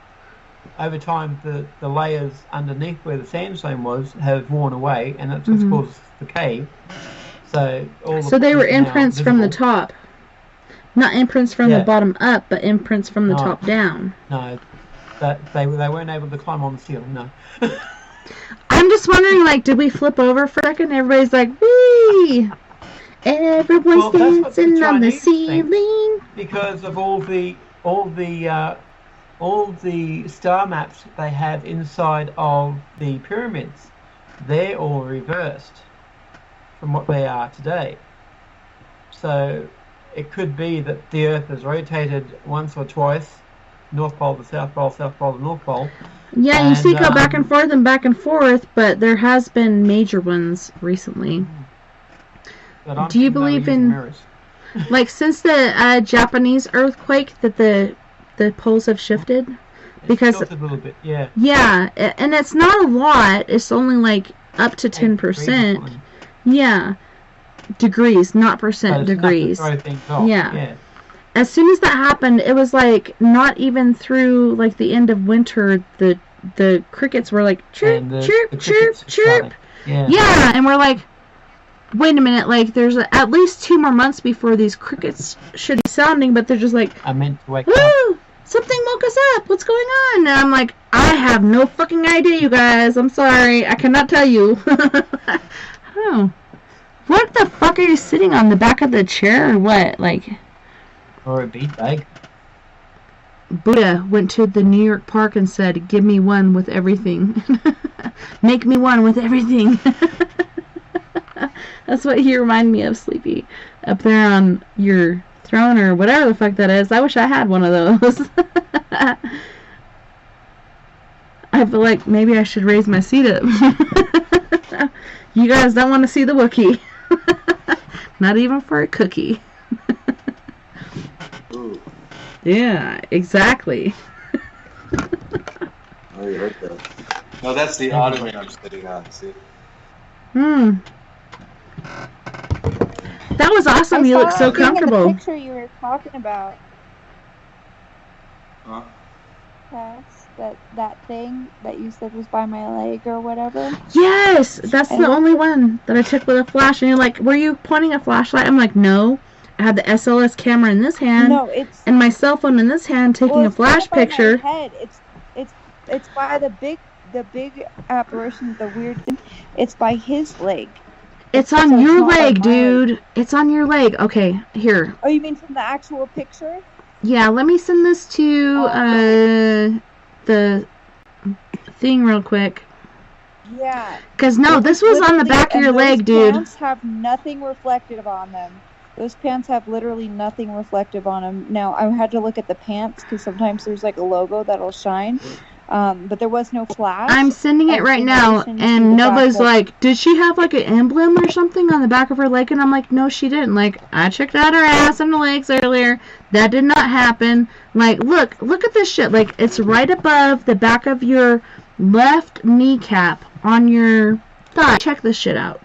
the layers underneath where the sandstone was have worn away, and that's what's caused the cave. So they were imprints from the top, not imprints from the bottom up, but imprints from the top down. No, that they weren't able to climb on the ceiling. No. I'm just wondering, like, did we flip over for a second? Everybody's like, wee! Everyone's dancing on the ceiling. Because of all the star maps that they have inside of the pyramids, they're all reversed from what they are today. So it could be that the Earth has rotated once or twice, North Pole to South Pole, South Pole to North Pole. Yeah, you see it go back and forth, but there has been major ones recently. Do you believe in mirrors? Like, since the Japanese earthquake that the poles have shifted. Because Tilted a little bit, yeah. Yeah, and it's not a lot. It's only like up to 10%. Yeah. Degrees, not percent, degrees. Throw things off. Yeah. As soon as that happened, it was like not even through like the end of winter, the crickets were like chirp, chirp, chirp, chirp. Yeah, and we're like, wait a minute, like there's at least 2 more months before these crickets should be sounding, but they're just like, I meant to wake woo! up. Something woke us up. What's going on? And I'm like, I have no fucking idea, you guys. I'm sorry. I cannot tell you. I don't know. What the fuck are you sitting on? The back of the chair or what? Like... Or a beanbag. Buddha went to the New York Park and said, give me one with everything. Make me one with everything. That's what he reminded me of, Sleepy. Up there on your throne or whatever the fuck that is. I wish I had one of those. I feel like maybe I should raise my seat up. You guys don't want to see the Wookiee. Not even for a cookie. Ooh. Yeah, exactly. Oh, you heard that. No, that's the ottoman I'm sitting on, see? That was awesome. You look so comfortable. The picture you were talking about. Huh? Yes, that thing that you said was by my leg or whatever. Yes, that's the only one that I took with a flash. And you're like, were you pointing a flashlight? I'm like, no. I had the SLS camera in this hand, and my cell phone in this hand, taking a flash picture. My head. It's by the big apparition, the weird thing. It's by his leg. It's on your leg, dude. It's on your leg. Okay, here. Oh, you mean from the actual picture? Yeah, let me send this to the thing real quick. Yeah. Because no, this was on the back of your leg, dude. Those pants have nothing reflective on them. Those pants have literally nothing reflective on them. Now, I had to look at the pants because sometimes there's like a logo that'll shine. But there was no flash. I'm sending it right now, and Nova's like, did she have like an emblem or something on the back of her leg? And I'm like, no, she didn't. Like, I checked out her ass and the legs earlier. That did not happen. Like, look at this shit. Like, it's right above the back of your left kneecap on your thigh. Check this shit out.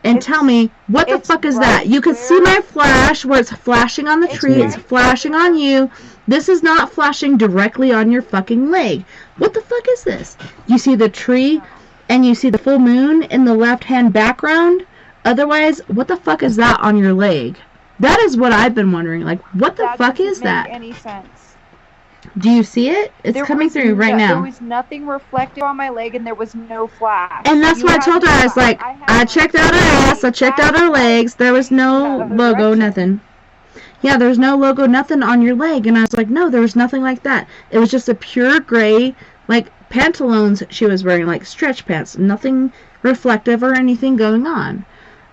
And tell me, what the fuck is that? You can see my flash where it's flashing on the tree. It's flashing on you. This is not flashing directly on your fucking leg. What the fuck is this? You see the tree and you see the full moon in the left-hand background? Otherwise, what the fuck is that on your leg? That is what I've been wondering. Like, what the fuck is that? That doesn't make any sense. Do you see it? It's coming through right now. There was nothing reflective on my leg, and there was no flash. And that's what I told her. I was like, I checked out her ass, I checked out her legs. There was no logo, nothing. Yeah, there's no logo, nothing on your leg. And I was like, no, there was nothing like that. It was just a pure gray, like, pantaloons she was wearing, like stretch pants. Nothing reflective or anything going on.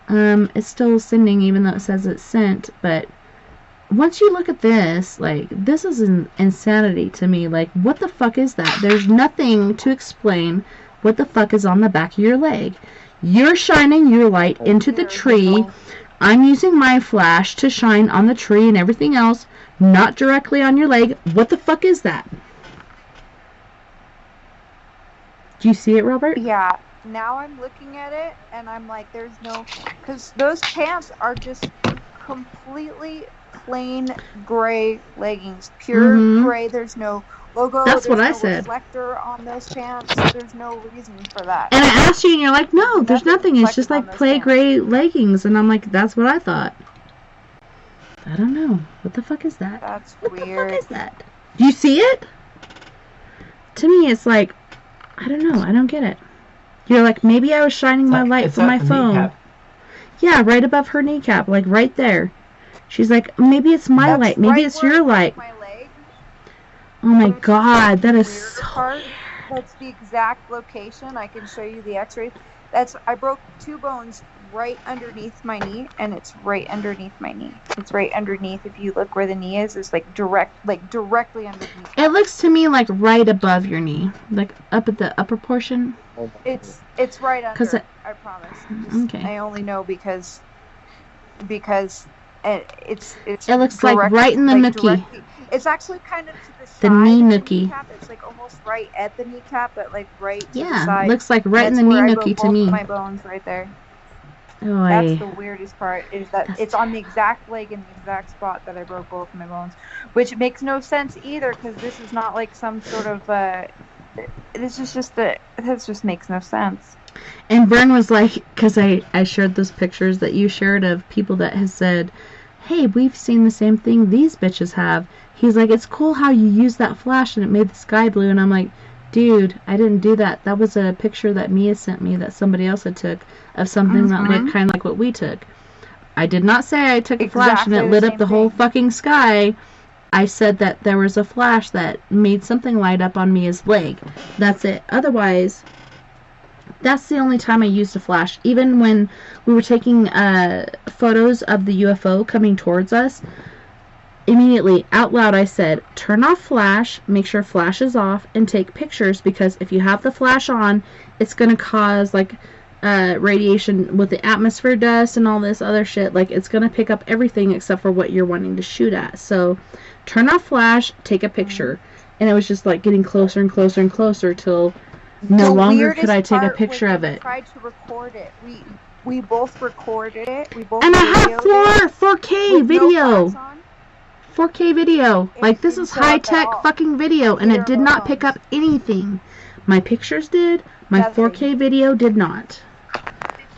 It's still sending, even though it says it's sent, but once you look at this, like, this is insanity to me. Like, what the fuck is that? There's nothing to explain what the fuck is on the back of your leg. You're shining your light into the tree. I'm using my flash to shine on the tree and everything else, not directly on your leg. What the fuck is that? Do you see it, Robert? Yeah. Now I'm looking at it, and I'm like, there's no... Because those pants are just completely plain gray leggings, pure gray. There's no logo. That's what I said. said. Reflector on those pants. There's no reason for that. And I asked you, and you're like, no, there's nothing. It's just like plain gray leggings. And I'm like, that's what I thought. I don't know. What the fuck is that? That's weird. What the fuck is that? Do you see it? To me, it's like, I don't know. I don't get it. You're like, maybe I was shining my light from my phone. Kneecap. Yeah, right above her kneecap, like right there. She's like, maybe it's my light, maybe it's your light. My leg. Oh my god, that is so weird. That's the exact location. I can show you the x-ray. I broke 2 bones right underneath my knee, and it's right underneath my knee. It's right underneath. If you look where the knee is, it's like directly underneath. It looks to me like right above your knee, like up at the upper portion. It's right under. I promise. Okay. I only know because And it's It looks like right in the nookie. It's actually kind of to the side. The knee of nookie. The kneecap. It's like almost right at the kneecap, but like right to the Yeah, side. looks like right in the That's knee where I nookie broke to both me. of my bones right there. Oy. That's the weirdest part, is that it's on the exact leg in the exact spot that I broke both of my bones, which makes no sense either, because this is not like some sort of this just makes no sense. And Bern was like, because I shared those pictures that you shared of people that has said, hey, we've seen the same thing these bitches have. He's like, it's cool how you used that flash and it made the sky blue. And I'm like, dude, I didn't do that. That was a picture that Mea sent me that somebody else had took of something that looked kind of like what we took. I did not say I took a flash and it lit up the whole fucking sky. I said that there was a flash that made something light up on Mea's leg. That's it. Otherwise, that's the only time I used a flash. Even when we were taking photos of the UFO coming towards us, immediately, out loud, I said, turn off flash, make sure flash is off, and take pictures, because if you have the flash on, it's going to cause, like, radiation with the atmosphere dust and all this other shit. Like, it's going to pick up everything except for what you're wanting to shoot at. So, turn off flash, take a picture. And it was just, like, getting closer and closer and closer till no longer could I take a picture of it. We tried to record it. We both recorded it. We both and I have 4K video. 4K video. Like, this is high-tech fucking video, and it did not pick up anything. My pictures did. My 4K video did not.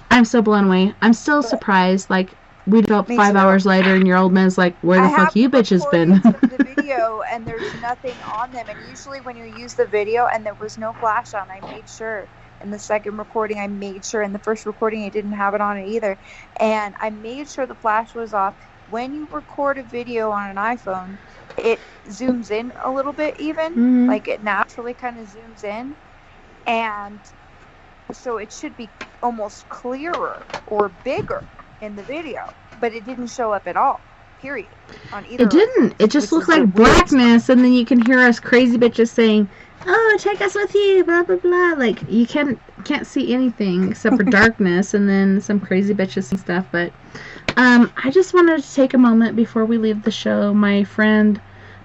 I'm so blown away. I'm still surprised. Like, we up 5 hours later, and your old man's like, where the fuck you bitches been? Of the video, and there's nothing on them. And usually when you use the video and there was no flash on, I made sure. In the second recording, I made sure. In the first recording, I didn't have it on it either. And I made sure the flash was off. When you record a video on an iPhone, it zooms in a little bit even. Like, it naturally kind of zooms in. And so it should be almost clearer or bigger in the video. But it didn't show up at all. Period. On either. It didn't. It just looked like blackness, and then you can hear us crazy bitches saying, oh, take us with you, blah, blah, blah. Like, you can't see anything except for darkness, and then some crazy bitches and stuff. But I just wanted to take a moment before we leave the show. My friend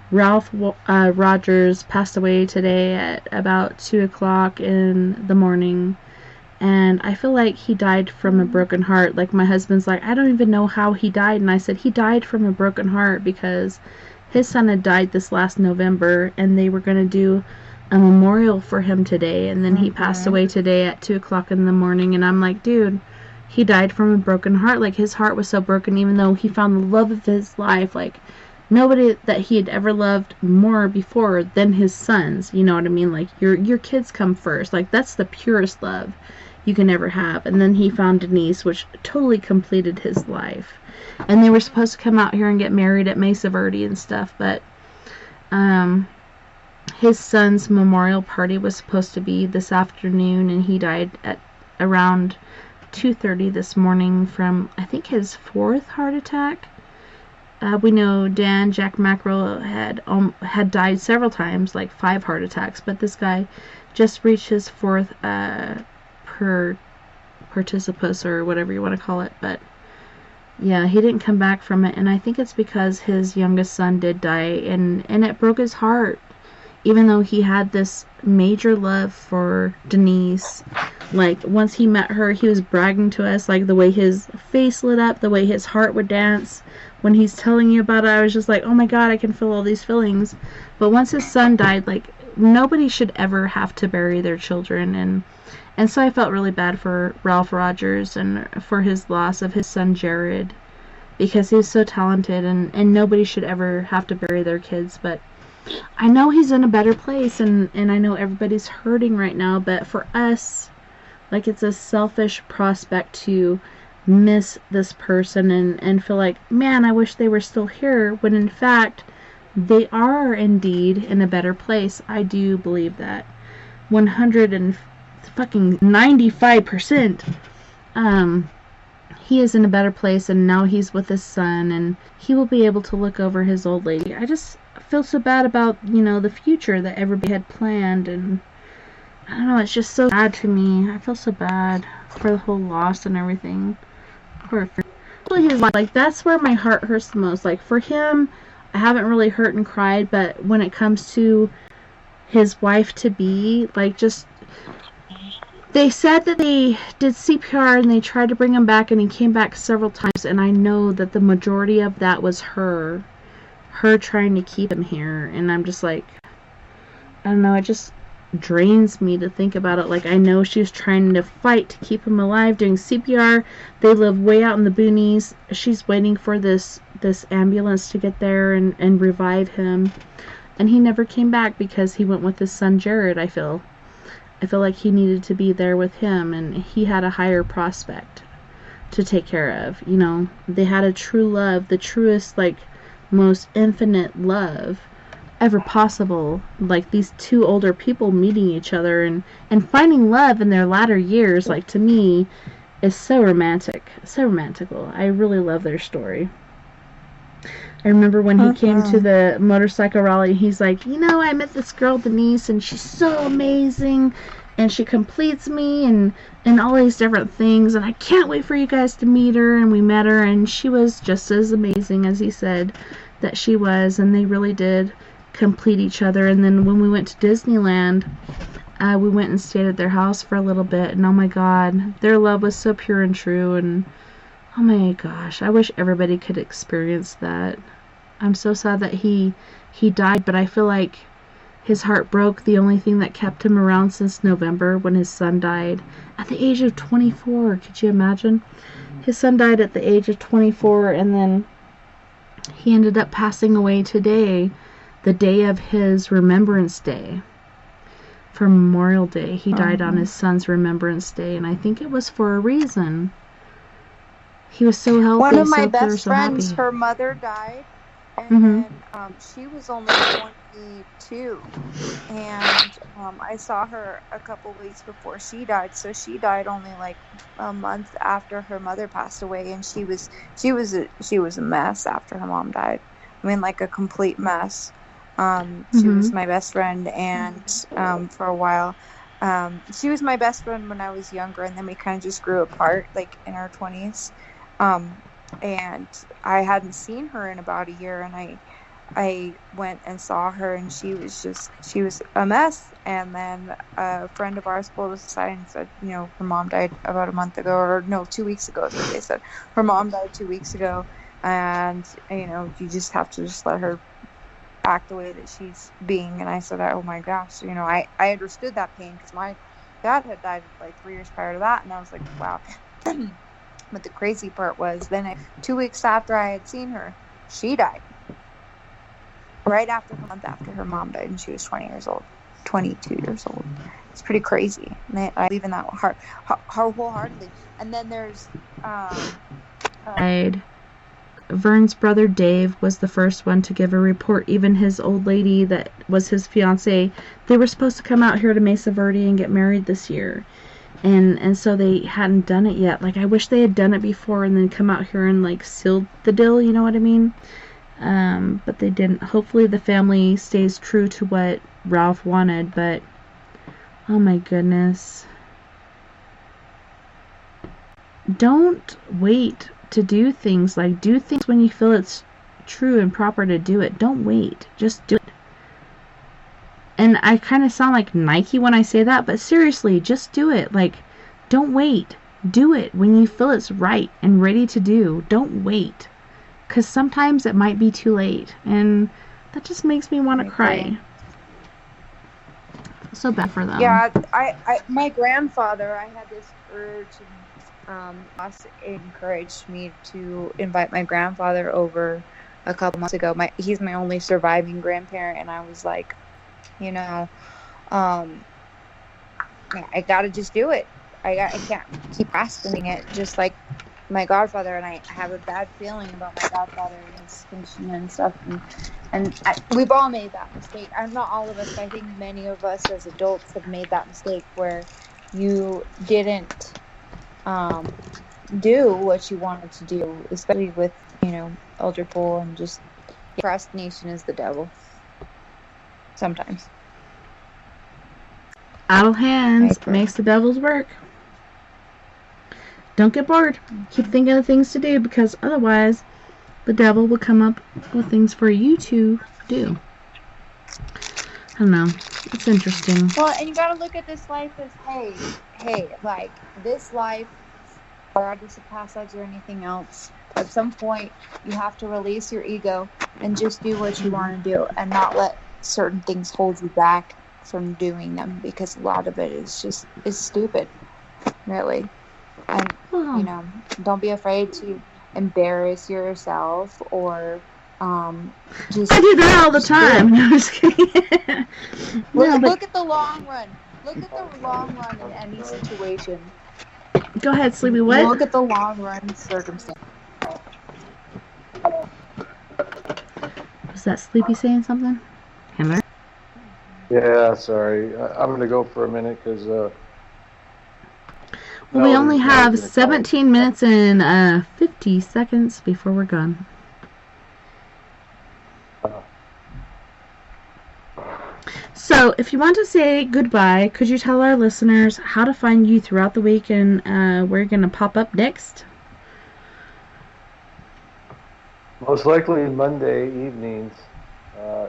Ralph Rogers passed away today at about 2 o'clock in the morning. And I feel like he died from a broken heart. Like, my husband's like, I don't even know how he died. And I said, he died from a broken heart because his son had died this last November, and they were going to do a memorial for him today. And then he passed away today at 2 o'clock in the morning. And I'm like, dude, he died from a broken heart. Like, his heart was so broken, even though he found the love of his life. Like, nobody that he had ever loved more before than his sons. You know what I mean? Like, your kids come first. Like, that's the purest love you can ever have. And then he found Denise, which totally completed his life. And they were supposed to come out here and get married at Mesa Verde and stuff, but his son's memorial party was supposed to be this afternoon, and he died at around 2:30 this morning from, I think, his 4th heart attack. We know Dan Jack Mackerel had died several times, like 5 heart attacks, but this guy just reached his 4th participus, or whatever you want to call it. But yeah, he didn't come back from it, and I think it's because his youngest son did die, and it broke his heart. Even though he had this major love for Denise, like, once he met her, he was bragging to us, like, the way his face lit up, the way his heart would dance when he's telling you about it. I was just like, oh my god, I can feel all these feelings. But once his son died, like, nobody should ever have to bury their children, and so I felt really bad for Ralph Rogers and for his loss of his son Jared, because he was so talented, and nobody should ever have to bury their kids. But I know he's in a better place, and I know everybody's hurting right now, but for us, like, it's a selfish prospect to miss this person and feel like, man, I wish they were still here, when in fact, they are indeed in a better place. I do believe that. 95%. He is in a better place, and now he's with his son, and he will be able to look over his old lady. I just feel so bad about, the future that everybody had planned, and I don't know, it's just so sad to me. I feel so bad for the whole loss and everything. Poor friend. especially his wife. Like, that's where my heart hurts the most. Like, for him, I haven't really hurt and cried, but when it comes to his wife-to-be, like, just... They said that they did CPR and they tried to bring him back, and he came back several times, and I know that the majority of that was her trying to keep him here, and I'm just like, I don't know, it just drains me to think about it. Like, I know she was trying to fight to keep him alive, doing CPR. They live way out in the boonies. She's waiting for this ambulance to get there and revive him, and he never came back because he went with his son Jared. I feel like he needed to be there with him, and he had a higher prospect to take care of. You know, they had a true love, the truest, like, most infinite love ever possible. Like, these two older people meeting each other and finding love in their latter years, like, to me, is so romantic. So romantical. I really love their story. I remember when he came to the motorcycle rally, he's like, you know, I met this girl, Denise, and she's so amazing, and she completes me, and all these different things, and I can't wait for you guys to meet her. And we met her, and she was just as amazing as he said that she was, and they really did complete each other. And then when we went to Disneyland, we went and stayed at their house for a little bit, and oh my God, their love was so pure and true, and oh my gosh, I wish everybody could experience that. I'm so sad that he died, but I feel like his heart broke. The only thing that kept him around since November, when his son died at the age of 24. Could you imagine? His son died at the age of 24, and then he ended up passing away today, the day of his Remembrance Day. For Memorial Day, he died on his son's Remembrance Day, and I think it was for a reason. He was so healthy. One of my so pure, best so friends, happy. her mother died, and then she was only 22, and I saw her a couple weeks before she died. So she died only like a month after her mother passed away, and she was a mess after her mom died. I mean, like a complete mess. She was my best friend, and for a while, she was my best friend when I was younger, and then we kind of just grew apart, like in our 20s. And I hadn't seen her in about a year, and I went and saw her, and she was a mess. And then a friend of ours pulled us aside and said, you know, her mom died about a month ago, or no, 2 weeks ago is what they said. Her mom died 2 weeks ago, and, you know, you just have to just let her act the way that she's being. And I said, oh my gosh, you know, I understood that pain, because my dad had died like 3 years prior to that, and I was like, wow. But the crazy part was, then 2 weeks after I had seen her, she died. Right after, a month after her mom died, and she was 22 years old. It's pretty crazy. And I believe in that wholeheartedly. And then there's Vern's brother Dave was the first one to give a report. Even his old lady that was his fiance, they were supposed to come out here to Mesa Verde and get married this year. And so they hadn't done it yet. Like, I wish they had done it before and then come out here and, like, sealed the deal, you know what I mean? But they didn't. Hopefully the family stays true to what Ralph wanted, but oh my goodness. Don't wait to do things. Like, do things when you feel it's true and proper to do it. Don't wait. Just do it. And I kind of sound like Nike when I say that, but seriously, just do it. Like, don't wait. Do it when you feel it's right and ready to do. Don't wait. Because sometimes it might be too late. And that just makes me want to cry. So bad for them. Yeah, my grandfather, I had this urge, and encouraged me to invite my grandfather over a couple months ago. He's my only surviving grandparent, and I was like, you know, I gotta just do it. I can't keep procrastinating it, just like my godfather. And I have a bad feeling about my godfather and his condition and stuff. And we've all made that mistake. Not all of us, but I think many of us as adults have made that mistake where you didn't do what you wanted to do, especially with, you know, elder pull, and just procrastination is the devil. Sometimes. Idle hands makes the devil's work. don't get bored. Keep thinking of things to do, because otherwise the devil will come up with things for you to do. I don't know. It's interesting. Well, and you gotta look at this life as, hey, like, this life, regardless of past lives or anything else, at some point you have to release your ego and just do what you want to do, and not let certain things hold you back from doing them, because a lot of it is stupid, really. And you know, don't be afraid to embarrass yourself, or just I do that all the time. No, I'm just kidding. look at the long run. Look at the long run in any situation. Go ahead, Sleepy. What? Look at the long run circumstance. Was that Sleepy saying something? Handler? Yeah, sorry. I'm going to go for a minute because... well, we only have 17 minutes and 50 seconds before we're gone. So, if you want to say goodbye, could you tell our listeners how to find you throughout the week and where you're going to pop up next? Most likely Monday evenings,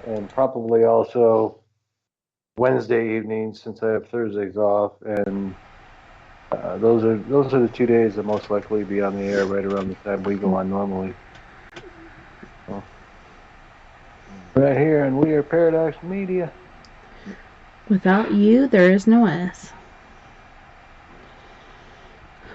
and probably also Wednesday evenings, since I have Thursdays off, and those are the 2 days that most likely be on the air right around the time we go on normally. So, right here, and we are Paradox Media. Without you, there is no us.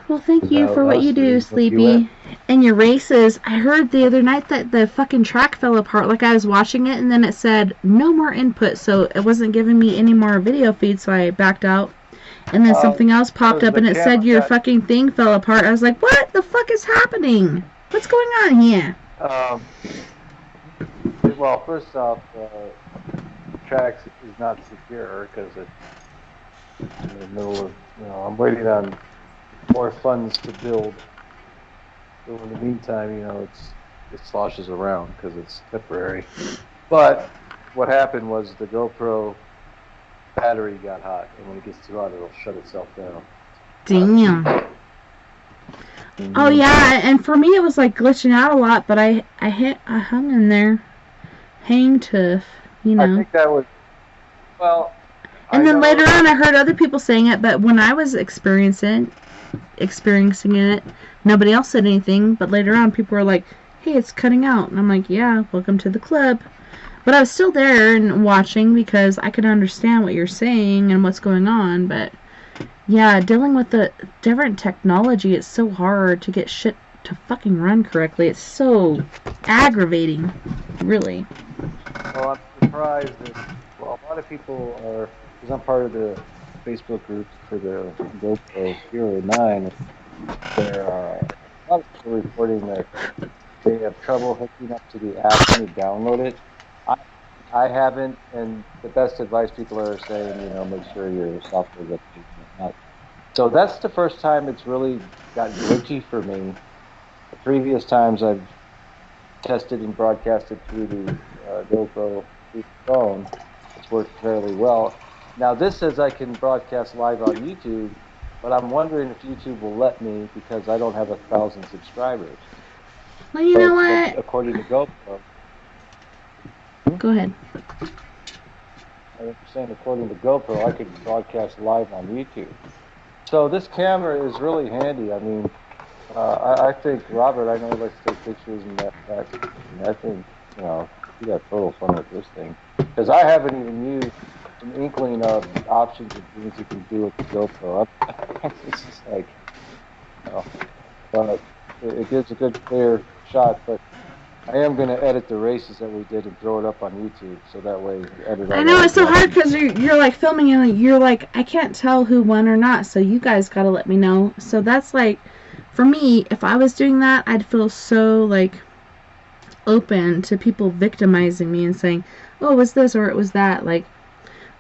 Well, thank you for what you do, Sleepy. And your races. I heard the other night that the fucking track fell apart. Like, I was watching it, and then it said no more input, so it wasn't giving me any more video feed, so I backed out. And then something else popped up, and it said your fucking thing fell apart. I was like, what the fuck is happening? What's going on here? Well, first off, tracks is not secure because it's in the middle of, I'm waiting on more funds to build. So in the meantime, it sloshes around because it's temporary. But what happened was the GoPro battery got hot, and when it gets too hot, it'll shut itself down. Damn. Oh yeah, and for me it was like glitching out a lot, but I hung in there. Hang tough, I think that was, well... And then later on I heard other people saying it, but when I was experiencing it, nobody else said anything, but later on people were like, hey, it's cutting out. And I'm like, yeah, welcome to the club. But I was still there and watching because I could understand what you're saying and what's going on, but yeah, dealing with the different technology, it's so hard to get shit to fucking run correctly. It's so aggravating, really. Well, I'm surprised that, a lot of people are, because I'm part of the Facebook group for the GoPro Hero 9, there are a lot of people reporting that they have trouble hooking up to the app when you download it. I haven't, and the best advice people are saying, make sure your software is updated. So that's the first time it's really got glitchy for me. The previous times I've tested and broadcasted through the GoPro phone, it's worked fairly well. Now this says I can broadcast live on YouTube, but I'm wondering if YouTube will let me because I don't have 1,000 subscribers. Well, you know what? According to GoPro. Go ahead. I was saying, according to GoPro, I could broadcast live on YouTube. So this camera is really handy. I mean, I think, Robert, I know he likes to take pictures and that. And I think, you got total fun with this thing. Because I haven't even used an inkling of the options and things you can do with the GoPro. It's just like, but it gives a good, clear shot, but I am going to edit the races that we did and throw it up on YouTube, so that way edit. I know, it's so hard because you're like filming and you're like, I can't tell who won or not, so you guys got to let me know. So that's like, for me, if I was doing that, I'd feel so like open to people victimizing me and saying, oh, it was this or it was that. Like,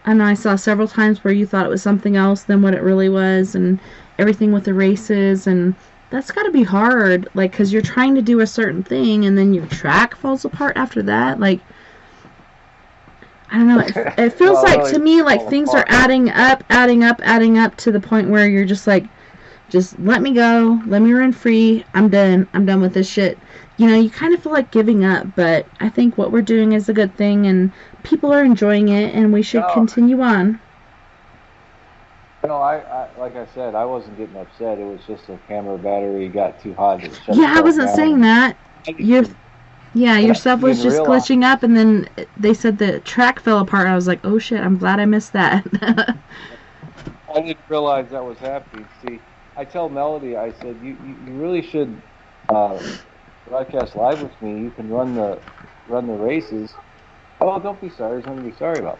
I know I saw several times where you thought it was something else than what it really was, and everything with the races, and that's got to be hard, like, because you're trying to do a certain thing, and then your track falls apart after that. Like, I don't know. It feels like, to me, like, things are adding up to the point where you're just like, Just let me go. Let me run free. I'm done. I'm done with this shit. You know, you kind of feel like giving up, but I think what we're doing is a good thing, and people are enjoying it, and we should continue on. No, I like I said, I wasn't getting upset. It was just the camera battery got too hot. Yeah, I wasn't saying that. Your stuff was just glitching up, and then they said the track fell apart. I was like, oh shit, I'm glad I missed that. I didn't realize that was happening. See, I tell Melody, I said, you really should broadcast live with me. You can run the races. Oh, don't be sorry. There's nothing to be sorry about.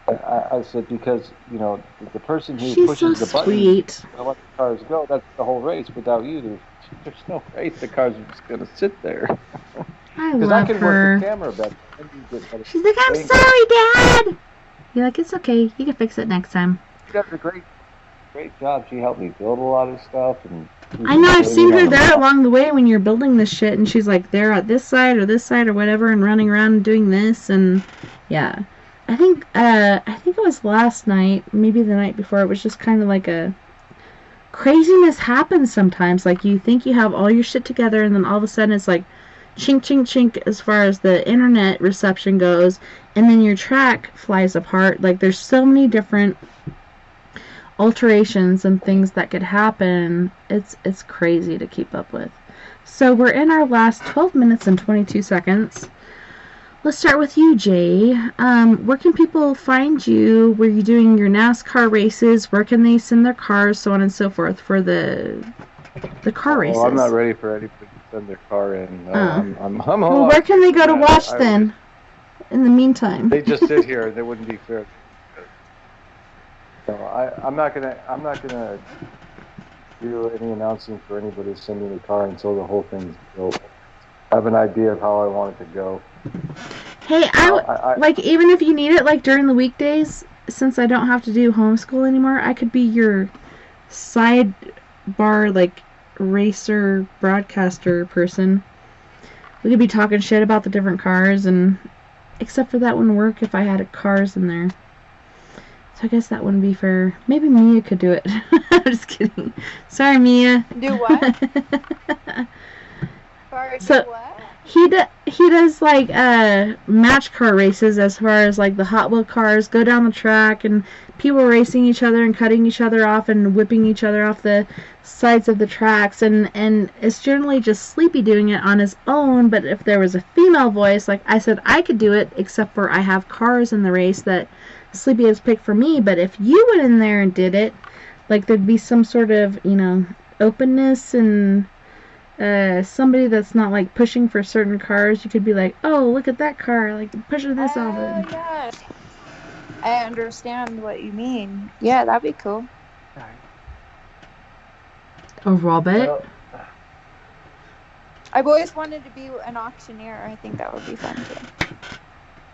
I said, because, you know, the person who pushes the button to let the cars go, that's the whole race. Without you, there's no race. The cars are just going to sit there. I love her. Work the camera better. She's like, I'm sorry, Dad! You're like, it's okay. You can fix it next time. She does a great job. She helped me build a lot of stuff. And I know, I've seen her there along the way when you're building this shit, and she's like there at this side or whatever, and running around and doing this, and yeah. I think it was last night, maybe the night before, it was just kind of like a craziness happens sometimes. Like, you think you have all your shit together, and then all of a sudden it's like chink, chink, chink as far as the internet reception goes, and then your track flies apart. Like, there's so many different alterations and things that could happen. It's crazy to keep up with. So we're in our last 12 minutes and 22 seconds. Let's start with you, Jay. Where can people find you? Where you're doing your NASCAR races? Where can they send their cars, so on and so forth, for the car races? I'm not ready for anybody to send their car in. I'm well, where can they go to watch then? In the meantime, they just sit here. They wouldn't be fair. So I'm not gonna do any announcing for anybody sending a car until the whole thing's built. I have an idea of how I want it to go. Hey, I like, even if you need it, like during the weekdays, since I don't have to do homeschool anymore, I could be your sidebar, like, racer broadcaster person. We could be talking shit about the different cars, and except for that wouldn't work if I had cars in there. So I guess that wouldn't be fair. Maybe Mia could do it. I'm just kidding. Sorry, Mia. Do what? Sorry, so, do what? He does like match car races, as far as like the Hot Wheel cars go down the track and people racing each other and cutting each other off and whipping each other off the sides of the tracks, and it's generally just Sleepy doing it on his own. But if there was a female voice, like I said, I could do it, except for I have cars in the race that Sleepy has picked for me. But if you went in there and did it, like, there'd be some sort of, you know, openness, and somebody that's not like pushing for certain cars, you could be like, oh, look at that car, like, pushing this off it. Yeah. I understand what you mean. Yeah, that'd be cool. A Robert? I've always wanted to be an auctioneer. I think that would be fun too.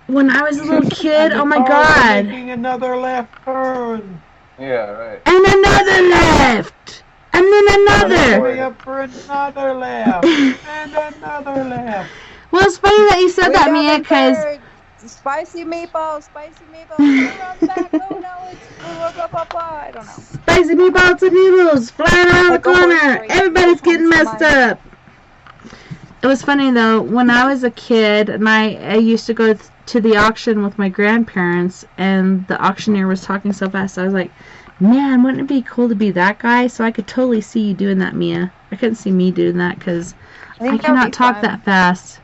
When I was a little kid, oh my god. Making another left turn. Yeah, right. And another left! And then another! Hurry up for another left! And another left! Well, it's funny that you said that, Mia, because... Spicy meatballs! Around the back. Oh no, it's blah, blah, blah. I don't know. Spicy meatballs and noodles flying around the corner! Everybody's getting messed up! It was funny, though, when I was a kid, and I used to go to the auction with my grandparents, and the auctioneer was talking so fast, I was like, man, wouldn't it be cool to be that guy? So I could totally see you doing that, Mia. I couldn't see me doing that, because I cannot talk that fast.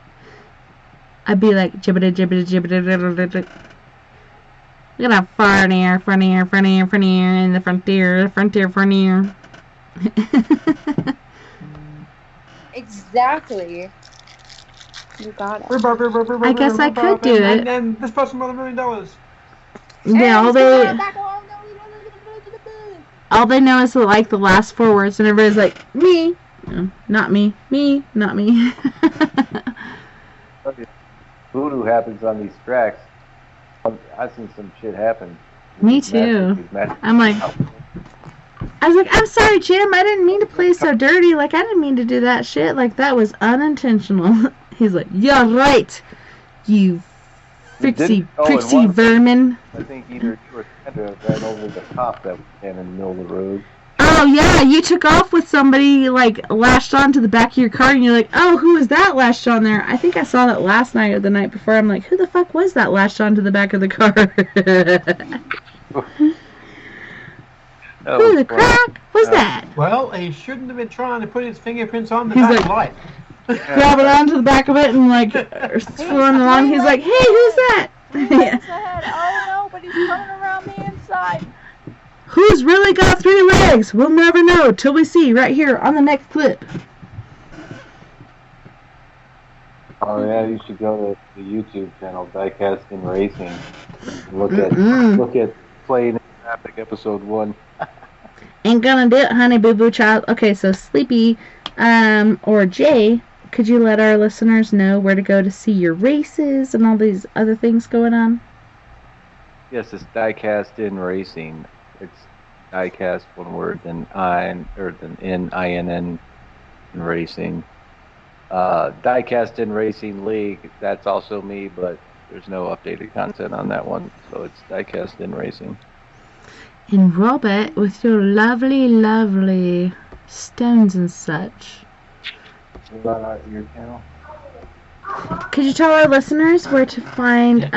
I'd be like, jibbity, jibbity, jibbity, jibbity. Look at that frontier, in the frontier. Exactly. You got it. I guess I could do it. And this person won $1 million. Yeah, all they know is like the last 4 words, and everybody's like, me. No, not me. Me, not me. Voodoo happens on these tracks. I've seen some shit happen. Me too. I was like, I'm sorry, Jim. I didn't mean to play so dirty. Like, I didn't mean to do that shit. Like, that was unintentional. He's like, yeah, right. You prixie vermin. I think either you or Kendra ran over the cop that was standing in the middle of the road. Oh, yeah, you took off with somebody, like, lashed onto the back of your car, and you're like, oh, who is that lashed on there? I think I saw that last night or the night before. I'm like, who the fuck was that lashed onto the back of the car? Who the crap was that? Well, he shouldn't have been trying to put his fingerprints on the He's back like- light. Grabbing onto the back of it and, like, swirling along. He's like, hey, who's that? Ahead. Oh no, but he's coming around the inside. Who's really got 3 legs? We'll never know till we see right here on the next clip. Oh yeah, you should go to the YouTube channel Diecasting Racing. Look at Playing in Traffic episode 1. Ain't gonna do it, honey boo boo child. Okay, so Sleepy, or Jay, could you let our listeners know where to go to see your races and all these other things going on? Yes, it's Diecasting Racing. It's diecast, one word, then N-I-N-N Racing. Diecasting Racing League, that's also me, but there's no updated content on that one, so it's Diecasting Racing. And Robert, with your lovely, lovely stones and such. What about your channel? Could you tell our listeners where to find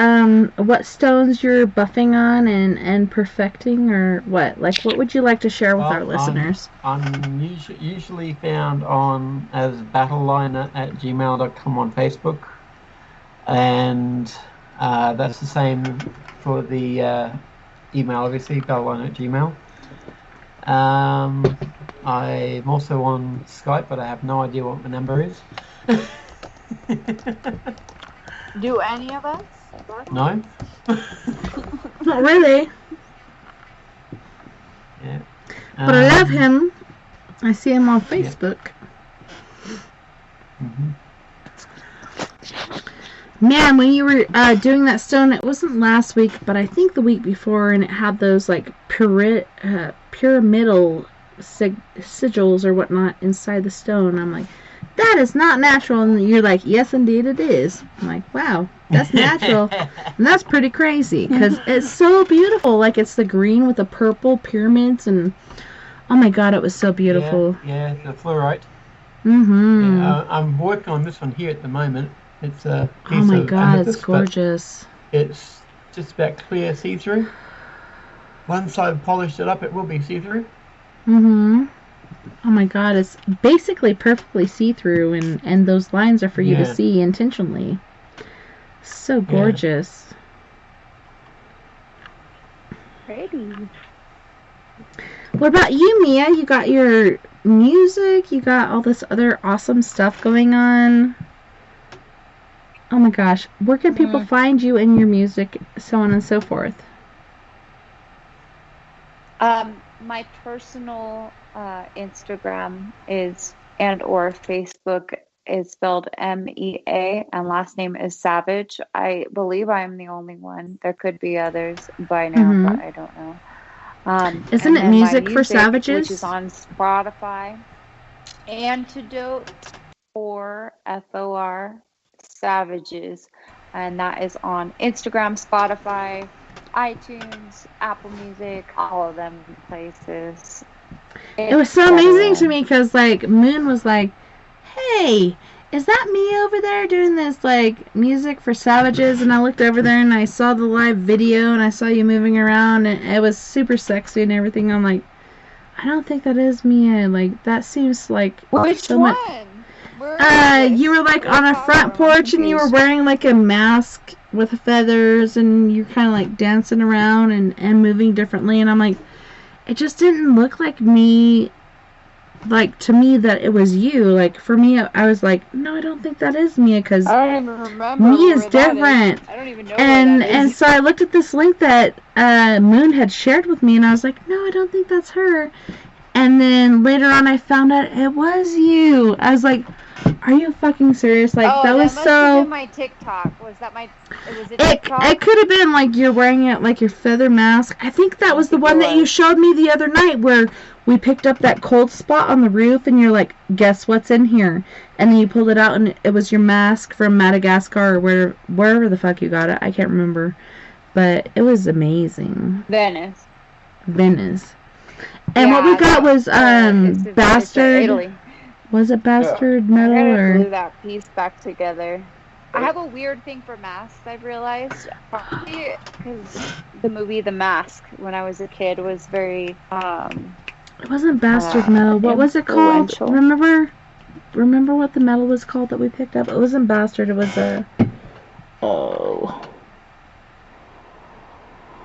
what stones you're buffing on and perfecting, or what? Like, what would you like to share with our listeners? I'm usually found on as battleliner@gmail.com on Facebook, and that's the same for the email, obviously, battleliner@gmail. I'm also on Skype, but I have no idea what my number is. Do any of us? No? Not really. Yeah. But I love him. I see him on Facebook. Mm-hmm. Man, when you were doing that stone, it wasn't last week, but I think the week before, and it had those, like, pyramidal sigils or whatnot inside the stone. I'm like, that is not natural. And you're like, yes, indeed it is. I'm like, wow, that's natural. And that's pretty crazy, because it's so beautiful. Like, it's the green with the purple pyramids, and oh my god, it was so beautiful. Yeah, the fluorite. Mm-hmm. Yeah, I'm working on this one here at the moment. It's a piece oh my of god, amethyst, it's gorgeous. It's just about clear see-through. Once I've polished it up, it will be see-through. Mm-hmm. Oh my god, it's basically perfectly see-through, and those lines are for you to see intentionally. So gorgeous. Pretty. What about you, Mia? You got your music, you got all this other awesome stuff going on. Oh my gosh, where can people find you and your music, so on and so forth? My personal Instagram is or Facebook is spelled MEA, and last name is Savage. I believe I'm the only one. There could be others by now, but I don't know. Isn't it music for Savages? Which is on Spotify. Antidote for FOR Savages, and that is on Instagram, Spotify, iTunes, Apple Music, all of them places. It was so amazing to me because, like, Moon was like, hey, is that me over there doing this, like, music for Savages? And I looked over there and I saw the live video and I saw you moving around and it was super sexy and everything. I'm like, I don't think that is Mia. Like, that seems like Which so one? You were, like, on a front porch and you were wearing, like, a mask with feathers and you're kind of, like, dancing around and moving differently. And I'm like, it just didn't look like me, like, to me that it was you. Like, for me, I was like, no, I don't think that is Mia, because I don't even remember. Mia is different. I don't even know And so I looked at this link that Moon had shared with me, and I was like, no, I don't think that's her. And then later on, I found out it was you. I was like, are you fucking serious? Like, that was must so... have been my TikTok. Was it TikTok? It could have been, like, you're wearing it like your feather mask. I think that was the one that you showed me the other night where we picked up that cold spot on the roof and you're like, guess what's in here? And then you pulled it out and it was your mask from Madagascar or wherever the fuck you got it. I can't remember. But it was amazing. Venice. And what we got was it's Bastard. Italy. Was it Bastard Metal I gotta glue or? that piece back together. I have a weird thing for masks, I've realized. Probably because the movie The Mask, when I was a kid, was very, It wasn't Bastard Metal. What was it called? influential. Remember what the metal was called that we picked up? It wasn't Bastard. It was a. Oh.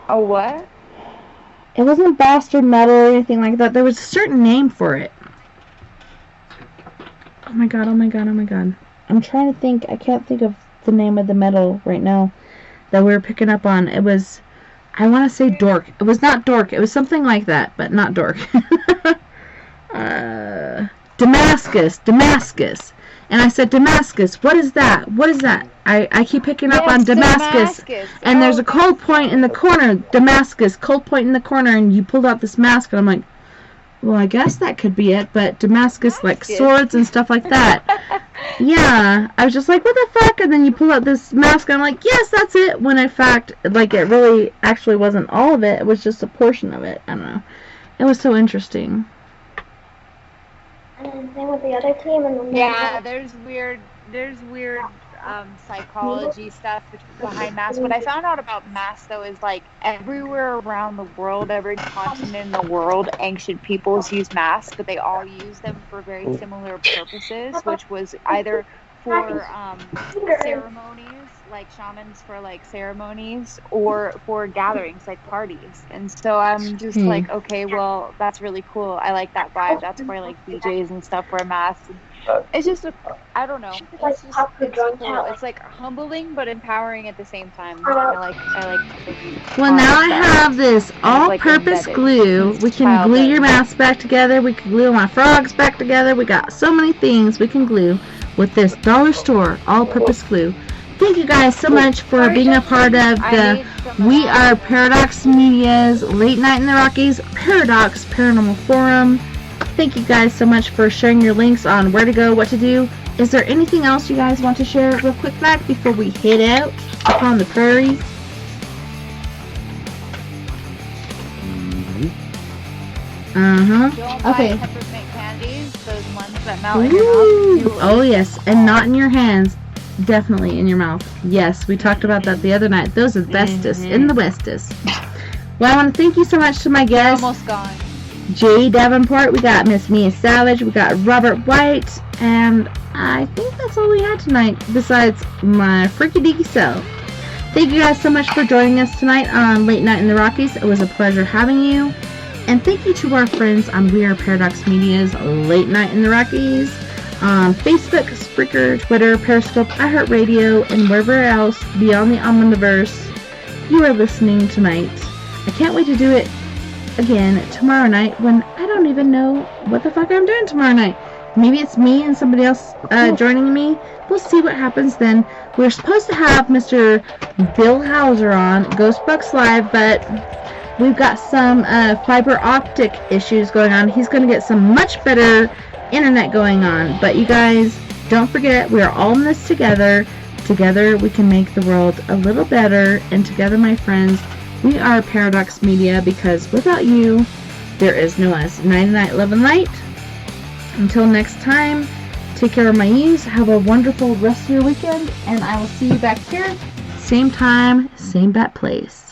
Oh, what? It wasn't Bastard Metal or anything like that. There was a certain name for it. Oh my god, oh my god, oh my god. I'm trying to think. I can't think of the name of the metal right now that we were picking up on. It was, I want to say Dork. It was not Dork. It was something like that, but not Dork. Damascus. And I said, Damascus, what is that? What is that? I keep picking up on Damascus. And there's a cold point in the corner. Damascus, cold point in the corner. And you pulled out this mask. And I'm like, well, I guess that could be it. But Damascus, like swords and stuff like that. Yeah. I was just like, what the fuck? And then you pull out this mask. And I'm like, yes, that's it. When in fact, like, it really actually wasn't all of it. It was just a portion of it. I don't know. It was so interesting. And same with the other team. And Yeah, there's weird psychology stuff behind masks. What I found out about masks, though, is like everywhere around the world, every continent in the world, ancient peoples use masks, but they all use them for very similar purposes, which was either for ceremonies, like shamans for like ceremonies, or for gatherings like parties. And so I'm just like, okay, well, that's really cool. I like that vibe. That's why like DJs and stuff wear masks. It's just I don't know. It's just it's cool. It's like humbling but empowering at the same time. I like. Well, now I have this all-purpose glue. We can glue your mask back together. We can glue my frogs back together. We got so many things we can glue with this dollar store all-purpose glue. Thank you guys so much for being a part of the We Are Paradox Media's Late Night in the Rockies Paradox Paranormal Forum. Thank you guys so much for sharing your links on where to go, what to do. Is there anything else you guys want to share real quick back before we head out upon the prairie? Okay. Peppermint candies, those ones that melt in your mouth. Oh yes, and not in your hands. Definitely in your mouth. Yes, we talked about that the other night. Those are the bestest in the westest. Well, I want to thank you so much to my guests. Almost gone. Jay Davenport, we got Miss Mia Savage, we got Robert White, and I think that's all we had tonight, besides my freaky deaky self. Thank you guys so much for joining us tonight on Late Night in the Rockies. It was a pleasure having you. And thank you to our friends on We Are Paradox Media's Late Night in the Rockies on Facebook, Spreaker, Twitter, Periscope, iHeartRadio, and wherever else beyond the Omniverse you are listening tonight. I can't wait to do it again tomorrow night when I don't even know what the fuck I'm doing tomorrow night. Maybe it's me and somebody else joining me. We'll see what happens then. We're supposed to have Mr. Bill Hauser on Ghost Bucks Live, but we've got some fiber optic issues going on. He's going to get some much better internet going on. But you guys, don't forget, we are all in this together. Together we can make the world a little better. And together, my friends, we are Paradox Media, because without you, there is no us. Night night, love and light. Until next time, take care of my ears. Have a wonderful rest of your weekend. And I will see you back here. Same time, same bat place.